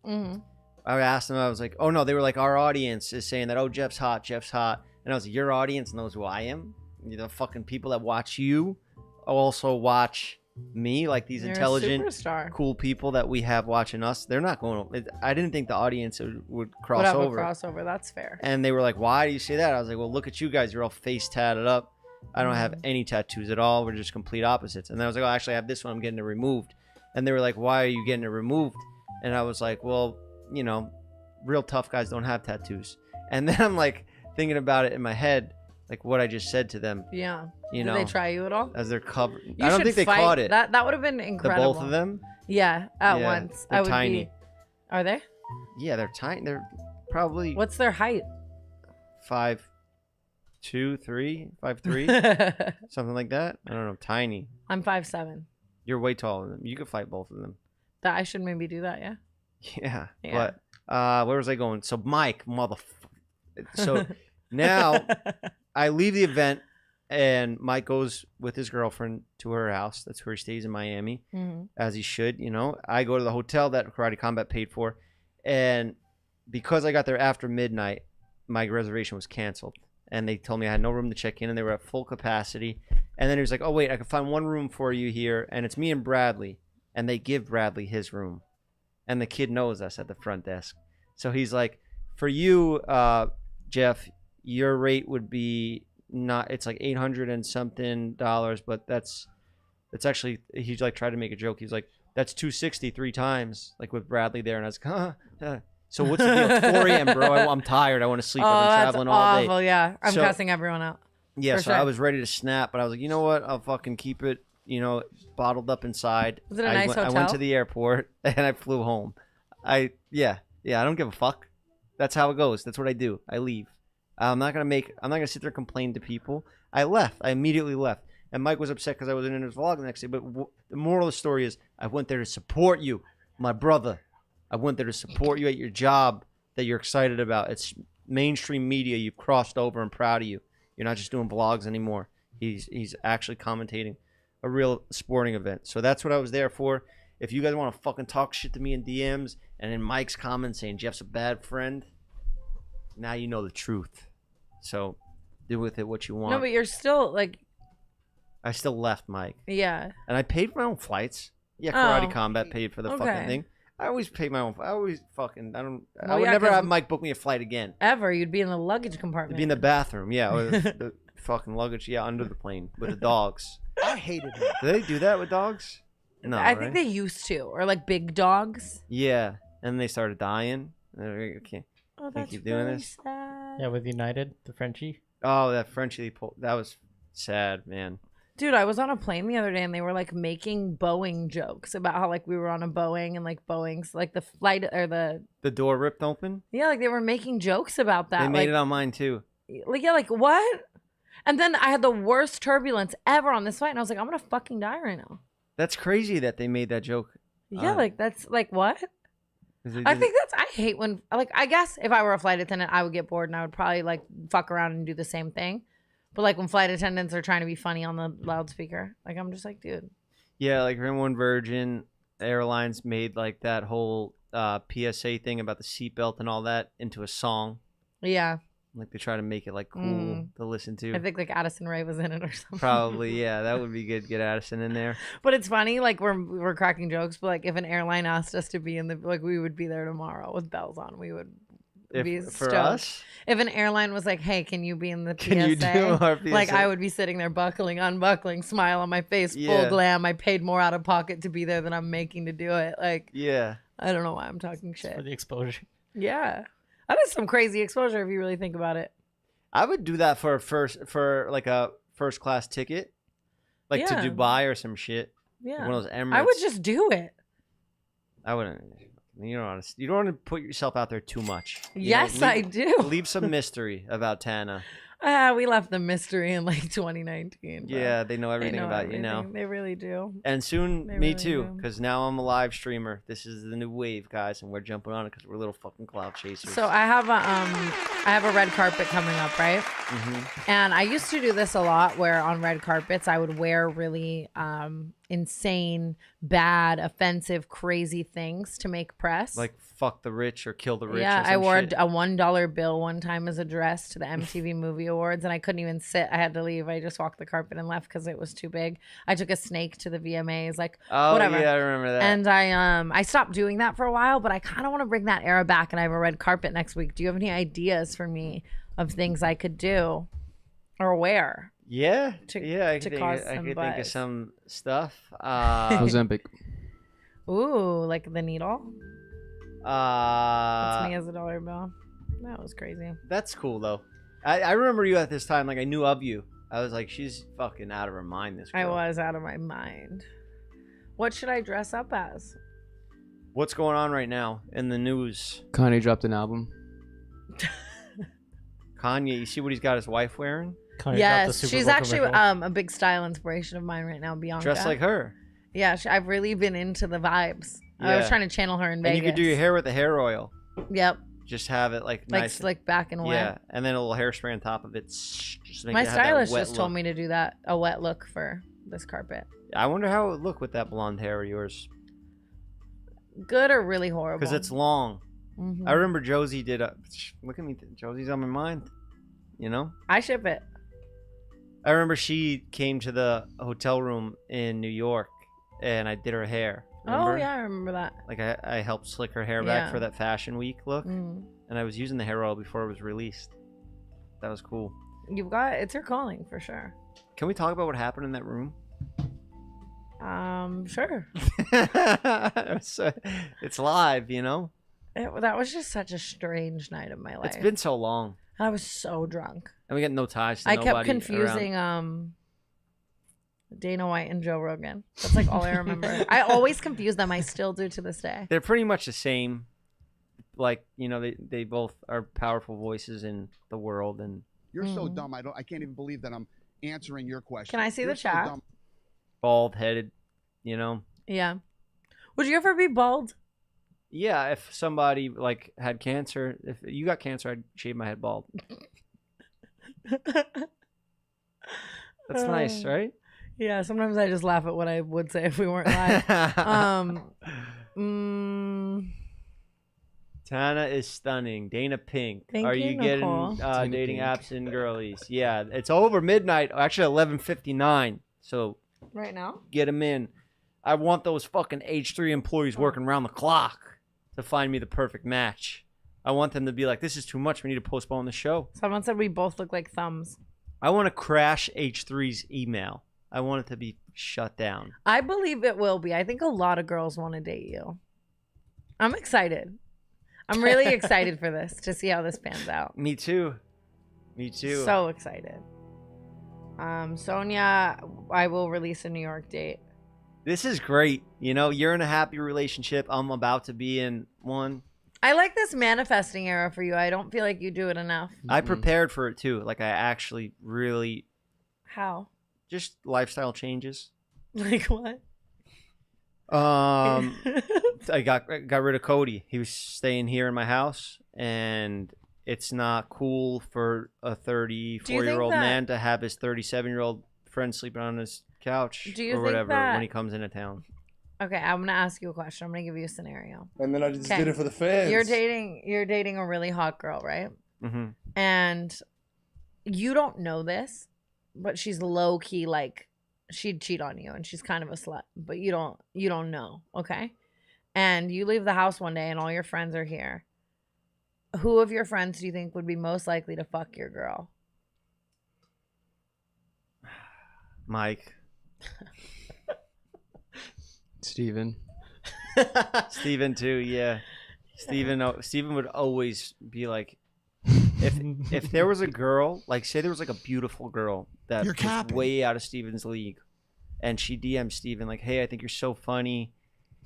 S2: I asked them. I was like, "Oh no," they were like, "Our audience is saying that. Oh, Jeff's hot. Jeff's hot." And I was like, "Your audience knows who I am. You know, fucking people that watch you also watch me, like these
S3: You're a
S2: intelligent,
S3: superstar.
S2: cool people that we have watching us. They're not going. I didn't think the audience would cross
S3: Would have
S2: over.
S3: a crossover. That's fair.
S2: And they were like, "Why do you say that?" I was like, "Well, look at you guys. You're all face tatted up. I don't
S3: Mm-hmm.
S2: have any tattoos at all. We're just complete opposites." And then I was like, "Oh, actually, I have this one. I'm getting it removed." And they were like, "Why are you getting it removed?" And I was like, "Well, you know, real tough guys don't have tattoos." And then I'm like thinking about it in my head, like what I just said to them.
S3: Yeah.
S2: You
S3: Did
S2: know,
S3: they try you at all?
S2: as they're covered.
S3: You
S2: I don't
S3: should
S2: think they
S3: fight.
S2: caught it.
S3: That would have been
S2: The
S3: incredible.
S2: both of them.
S3: Yeah, at
S2: Yeah,
S3: once.
S2: they're
S3: I would
S2: tiny.
S3: be. Are they?
S2: Yeah, they're tiny. They're probably
S3: What's their height?
S2: 5'2", 3, 5'3", something like that. I don't know. Tiny.
S3: I'm 5'7".
S2: You're way taller than them. You could fight both of them.
S3: That I should maybe do that. Yeah.
S2: Yeah.
S3: Yeah.
S2: But where was I going? So Mike, So now I leave the event, and Mike goes with his girlfriend to her house. That's where he stays in Miami, as he should. You know, I go to the hotel that Karate Combat paid for, and because I got there after midnight, my reservation was canceled, and they told me I had no room to check in, and they were at full capacity. And then he was like, "Oh wait, I can find one room for you here, and it's me and Bradley," and they give Bradley his room, and the kid knows us at the front desk, so he's like, "For you, Jeff, your rate would be." Not, it's like $800 and something, but that's It's actually, he like tried to make a joke. He's like, that's 260 3 times, like with Bradley there. And I was like, huh? So what's the deal? It's 4 a.m., bro. I'm tired. I want to sleep. I've been traveling all day.
S3: Awful, yeah. I'm
S2: So-
S3: cussing everyone out.
S2: Yeah,
S3: For
S2: so
S3: sure.
S2: I was ready to snap, but I was like, you know what? I'll fucking keep it, bottled up inside.
S3: Was it a nice
S2: I went
S3: hotel?
S2: to the airport and I flew home. Yeah, I don't give a fuck. That's how it goes. That's what I do. I leave. I'm not gonna sit there and complain to people. I left. I immediately left. And Mike was upset because I wasn't in his vlog the next day. But the moral of the story is, I went there to support you, my brother. I went there to support you at your job that you're excited about. It's mainstream media. You've crossed over. I'm proud of you. You're not just doing vlogs anymore. He's actually commentating a real sporting event. So that's what I was there for. If you guys want to fucking talk shit to me in DMs and in Mike's comments saying Jeff's a bad friend, now you know the truth. So do with it what you want.
S3: No, but you're still like,
S2: I still left Mike.
S3: yeah.
S2: And I paid for my own flights. Yeah, Karate
S3: Oh.
S2: Combat paid for the
S3: Okay.
S2: fucking thing. I always pay my own. I would
S3: Well, yeah,
S2: never
S3: 'cause-
S2: have Mike book me a flight again.
S3: Ever. You'd be in the luggage
S2: It'd
S3: compartment.
S2: be in the bathroom, yeah, or the fucking luggage, yeah, under the plane with the dogs.
S6: I hated him.
S2: Do they do that with dogs? No,
S3: I think they used to. Or like big dogs.
S2: Yeah, and they started dying. They're like, okay.
S3: Oh,
S2: that's keep doing really this?
S3: sad.
S4: Yeah, with United, the Frenchie.
S2: Oh, that Frenchie pulled. That was sad, man.
S3: Dude, I was on a plane the other day and they were like making Boeing jokes about how like we were on a Boeing and like Boeing's like the flight or
S2: The door ripped open.
S3: yeah, like they were making jokes about that.
S2: They made
S3: like,
S2: it on mine too.
S3: like yeah, like what? And then I had the worst turbulence ever on this flight and I was like, I'm gonna fucking die right now.
S2: That's crazy that they made that joke.
S3: Yeah, like that's like what?
S2: 'Cause they
S3: I
S2: did
S3: think I hate when like I guess if I were a flight attendant I would get bored and I would probably like fuck around and do the same thing. But like when flight attendants are trying to be funny on the loudspeaker, like I'm just like, dude.
S2: Yeah, like remember when Virgin Airlines made like that whole PSA thing about the seatbelt and all that into a song?
S3: Yeah.
S2: Like they try to make it like cool to listen to.
S3: I think like Addison Rae was in it or something.
S2: Probably, yeah, that would be good. Get Addison in there.
S3: But it's funny, like we're cracking jokes, but like if an airline asked us to be in the like we would be there tomorrow with bells on. We would be
S2: For
S3: stoked.
S2: us,
S3: If an airline was like, "Hey, can you be in the PSA?"
S2: Can you do our
S3: Like
S2: PSA?
S3: I would be sitting there buckling, unbuckling, smile on my face, full
S2: Yeah.
S3: glam. I paid more out of pocket to be there than I'm making to do it. Like
S2: yeah.
S3: I don't know why I'm talking
S4: For
S3: shit.
S4: the exposure.
S3: Yeah, that is some crazy exposure if you really think about it.
S2: I would do that for a first class ticket, like to
S3: Yeah.
S2: Dubai or some shit.
S3: Yeah,
S2: One of those Emirates.
S3: I would just do it.
S2: I wouldn't. You don't want to put yourself out there too much.
S3: Yes, I do.
S2: Leave some mystery about Tana.
S3: We left the mystery in like 2019. bro.
S2: Yeah, they know
S3: They
S2: everything
S3: know
S2: about you now.
S3: everything. They really do.
S2: And soon,
S3: They
S2: me
S3: really
S2: too,
S3: do.
S2: because now I'm a live streamer. This is the new wave, guys, and we're jumping on it because we're little fucking cloud chasers.
S3: So I have a red carpet coming up, right? And I used to do this a lot, where on red carpets I would wear really insane, bad, offensive, crazy things to make press.
S2: like fuck the rich or kill the rich.
S3: Yeah,
S2: or
S3: I
S2: some
S3: wore
S2: shit.
S3: a $1 bill one time as a dress to the MTV Movie Awards, and I couldn't even sit. I had to leave. I just walked the carpet and left because it was too big. I took a snake to the VMAs, like
S2: Oh
S3: whatever.
S2: yeah, I remember that.
S3: And I stopped doing that for a while, but I kind of want to bring that era back. And I have a red carpet next week. Do you have any ideas for me of things I could do or wear?
S2: yeah,
S3: to-
S2: yeah, I
S3: to
S2: could
S3: cause
S2: think
S3: some
S2: of
S3: buzz.
S2: some stuff.
S7: Ozempic.
S3: Ooh, like the needle. That's me as a $1 bill. That was crazy.
S2: That's cool though. I remember you at this time. Like I knew of you. I was like, she's fucking out of her mind. This girl.
S3: I was out of my mind. What should I dress up as?
S2: What's going on right now in the news?
S7: Kanye dropped an album.
S2: Kanye, you see what he's got his wife wearing?
S4: Kanye dropped the
S3: Yes,
S4: Super
S3: she's
S4: Bowl
S3: actually
S4: commercial.
S3: a big style inspiration of mine right now, Bianca.
S2: Dressed like her.
S3: Yeah, I've really been into the vibes. I was
S2: Yeah.
S3: trying to channel her in
S2: And
S3: Vegas.
S2: you could do your hair with the hair oil.
S3: Yep,
S2: Just have it like
S3: like
S2: nice.
S3: slick back and wet.
S2: Yeah, and then a little hairspray on top of it. Just make
S3: My
S2: it have that
S3: stylist
S2: wet
S3: just told
S2: look.
S3: me to do that, a wet look for this carpet.
S2: I wonder how it would look with that blonde hair of yours.
S3: Good or really horrible?
S2: Because it's long.
S3: Mhm.
S2: I remember Josie did a. Look at me. Josie's on my mind. You know?
S3: I ship it.
S2: I remember she came to the hotel room in New York and I did her hair. Remember?
S3: Oh yeah, I remember that.
S2: Like I helped slick her hair back
S3: Yeah.
S2: for that fashion week look.
S3: Mm.
S2: And I was using the hair oil before it was released. That was cool.
S3: You've got it's your calling for sure.
S2: Can we talk about what happened in that room?
S3: Sure.
S2: It's live, you know.
S3: That was just such a strange night of my life.
S2: It's been so long,
S3: I was so drunk.
S2: and we got no ties to
S3: I
S2: nobody
S3: kept confusing Dana White and Joe Rogan. That's like all I remember. I always confuse them. I still do to this day.
S2: They're pretty much the same. Like, you know, they both are powerful voices in the world, and
S8: You're so dumb. I can't even believe that I'm answering your question.
S3: Can I see
S8: You're
S3: the chat?
S8: dumb.
S2: bald-headed, you know.
S3: Yeah. Would you ever be bald?
S2: Yeah, if somebody like had cancer, if you got cancer, I'd shave my head bald. That's nice, right?
S3: Yeah, sometimes I just laugh at what I would say if we weren't live.
S2: Tana is stunning. Dana Pink.
S3: Thank
S2: Are
S3: you,
S2: you getting
S3: Nicole.
S2: dating
S7: Pink.
S2: apps and girlies? Yeah, it's over midnight. Actually, 11:59. So
S3: Right now?
S2: get them in. I want those fucking H3 employees working around the clock to find me the perfect match. I want them to be like, this is too much. We need to postpone the show.
S3: Someone said we both look like thumbs.
S2: I want to crash H3's email. I want it to be shut down.
S3: I believe it will be. I think a lot of girls want to date you. I'm excited. I'm really excited for this, to see how this pans out.
S2: Me too. Me too.
S3: So excited. Sonia, I will release a New York date.
S2: This is great. You know, you're in a happy relationship. I'm about to be in one.
S3: I like this manifesting era for you. I don't feel like you do it enough.
S2: I prepared for it too. Like, I actually really
S3: How?
S2: just lifestyle changes.
S3: Like what?
S2: I got rid of Cody. He was staying here in my house, and it's not cool for a 34-year-old
S3: that-
S2: man to have his 37-year-old friend sleeping on his couch
S3: Do you
S2: or
S3: think
S2: whatever
S3: that-
S2: when he comes into town.
S3: Okay, I'm gonna ask you a question. I'm gonna give you a scenario.
S6: And then I just
S3: Okay.
S6: did it for the fans.
S3: You're dating a really hot girl, right?
S2: Mm-hmm.
S3: And you don't know this, but she's low key like she'd cheat on you, and she's kind of a slut, but you don't know, okay? And you leave the house one day, and all your friends are here. Who of your friends do you think would be most likely to fuck your girl?
S2: Mike.
S7: Steven.
S2: Steven too, yeah. Steven would always be like, if there was a girl, like say there was like a beautiful girl that
S8: You're
S2: was
S8: capping.
S2: way out of Steven's league, and she DM'd Steven like, hey, I think you're so funny,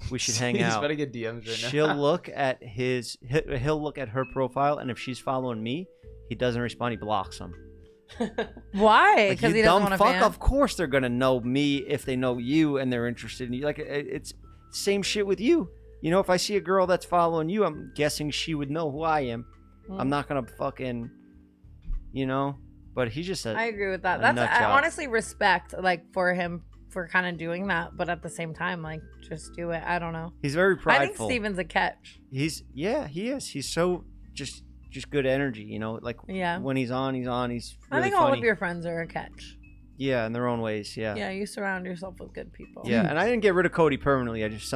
S2: we should hang
S7: He's
S2: out.
S7: about to get DMs right now.
S2: She'll look at he'll look at her profile, and if she's following me, he doesn't respond, he blocks him.
S3: Why?
S2: Like,
S3: Because
S2: you
S3: he doesn't
S2: dumb
S3: want to
S2: fuck,
S3: fan.
S2: of course they're gonna know me if they know you and they're interested in you. Like, it's same shit with you. You know, if I see a girl that's following you, I'm guessing she would know who I am. I'm not gonna fucking, you know. But he's just
S3: I agree with that.
S2: a
S3: That's
S2: nut
S3: I
S2: job.
S3: honestly respect like for him for kind of doing that, but at the same time, like just do it. I don't know.
S2: He's very prideful.
S3: I think Steven's a catch.
S2: He is. He's so just good energy. You know, like
S3: Yeah.
S2: when he's on. He's really
S3: I think
S2: funny.
S3: all of your friends are a catch.
S2: Yeah, in their own ways. Yeah.
S3: Yeah, you surround yourself with good people.
S2: Yeah, and I didn't get rid of Cody permanently. I just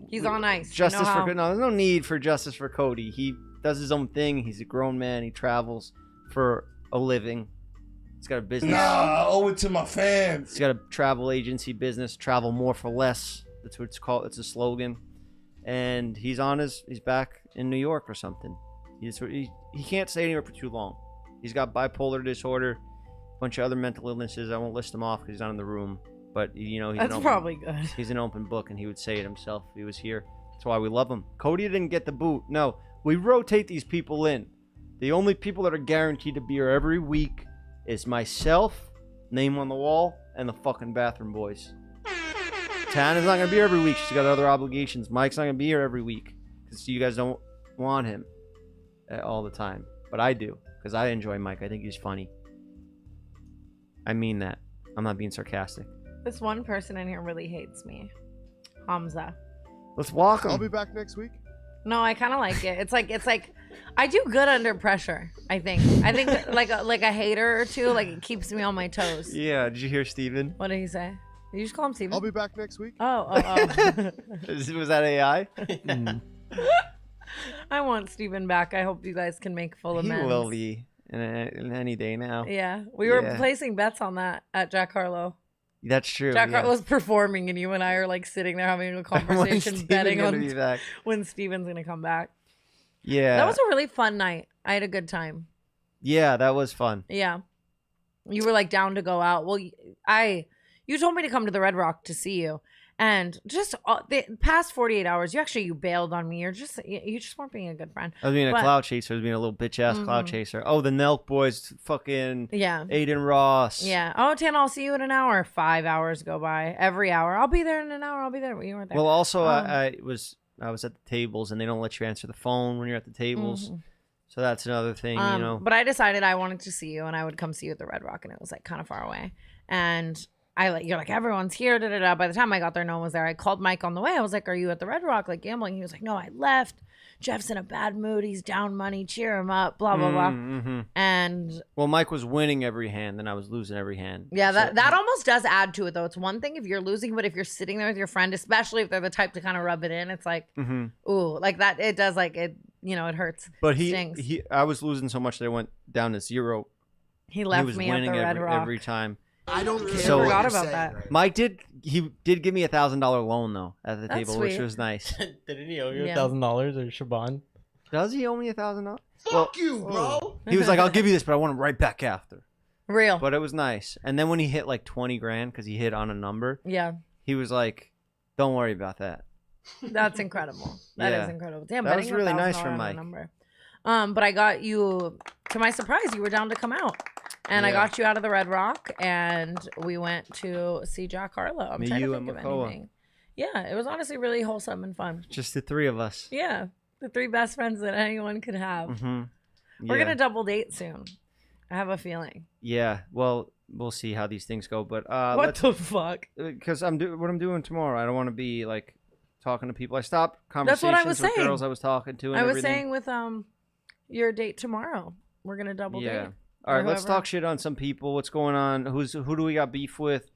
S3: He's on ice.
S2: Justice
S3: you know
S2: for no, there's no need for justice for Cody. He does his own thing. He's a grown man. He travels for a living. He's got a business.
S6: Nah, I owe it to my fans.
S2: He's got a travel agency business. Travel more for less. That's what it's called. It's a slogan. And he's back in New York or something. He can't stay anywhere for too long. He's got bipolar disorder, a bunch of other mental illnesses. I won't list them off because he's not in the room. But you know,
S3: That's probably good.
S2: He's an open book, and he would say it himself if he was here. That's why we love him. Cody didn't get the boot. No, we rotate these people in. The only people that are guaranteed to be here every week is myself, name on the wall, and the fucking bathroom boys. Tana's not gonna be here every week. She's got other obligations. Mike's not gonna be here every week because you guys don't want him all the time, but I do because I enjoy Mike. I think he's funny. I mean that. I'm not being sarcastic.
S3: This one person in here really hates me. Hamza.
S2: Let's walk him.
S8: I'll be back next week.
S3: No, I kind of like it. It's like I do good under pressure. I think like a hater or two, like it keeps me on my toes.
S2: Yeah. Did you hear Steven?
S3: What did he say? Did you just call him Steven?
S8: I'll be back next week.
S3: Oh.
S2: Was that AI?
S3: I want Steven back. I hope you guys can make full
S2: He
S3: amends.
S2: will be in any day now.
S3: Yeah, we were
S2: Yeah.
S3: placing bets on that at Jack Harlow.
S2: That's true.
S3: Jack
S2: yeah.
S3: was performing, and you and I are like sitting there having a
S2: When
S3: conversation,
S2: Steven
S3: betting
S2: gonna
S3: on
S2: be back.
S3: when Steven's gonna come back.
S2: Yeah.
S3: That was a really fun night. I had a good time.
S2: Yeah, that was fun.
S3: Yeah, you were like down to go out. Well, you told me to come to the Red Rock to see you, and just the past 48 hours, you bailed on me. You just weren't being a good friend.
S2: I was being a
S3: But-
S2: clout chaser. I was being a little bitch ass clout chaser. Oh, the Nelk boys, fucking
S3: Yeah.
S2: Aiden Ross.
S3: Yeah. Oh, Tana, I'll see you in an hour. 5 hours go by. Every hour. I'll be there in an hour. I'll be there. You weren't there.
S2: Well, also I was at the tables, and they don't let you answer the phone when you're at the tables. So that's another thing, you know.
S3: But I decided I wanted to see you, and I would come see you at the Red Rock, and it was like kind of far away. And you're like, everyone's here. Da, da, da. By the time I got there, no one was there. I called Mike on the way. I was like, are you at the Red Rock, like gambling? He was like, no, I left. Jeff's in a bad mood. He's down money. Cheer him up. Blah blah blah. And
S2: Well, Mike was winning every hand, and I was losing every hand.
S3: yeah,
S2: So-
S3: that almost does add to it, though. It's one thing if you're losing, but if you're sitting there with your friend, especially if they're the type to kind of rub it in, it's like, ooh, like that. It does, like it. It hurts.
S2: But
S3: Stings.
S2: I was losing so much that I went down to 0.
S3: He
S2: He
S3: left
S2: was
S3: me at
S2: winning
S3: the Red Rock.
S2: every time.
S8: I don't care.
S2: So-
S3: I
S8: what
S3: forgot
S8: you
S3: about
S8: say.
S3: that.
S2: Mike did give me $1,000 loan though at the
S3: That's
S2: table, which
S3: sweet.
S2: was nice.
S4: Didn't he owe you
S3: Yeah.
S4: $1,000 or Shaban?
S2: Does he owe me $1,000?
S8: Fuck you, bro.
S2: He was like, "I'll give you this, but I want it right back after."
S3: Real.
S2: But it was nice. And then when he hit like 20 grand because he hit on a number,
S3: Yeah.
S2: he was like, "Don't worry about that."
S3: That's incredible. That is
S2: Yeah.
S3: incredible. Damn,
S2: That was
S3: betting
S2: really
S3: $1,000
S2: nice from
S3: on a
S2: Mike.
S3: number. But I got you, to my surprise, you were down to come out. And I
S2: Yeah.
S3: got you out of the Red Rock, and we went to see Jack Harlow. I'm
S2: Me,
S3: trying
S2: you,
S3: to
S2: and
S3: think of
S2: Makoa.
S3: anything. Yeah, it was honestly really wholesome and fun.
S2: Just the three of us.
S3: Yeah, the 3 best friends that anyone could have.
S2: Mm-hmm.
S3: We're going to double date soon. I have a feeling.
S2: Yeah. Well, we'll see how these things go. But
S3: What the fuck?
S2: because what I'm doing tomorrow. I don't want to be like talking to people. I stopped
S3: That's
S2: conversations
S3: what I was
S2: with
S3: saying.
S2: girls I was talking to. And
S3: I was
S2: everything.
S3: saying with your date tomorrow, we're going to double
S2: Yeah.
S3: date.
S2: All right,
S3: or
S2: let's
S3: whoever.
S2: talk shit on some people. What's going on? Who do we got beef with?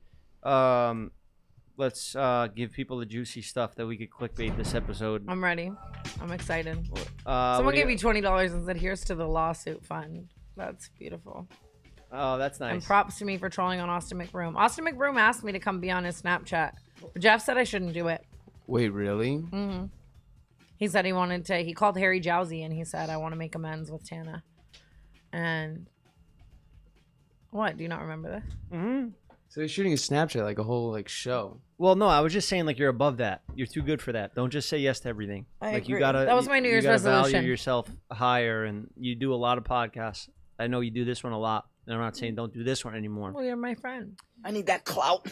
S2: Let's give people the juicy stuff that we could clickbait this episode.
S3: I'm ready. I'm excited.
S2: What
S3: Someone
S2: do
S3: gave me $20 and said, "Here's to the lawsuit fund." That's beautiful.
S2: Oh, that's nice.
S3: And props to me for trolling on Austin McBroom. Austin McBroom asked me to come be on his Snapchat. Jeff said I shouldn't do it.
S7: Wait, really?
S3: Mm-hmm. He said he wanted to. He called Harry Jowsey and he said, "I want to make amends with Tana." And what? Do you not remember this?
S2: Mm-hmm.
S7: So he's shooting a Snapchat, like a whole show.
S2: Well, no, I was just saying like you're above that. You're too good for that. Don't just say yes to everything.
S3: I
S2: like you
S3: agree.
S2: gotta.
S3: That was my New Year's
S2: you gotta
S3: resolution.
S2: Value yourself higher, and you do a lot of podcasts. I know you do this one a lot, and I'm not saying don't do this one anymore.
S3: Well, you're my friend.
S8: I need that clout.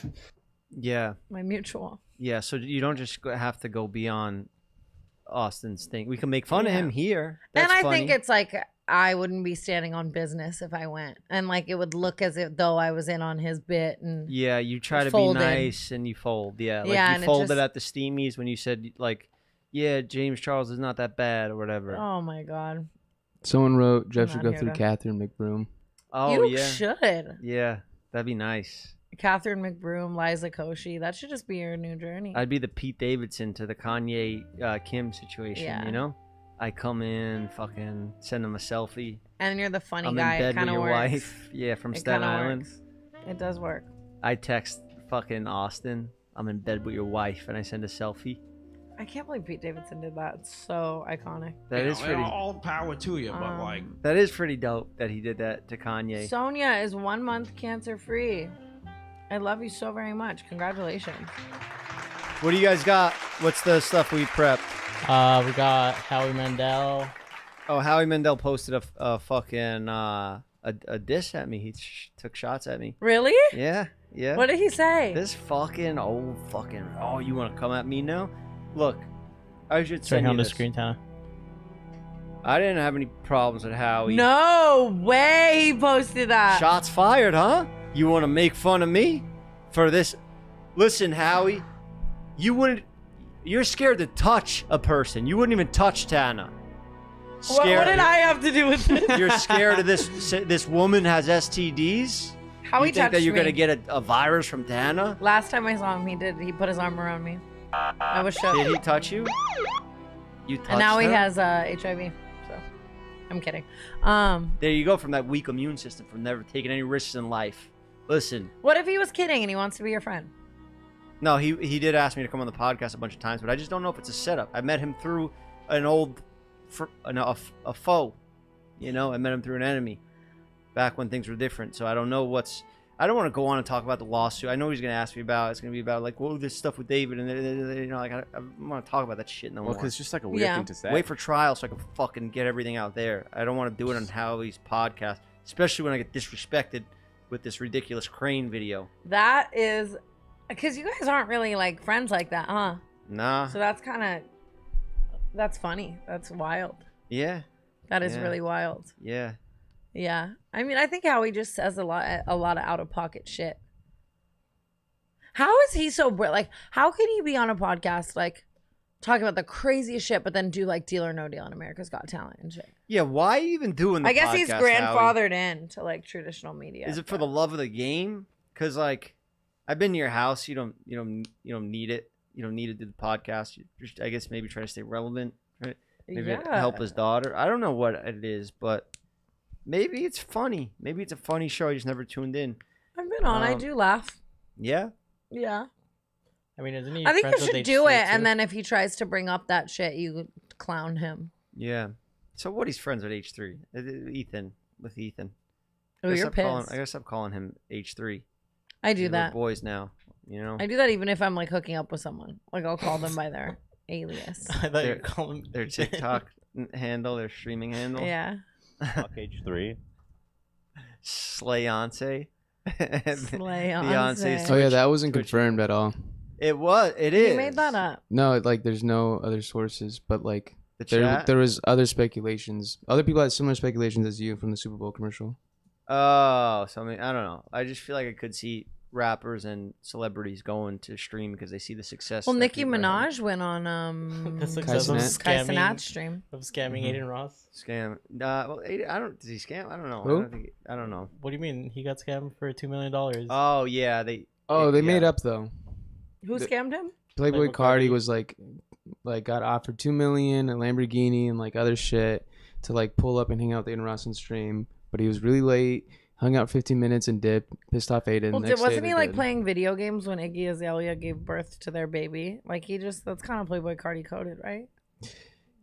S2: Yeah,
S3: My mutual.
S2: yeah. So you don't just have to go beyond Austin's thing. We can make fun of him here. That's
S3: and I
S2: funny.
S3: think it's like I wouldn't be standing on business if I went, and like it would look as if though I was in on his bit. And
S2: Yeah, you try to
S3: folded.
S2: be nice and you fold. Yeah, like
S3: Yeah,
S2: you
S3: and it
S2: folded
S3: just-
S2: at the Steamies when you said like, yeah, James Charles is not that bad or whatever.
S3: oh my god,
S7: Someone wrote Jeff
S3: I'm
S7: should
S3: not
S7: go
S3: here
S7: through
S3: to-
S7: Catherine McBroom.
S2: Oh
S3: you
S2: yeah,
S3: should.
S2: yeah, that'd be nice.
S3: Catherine McBroom, Liza Koshy. That should just be your new journey.
S2: I'd be the Pete Davidson to the Kanye Kim situation.
S3: Yeah.
S2: You know, I come in, fucking send him a selfie.
S3: And you're the funny
S2: I'm
S3: guy.
S2: in
S3: It
S2: bed with
S3: kind of
S2: your
S3: works.
S2: wife. Yeah, from
S3: It
S2: Staten
S3: kinda
S2: Island.
S3: works. It does work.
S2: I text fucking Austin. I'm in bed with your wife, and I send a selfie.
S3: I can't believe Pete Davidson did that. It's so iconic.
S2: That is pretty.
S6: all power to you, but like,
S2: That is pretty dope that he did that to Kanye.
S3: Sonia is 1 month cancer free. I love you so very much. Congratulations.
S2: What do you guys got? What's the stuff we prepped?
S4: We got Howie Mandel.
S2: Oh, Howie Mandel posted a fucking a diss at me. He took shots at me.
S3: Really?
S2: Yeah, yeah.
S3: What did he say?
S2: This fucking old fucking. Oh, you want to come at me now? Look, I should
S4: It's
S2: say
S4: right here on the screen, Tana.
S2: I didn't have any problems with Howie.
S3: No way he posted that.
S2: Shots fired, huh? You want to make fun of me for this? Listen, Howie, you wouldn't. You're scared to touch a person. You wouldn't even touch Tana.
S3: What did I have to do with this?
S2: You're scared of this woman has STDs?
S3: How
S2: You
S3: he
S2: think
S3: touched
S2: that you're
S3: me.
S2: gonna get a virus from Tana?
S3: Last time I saw him, he put his arm around me. I was shook.
S2: Did he touch you? You touched
S3: And now he
S2: her?
S3: has HIV. So I'm kidding.
S2: There you go, from that weak immune system, from never taking any risks in life. Listen,
S3: What if he was kidding and he wants to be your friend?
S2: no, he did ask me to come on the podcast a bunch of times, but I just don't know if it's a setup. I met him through an old, a foe, you know. I met him through an enemy, back when things were different. So I don't know what's. I don't want to go on and talk about the lawsuit. I know he's gonna ask me about. It's gonna be about like, whoa, this stuff with David, and you know, like I want to talk about that shit no more.
S10: Well, because it's just like a weird thing to say.
S2: Wait for trial so I can fucking get everything out there. I don't want to do it on Howie's podcast, especially when I get disrespected with this ridiculous crane video.
S3: That is because you guys aren't really like friends like that, huh?
S2: Nah.
S3: So that's funny. That's wild.
S2: Yeah.
S3: That is
S2: Yeah.
S3: really wild.
S2: Yeah.
S3: Yeah. I mean, I think Howie just says a lot of out of pocket shit. How is he so like? How can he be on a podcast like talking about the craziest shit, but then do like Deal or No Deal on America's Got Talent and shit?
S2: Yeah. Why even doing the
S3: I guess he's
S2: podcast,
S3: grandfathered
S2: Howie?
S3: into like traditional media.
S2: Is it for the love of the game? Because like, I've been to your house. You don't need it. You don't need to do the podcast. You just, I guess maybe try to stay relevant. Right? Maybe help his daughter. I don't know what it is, but maybe it's funny. Maybe it's a funny show. I just never tuned in.
S3: I've been on. I do laugh.
S2: Yeah.
S3: Yeah.
S4: I mean, isn't he?
S3: I think you
S4: friends with
S3: should do
S4: H3
S3: it,
S4: too?
S3: and then if he tries to bring up that shit, you clown him.
S2: Yeah. So what? He's friends with H3. Ethan. With Ethan.
S3: Oh, you're
S2: I gotta
S3: pissed.
S2: stop calling him H3.
S3: I do
S2: We're
S3: that.
S2: boys now. You know.
S3: I do that even if I'm like hooking up with someone. Like I'll call them by their alias.
S4: I thought you were calling
S2: their TikTok handle, their streaming handle.
S3: Yeah.
S10: Fuck H3.
S2: Slayonce.
S3: Beyonce's
S7: Oh yeah, that wasn't confirmed at all.
S2: It was. It is.
S3: You made that up.
S7: No, like there's no other sources, but like
S2: The
S7: there
S2: chat?
S7: there was other speculations. Other people had similar speculations as you from the Super Bowl commercial.
S2: Oh, so I mean, I don't know. I just feel like I could see rappers and celebrities going to stream because they see the success.
S3: Well,
S2: that
S3: Nicki
S2: people are having.
S3: Minaj went on
S4: The success of
S3: Kai
S4: scamming,
S3: Cenat stream.
S4: of scamming
S2: Mhm.
S4: Aiden Ross.
S2: Scam. Well, I don't. Does he scam? I don't know.
S7: Who?
S2: I don't know.
S4: What do you mean? He got scammed for $2 million.
S2: Oh yeah, they.
S7: Oh, they
S2: yeah.
S7: made up though.
S3: Who
S7: The-
S3: scammed him?
S7: Playboy
S4: Playboy
S7: Cardi
S4: Cardi.
S7: was like got offered $2 million, a Lamborghini, and like other shit to like pull up and hang out with Aiden Ross and stream. But he was really late, hung out 15 minutes and dipped, pissed off Aiden.
S3: Well,
S7: Next day
S3: wasn't he
S7: they're
S3: like
S7: good.
S3: playing video games when Iggy Azalea gave birth to their baby? Like that's kind of Playboy Cardi coded, right?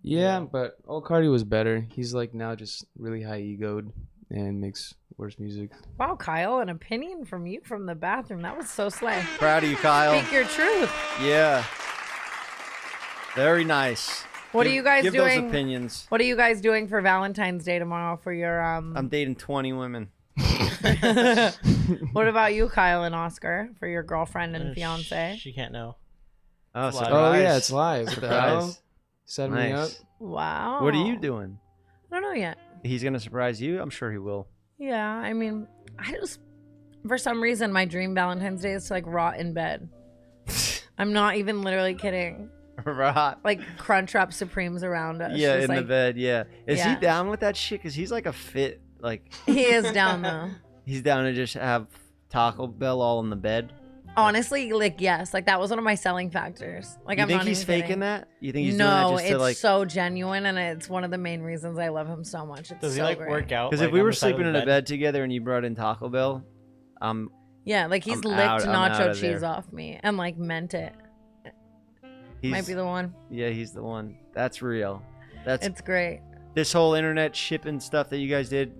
S7: Yeah, but old Cardi was better. He's like now just really high egoed and makes worse music.
S3: Wow, Kyle, an opinion from you from the bathroom. That was so slay.
S2: Proud of you, Kyle.
S3: Speak your truth.
S2: Yeah. Very nice.
S3: What are you guys
S2: give
S3: doing?
S2: Those opinions.
S3: What are you guys doing for Valentine's Day tomorrow for your
S2: I'm dating 20 women.
S3: What about you, Kyle and Oscar, for your girlfriend and fiance?
S4: She can't know.
S2: Oh,
S4: It's live.
S7: Oh
S2: surprise.
S7: yeah, it's live. What the hell?
S2: Surprise.
S7: Set me up.
S2: Nice.
S3: Wow.
S2: What are you doing?
S3: I don't know yet.
S2: He's gonna surprise you. I'm sure he will.
S3: Yeah, I mean, for some reason, my dream Valentine's Day is to like rot in bed. I'm not even literally kidding.
S2: Right.
S3: Like Crunchwrap Supremes around us.
S2: Yeah,
S3: just
S2: in the
S3: like-
S2: bed. Yeah. Is
S3: Yeah.
S2: he down with that shit? Cause he's like a fit. Like
S3: He is down though.
S2: he's down to just have Taco Bell all in the bed.
S3: Honestly, like yes, like that was one of my selling factors. Like
S2: You
S3: I'm
S2: think
S3: not
S2: he's
S3: even
S2: faking
S3: kidding.
S2: that? You think he's
S3: no,
S2: doing that just
S3: it's
S2: to like?
S3: so genuine, and it's one of the main reasons I love him so much. It's
S4: Does he
S3: so
S4: like
S3: great.
S4: work out?
S2: Because
S4: like,
S2: if we
S4: on
S2: were
S4: the side of
S2: sleeping
S4: the
S2: in a bed together and you brought in Taco Bell,
S3: Yeah, like he's
S2: I'm
S3: licked
S2: out
S3: nacho
S2: of
S3: cheese
S2: there.
S3: off me and like meant it.
S2: he's
S3: Might be the one.
S2: yeah, he's the one. That's real. That's
S3: It's great.
S2: this whole internet shipping stuff that you guys did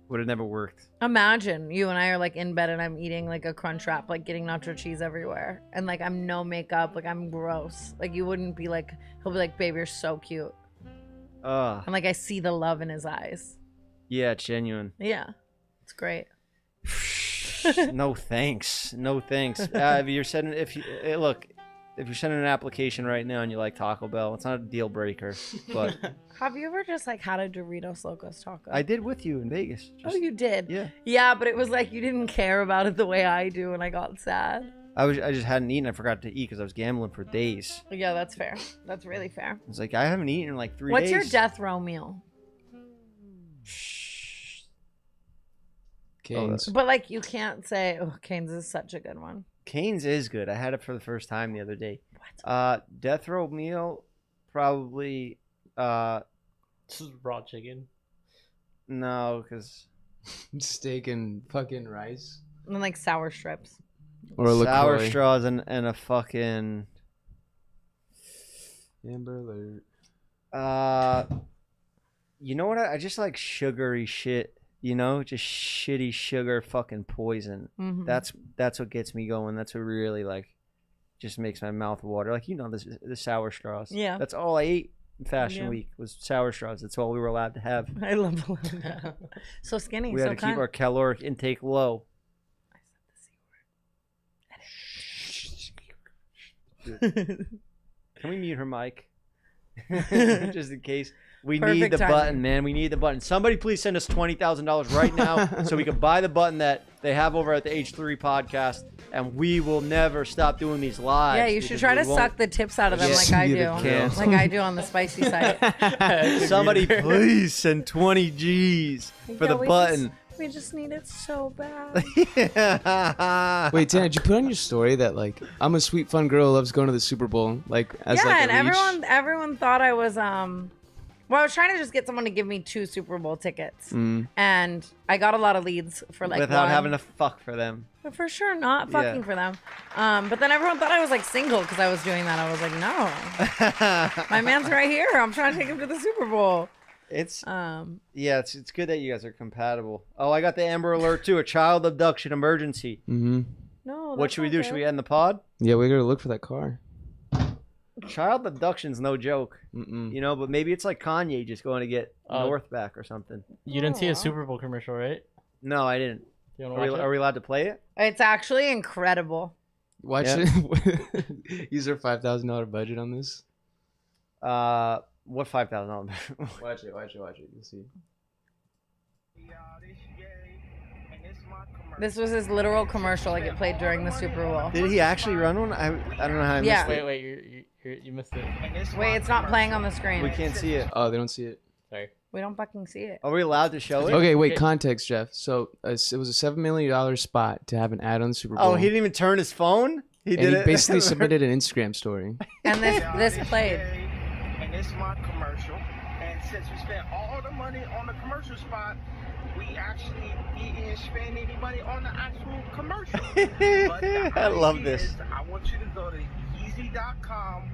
S2: would have never worked.
S3: Imagine you and I are like in bed and I'm eating like a Crunchwrap, like getting nacho cheese everywhere, and like I'm no makeup, like I'm gross. Like you wouldn't be like, he'll be like, "Babe, you're so cute," and like I see the love in his eyes.
S2: Yeah, it's genuine.
S3: Yeah, it's great.
S2: No thanks. No thanks. If you're sending, look, if you're sending an application right now and you like Taco Bell, it's not a deal breaker. But
S3: Have you ever just like had a Doritos Locos taco?
S2: I did with you in Vegas.
S3: Oh, you did?
S2: Yeah.
S3: Yeah, but it was like you didn't care about it the way I do, and I got sad.
S2: I just hadn't eaten. I forgot to eat because I was gambling for days.
S3: Yeah, that's fair. That's really fair.
S2: It's like I haven't eaten in like 3
S3: What's
S2: days.
S3: your death row meal?
S7: Canes.
S3: But like you can't say, oh, Cane's is such a good one.
S2: Cane's is good. I had it for the first time the other day. Death row meal, probably.
S4: This is raw chicken.
S2: No, because
S7: Steak and fucking rice.
S3: And like sour strips.
S7: Or a
S2: sour
S7: LaCroix.
S2: straws and a fucking
S7: Amber Alert.
S2: you know what? I just like sugary shit. You know, just shitty sugar fucking poison.
S3: Mhm.
S2: That's what gets me going. That's what really like just makes my mouth water. Like the sour straws.
S3: Yeah.
S2: That's all I ate in Fashion
S3: Yeah.
S2: Week was sour straws. That's all we were allowed to have.
S3: I love that. So skinny.
S2: We
S3: so
S2: had to keep our caloric intake low. Can we mute her mic? Just in case. We need
S3: Perfect
S2: the
S3: timing.
S2: button, man. We need the button. Somebody please send us $20,000 right now so we can buy the button that they have over at the H3 podcast, and we will never stop doing these lives.
S3: Yeah, you should
S2: because
S3: try
S2: we
S3: to
S2: won't-
S3: suck the tips out of them
S2: Yeah.
S3: like I
S7: See
S3: do.
S7: the cans.
S3: Like I do on the spicy side.
S2: Somebody please send 20 G's for the button.
S3: We just need it so bad.
S7: Wait, Tana, did you put on your story that like I'm a sweet fun girl who loves going to the Super Bowl? Like as
S3: Yeah,
S7: like a
S3: and
S7: leash?
S3: everyone thought I was well, I was trying to just get someone to give me 2 Super Bowl tickets.
S7: Mm.
S3: And I got a lot of leads for like
S2: Without
S3: one.
S2: having to fuck for them.
S3: But for sure not fucking
S2: Yeah.
S3: for them. But then everyone thought I was like single because I was doing that. I was like, no. My man's right here. I'm trying to take him to the Super Bowl.
S2: It's
S3: Yeah,
S2: it's good that you guys are compatible. Oh, I got the Amber Alert too. A child abduction emergency.
S7: Mm-hmm.
S3: No.
S2: What
S3: that's
S2: should we
S3: not
S2: do?
S3: good.
S2: Should we end the pod?
S7: Yeah, we gotta look for that car.
S2: Child abduction's no joke.
S7: Mm-mm.
S2: You know, but maybe it's like Kanye just going to get North back or something.
S4: You didn't see
S3: Aw.
S4: a Super Bowl commercial, right?
S2: No, I didn't.
S4: You
S2: Are
S4: want to watch
S2: we, are we allowed to play it?
S3: It's actually incredible.
S7: Watch
S2: Yeah.
S7: it. Use our $5,000 budget on this.
S2: What $5,000?
S7: Watch it. You'll see.
S3: This was his literal commercial, like it played during the Super Bowl.
S2: Did he actually run one? I don't know how I missed
S3: Yeah.
S2: it.
S4: Wait, you missed it.
S3: Wait, it's not playing on the screen.
S2: We can't see it.
S7: Oh, they don't see it.
S4: Sorry.
S3: We don't fucking see it.
S2: Are we allowed to show it?
S7: Okay, wait.
S4: Okay.
S7: Context, Jeff. So it was a $7 million spot to have an ad on the Super Bowl.
S2: Oh, he didn't even turn his phone? He
S7: and
S2: did
S7: he
S2: it.
S7: basically submitted an Instagram story.
S3: And this played.
S6: And it's my commercial. And since we spent all the money on the commercial spot, we actually didn't spend any money on the actual commercial. But the
S2: I love
S6: idea
S2: this.
S6: is I want you to go to Yeezy.com,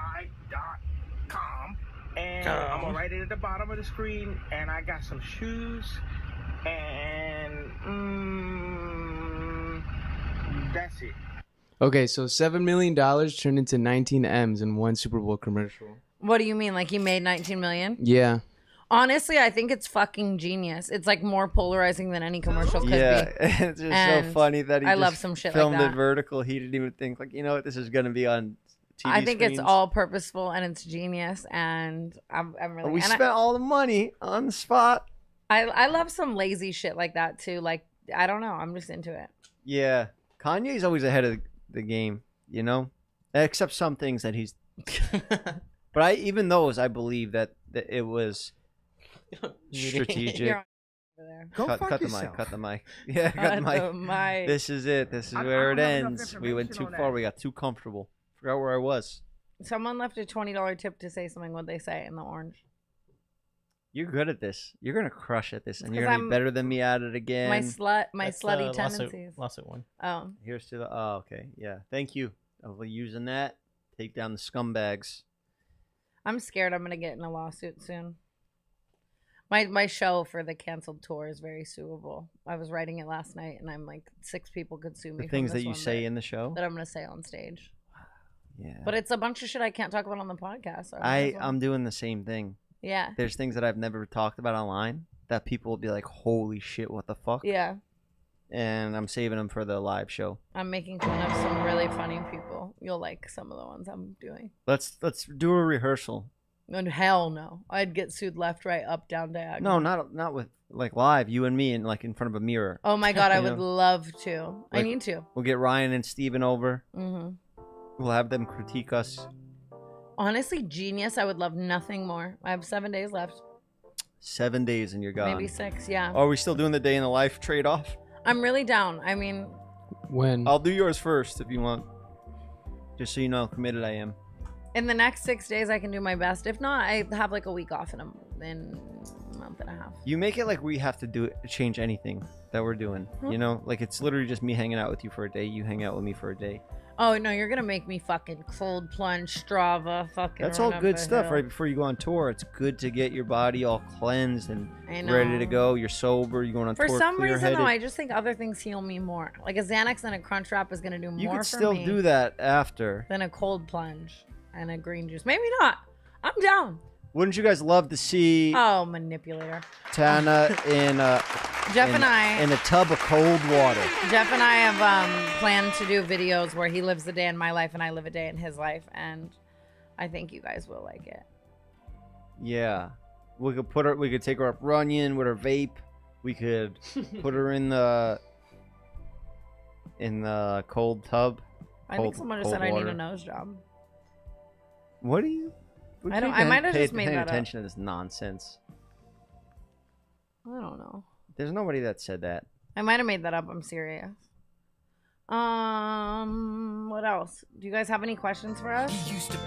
S6: YEEZY.com, and I'm gonna write it at the bottom of the screen. And I got some shoes, and that's it.
S7: Okay, so $7 million turned into 19 M's in one Super Bowl commercial.
S3: What do you mean? Like he made 19 million?
S7: Yeah.
S3: Honestly, I think it's fucking genius. It's like more polarizing than any commercial could
S2: Yeah,
S3: be.
S2: it's just
S3: And
S2: so funny that he
S3: I
S2: just
S3: love some shit like
S2: filmed
S3: that.
S2: it vertical. He didn't even think, like, you know what, this is going to be on TV
S3: I think it's
S2: screens.
S3: all purposeful and it's genius, and I'm really.
S2: We
S3: and
S2: spent all the money on the spot.
S3: I love some lazy shit like that too. Like I don't know, I'm just into it.
S2: Yeah. Kanye's always ahead of the game, you know? Except some things that he's... But even those, I believe that it was strategic.
S3: You're on over there.
S8: Go fuck
S2: cut the
S8: yourself.
S2: mic. Cut the mic. Yeah, cut the mic.
S3: mic.
S2: This is it. This is
S8: I
S2: where it
S8: don't have enough
S2: ends. We went too
S8: information on
S2: far.
S8: that.
S2: We got too comfortable. Forgot where I was.
S3: Someone left a $20 tip to say something. What they say in the orange?
S2: You're good at this. You're gonna crush at this, and you're
S3: 'cause
S2: gonna be
S3: I'm-
S2: better than me at it again.
S3: My
S4: That's,
S3: slutty tendencies.
S4: Lawsuit one.
S3: Oh,
S2: Here's to the. Oh, okay. Yeah. Thank you. I'll be using that. Take down the scumbags.
S3: I'm scared I'm gonna get in a lawsuit soon. My show for the canceled tour is very suable. I was writing it last night, and I'm like 6 people could sue me.
S2: The
S3: from
S2: things
S3: this
S2: that you
S3: one
S2: say
S3: bit
S2: in the show.
S3: that I'm gonna say on stage.
S2: Yeah.
S3: But it's a bunch of shit I can't talk about on the podcast. So I might as well.
S2: I'm doing the same thing.
S3: Yeah.
S2: There's things that I've never talked about online that people will be like, "Holy shit, what the fuck?"
S3: Yeah.
S2: And I'm saving them for the live show.
S3: I'm making fun of some really funny people. You'll like some of the ones I'm doing.
S2: Let's do a rehearsal.
S3: And hell no, I'd get sued left, right, up, down, diagonal.
S2: No, not with like live, you and me, and like in front of a mirror.
S3: Oh my god, I
S2: You
S3: would
S2: know?
S3: love to. I
S2: Like-
S3: need to.
S2: We'll get Ryan and Steven over.
S3: hmm
S2: We'll have them critique us.
S3: Honestly, genius. I would love nothing more. I have 7 days left.
S2: 7 days and you're gone.
S3: Maybe 6, yeah.
S2: Are we still doing the day in the life trade-off?
S3: I'm really down. I mean,
S7: When?
S2: I'll do yours first if you want. Just so you know how committed I am.
S3: in the next 6 days, I can do my best. If not, I have like a week off in in a month and a half.
S2: You make it like we have to change anything that we're doing. You know, like it's literally just me hanging out with you for a day. You hang out with me for a day.
S3: Oh no, you're gonna make me fucking cold plunge, Strava, fucking.
S2: That's all good stuff
S3: hill.
S2: right before you go on tour. It's good to get your body all cleansed and ready to go. You're sober. You're going on tour.
S3: For some reason
S2: clear-headed.
S3: though, I just think other things heal me more. Like a Xanax and a Crunch Wrap is gonna do more for me.
S2: You could still do that after.
S3: Than a cold plunge and a green juice. Maybe not. I'm down.
S2: Wouldn't you guys love to see
S3: Oh, manipulator.
S2: Tana in in a tub of cold water?
S3: Jeff and I have planned to do videos where he lives a day in my life and I live a day in his life, and I think you guys will like it.
S2: Yeah, we could take her up Runyon with her vape. We could put her in the cold tub.
S3: I think someone just said
S2: water.
S3: I need a nose job.
S2: What do you?
S3: I don't. I might have just made
S2: paying
S3: that
S2: attention
S3: up.
S2: to this nonsense.
S3: I don't know.
S2: There's nobody that said that.
S3: I might have made that up. I'm serious. What else? Do you guys have any questions for us?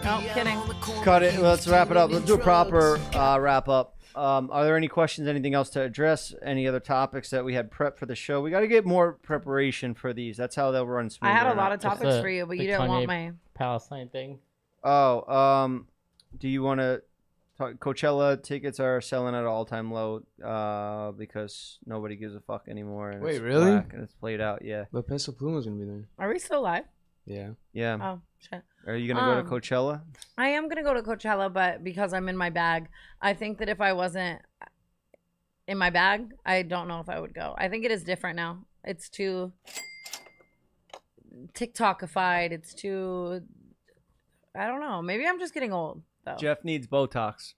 S3: No, kidding.
S2: Cut it. Let's wrap it up. Let's do a proper wrap up. Are there any questions? Anything else to address? Any other topics that we had prepped for the show? We got to get more preparation for these. That's how they'll run smooth.
S3: I had a lot of topics for you, but you didn't want my
S4: Palestine thing.
S2: Oh, do you want to talk? Coachella tickets are selling at an all-time low because nobody gives a fuck anymore. And
S7: Wait,
S2: it's
S7: really?
S2: whack and it's played out, yeah.
S7: But Peso Pluma's gonna be there.
S3: Are we still live?
S7: Yeah.
S2: Yeah.
S3: Oh shit.
S2: Are you gonna go to Coachella?
S3: I am gonna go to Coachella, but because I'm in my bag, I think that if I wasn't in my bag, I don't know if I would go. I think it is different now. It's too TikTokified. It's too. I don't know. Maybe I'm just getting old though.
S2: Jeff needs Botox.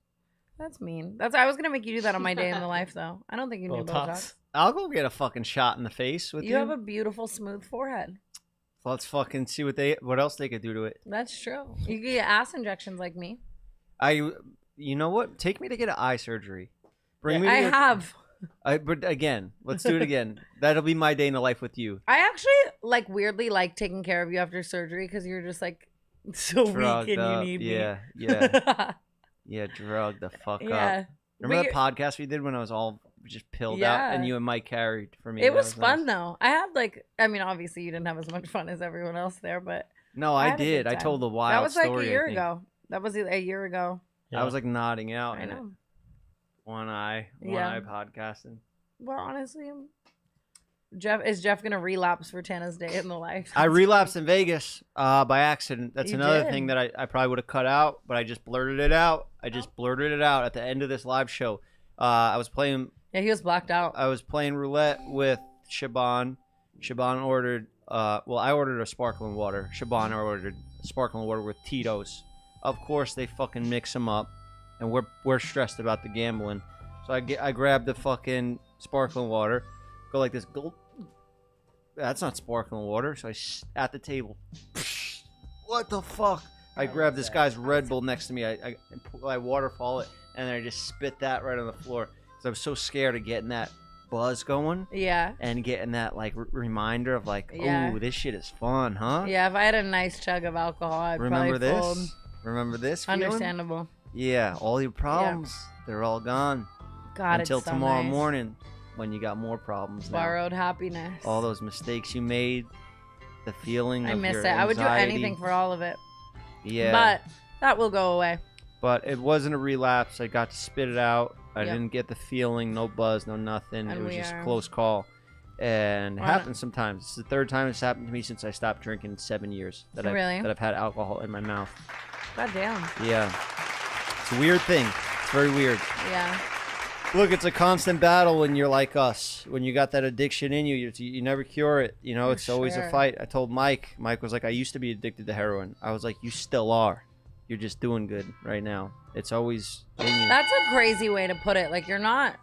S3: That's mean. I was gonna make you do that on my day in the life though. I don't think you need Botox.
S2: I'll go get a fucking shot in the face with you.
S3: You have a beautiful smooth forehead.
S2: Let's fucking see what else they could do to it.
S3: That's true. You can get ass injections like me.
S2: You know what? Take me to get an eye surgery. Bring me.
S3: I have.
S2: But again, let's do it again. That'll be my day in the life with you.
S3: I actually weirdly like taking care of you after surgery because you're just like so
S2: Drugged
S3: weak and
S2: up.
S3: you need me.
S2: Yeah, drugged the fuck
S3: Yeah.
S2: up. Remember that podcast we did when I was all just pilled out and you and Mike carried for me?
S3: It
S2: That
S3: was fun
S2: nice.
S3: though. I had obviously you didn't have as much fun as everyone else there, but
S2: no, I did. I told a wild
S3: that was
S2: story.
S3: like a year ago. That was a year ago.
S2: Yeah. I was like nodding out.
S3: I know.
S2: One eye podcasting.
S3: Well, honestly, is Jeff gonna relapse for Tana's day in the life?
S2: I relapsed in Vegas by accident. That's
S3: You
S2: another
S3: did.
S2: thing that I probably would have cut out, but I just blurted it out. I just blurted it out at the end of this live show. I was playing.
S3: Yeah, he was blacked out.
S2: I was playing roulette with Shaban. Shaban ordered. I ordered a sparkling water. Shaban ordered sparkling water with Tito's. Of course, they fucking mix them up, and we're stressed about the gambling. So I grabbed the fucking sparkling water, go like this. Gulp. That's not sparkling water. So at the table. What the fuck? I grabbed this guy's Red Bull next to me. I waterfall it, and then I just spit that right on the floor. Because I was so scared of getting that buzz going.
S3: Yeah.
S2: And getting that like reminder of like,
S3: Yeah.
S2: oh, this shit is fun, huh?
S3: Yeah, if I had a nice chug of alcohol, I'd
S2: Remember
S3: probably fold.
S2: this? Remember this feeling?
S3: Understandable.
S2: Yeah, all your problems, they're all gone.
S3: God,
S2: Until
S3: it's so
S2: tomorrow
S3: nice.
S2: morning when you got more problems now.
S3: Borrowed happiness.
S2: All those mistakes you made, the feeling
S3: I
S2: of
S3: miss
S2: your
S3: it. I would do
S2: anxiety.
S3: anything for all of it.
S2: Yeah.
S3: But that will go away.
S2: But it wasn't a relapse. I got to spit it out. I
S3: Yep.
S2: didn't get the feeling, no buzz, no nothing.
S3: And
S2: it was
S3: we
S2: just a
S3: are-
S2: close call. And it
S3: Wow.
S2: happens sometimes. It's the third time it's happened to me since I stopped drinking in 7 years that
S3: Really?
S2: I've had alcohol in my mouth.
S3: God damn.
S2: Yeah. It's a weird thing. It's very weird.
S3: Yeah.
S2: Look, it's a constant battle when you're like us. When you got that addiction in you, you never cure it. You know, it's always a
S3: sure.
S2: fight. I told Mike. Mike was like, I used to be addicted to heroin. I was like, you still are. You're just doing good right now. It's always in you.
S3: That's a crazy way to put it. Like, you're not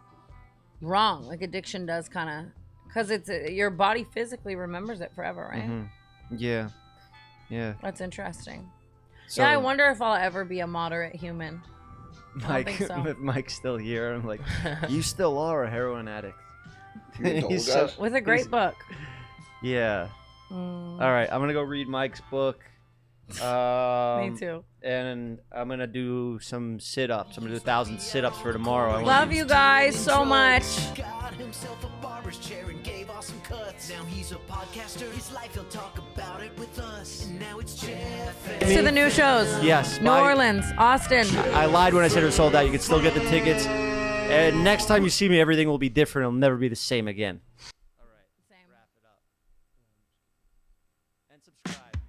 S3: wrong. Like, addiction does kind of, because it's your body physically remembers it forever, right?
S2: Mhm. Yeah. Yeah.
S3: That's interesting.
S2: So,
S3: yeah, I wonder if I'll ever be a moderate human. I don't
S2: Mike,
S3: think so.
S2: if Mike's still here, I'm like, you still are a heroin addict.
S8: He's
S3: With a great book.
S2: Yeah.
S3: Mm.
S2: All right, I'm gonna go read Mike's book.
S3: Me too.
S2: And I'm gonna do some sit-ups. I'm gonna do 1,000 sit-ups for tomorrow.
S3: Love you guys so much.
S1: Got himself a barber's chair and gave awesome cuts. Now he's a podcaster. His life, he'll talk about it with us. And now it's Jeff.
S3: To the new shows.
S2: Yes.
S3: New Orleans, Austin.
S2: I lied when I said it was sold out. You can still get the tickets. And next time you see me, everything will be different. It'll never be the same again. All right.
S3: Same.
S2: Wrap it up. And subscribe.